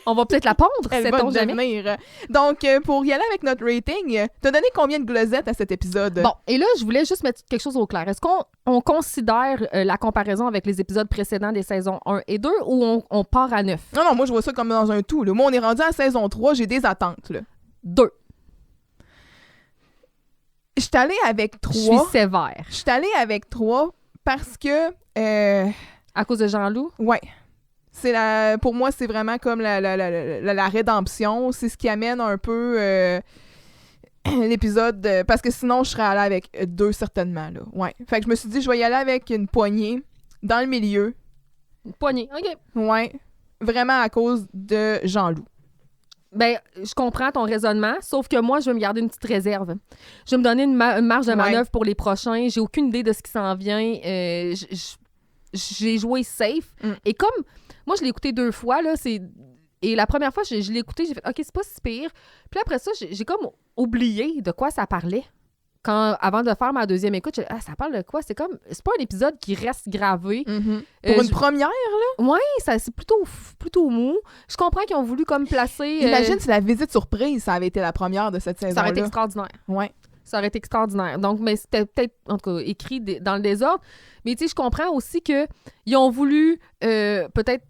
On va peut-être la pondre, elle va devenir. Donc, pour y aller avec notre rating, t'as donné combien de glosettes à cet épisode? Bon, et là, je voulais juste mettre quelque chose au clair. Est-ce qu'on considère la comparaison avec les épisodes précédents des saisons 1 et 2 ou on part à 9? Non, moi, je vois ça comme dans un tout. Là. Moi, on est rendu à saison 3, j'ai des attentes. Là. 2. Je suis allée avec 3. Je suis sévère. Je suis allée avec 3 parce que... À cause de Jean-Loup? Ouais. Pour moi, c'est vraiment comme la rédemption. C'est ce qui amène un peu l'épisode. Parce que sinon, je serais allée avec 2 certainement. Là. Ouais. Fait que je me suis dit, je vais y aller avec une poignée dans le milieu. Une poignée, OK. Ouais. Vraiment à cause de Jean-Loup. Ben, je comprends ton raisonnement, sauf que moi, je vais me garder une petite réserve. Je vais me donner une marge de manœuvre pour les prochains. J'ai aucune idée de ce qui s'en vient. J'ai joué safe. Et comme... Moi, je l'ai écouté 2 fois, là, et la première fois, je l'ai écouté, j'ai fait « OK, c'est pas si pire ». Puis après ça, j'ai comme oublié de quoi ça parlait. Avant de faire ma deuxième écoute, ça parle de quoi? C'est pas un épisode qui reste gravé. Pour une première, là? Oui, c'est plutôt mou. Je comprends qu'ils ont voulu comme placer... Imagine si la visite surprise, ça avait été la première de cette saison-là. Ça aurait été extraordinaire. Ouais. Ça aurait été extraordinaire. Donc, mais c'était peut-être, en tout cas, écrit dans le désordre. Mais tu sais, je comprends aussi qu'ils ont voulu peut-être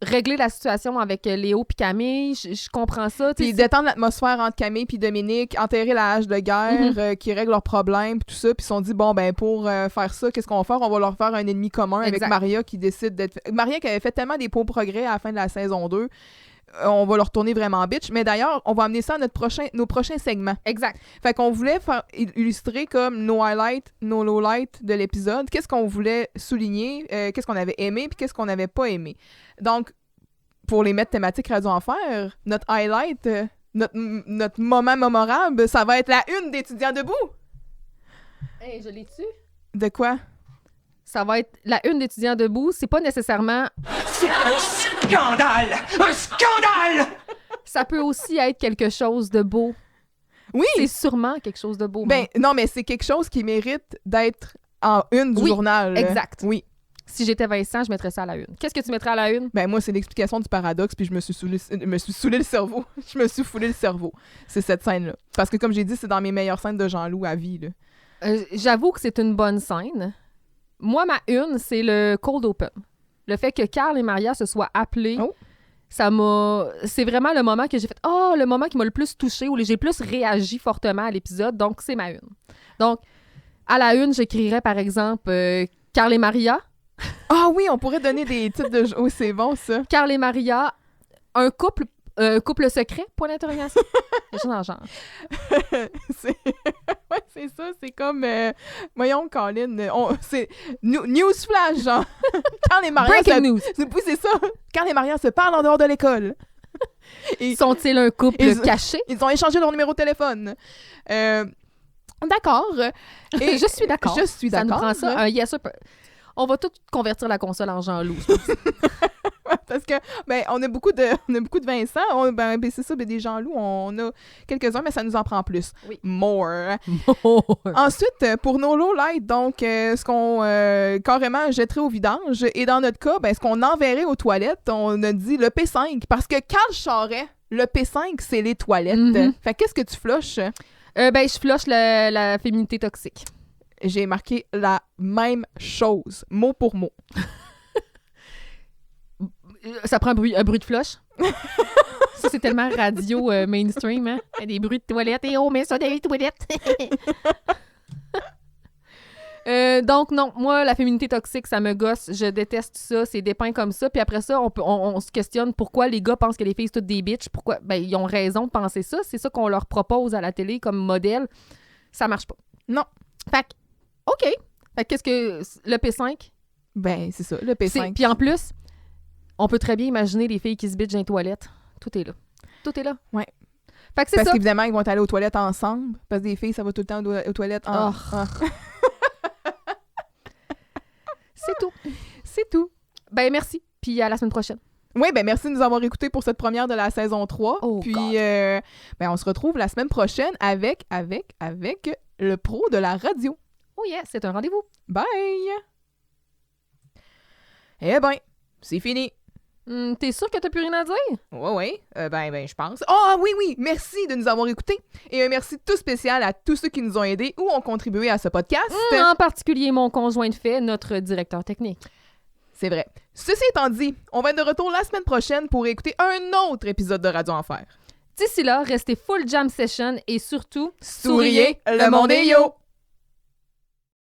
régler la situation avec Léo puis Camille. Je comprends ça. Puis détendre l'atmosphère entre Camille puis Dominique, enterrer la hache de guerre qui règle leurs problèmes puis tout ça. Puis ils se sont dit, bon, ben pour faire ça, qu'est-ce qu'on va faire? On va leur faire un ennemi commun avec Maria qui décide d'être... Maria qui avait fait tellement des beaux progrès à la fin de la saison 2. On va leur tourner vraiment bitch. Mais d'ailleurs, on va amener ça à nos prochains segments. Exact. Fait qu'on voulait illustrer comme nos highlights, nos lowlights de l'épisode. Qu'est-ce qu'on voulait souligner, qu'est-ce qu'on avait aimé, puis qu'est-ce qu'on n'avait pas aimé. Donc, pour les mettre thématiques Radio Enfer, notre highlight, notre moment mémorable, ça va être la une d'Étudiants debout. Hey, je l'ai tu? De quoi? Ça va être la une d'Étudiants debout. C'est pas nécessairement... C'est un scandale! Un scandale! Ça peut aussi être quelque chose de beau. Oui! C'est sûrement quelque chose de beau. Ben, non, mais c'est quelque chose qui mérite d'être en une du journal. Exact. Oui. Si j'étais Vincent, je mettrais ça à la une. Qu'est-ce que tu mettrais à la une? Ben, moi, c'est l'explication du paradoxe, puis je me suis saoulé le cerveau. Je me suis foulé le cerveau. C'est cette scène-là. Parce que, comme j'ai dit, c'est dans mes meilleures scènes de Jean-Loup à vie, là. J'avoue que c'est une bonne scène. Moi, ma une, c'est le cold open. Le fait que Carl et Maria se soient appelés, c'est vraiment le moment que j'ai fait « Oh! » le moment qui m'a le plus touchée, où j'ai plus réagi fortement à l'épisode. Donc, c'est ma une. Donc, à la une, j'écrirais, par exemple, Carl et Maria. Ah oui, on pourrait donner des titres de... Oh, c'est bon, ça. Carl et Maria, un couple couple secret, point d'interrogation. Quelque chose dans le genre. Ouais, c'est ça. C'est comme... voyons, Colin. C'est newsflash, genre. Quand les mariages... Breaking news. Oui, c'est ça. Quand les mariages se parlent en dehors de l'école. Sont-ils un couple caché? Ils ont échangé leur numéro de téléphone. D'accord. Et Je suis d'accord. Je suis Ça nous d'accord. prend ça. Un yes, on va tout convertir la console en Jean Loup. Parce que, on a beaucoup de Vincent. C'est ça, des Jean-Loup, on a quelques-uns, mais ça nous en prend plus. Oui. More. Ensuite, pour nos low-lights, donc, ce qu'on carrément jetterait au vidange, et dans notre cas, ce qu'on enverrait aux toilettes, on a dit le P5, parce que Carl Charret, le P5, c'est les toilettes. Mm-hmm. Fait qu'est-ce que tu flushes? Je flush la féminité toxique. J'ai marqué la même chose, mot pour mot. Ça prend un bruit de flush. Ça, c'est tellement radio mainstream, hein? Des bruits de toilettes. Et on met ça dans les toilettes. Donc, non, moi, la féminité toxique, ça me gosse. Je déteste ça. C'est dépeint comme ça. Puis après ça, on se questionne pourquoi les gars pensent que les filles, c'est toutes des bitches. Pourquoi? Ils ont raison de penser ça. C'est ça qu'on leur propose à la télé comme modèle. Ça marche pas. Non. Fait que, OK. Fait que qu'est-ce que... Le P5? C'est ça, le P5. Puis en plus... On peut très bien imaginer les filles qui se bitchent dans les toilettes. Tout est là. Tout est là. Ouais. Fait que c'est parce ça. qu'évidemment, ils vont aller aux toilettes ensemble. Parce que des filles, ça va tout le temps aux toilettes C'est tout. C'est tout. Merci. Puis à la semaine prochaine. Oui, merci de nous avoir écoutés pour cette première de la saison 3. Oh, puis, God. On se retrouve la semaine prochaine avec le pro de la radio. Oh yeah, c'est un rendez-vous. Bye! Eh ben, c'est fini. T'es sûr que t'as plus rien à dire? Oui, je pense. Ah oui, merci de nous avoir écoutés. Et un merci tout spécial à tous ceux qui nous ont aidés ou ont contribué à ce podcast. En particulier mon conjoint de fait, notre directeur technique. C'est vrai. Ceci étant dit, on va être de retour la semaine prochaine pour écouter un autre épisode de Radio Enfer. D'ici là, restez full jam session et surtout, Souriez, le monde est yo!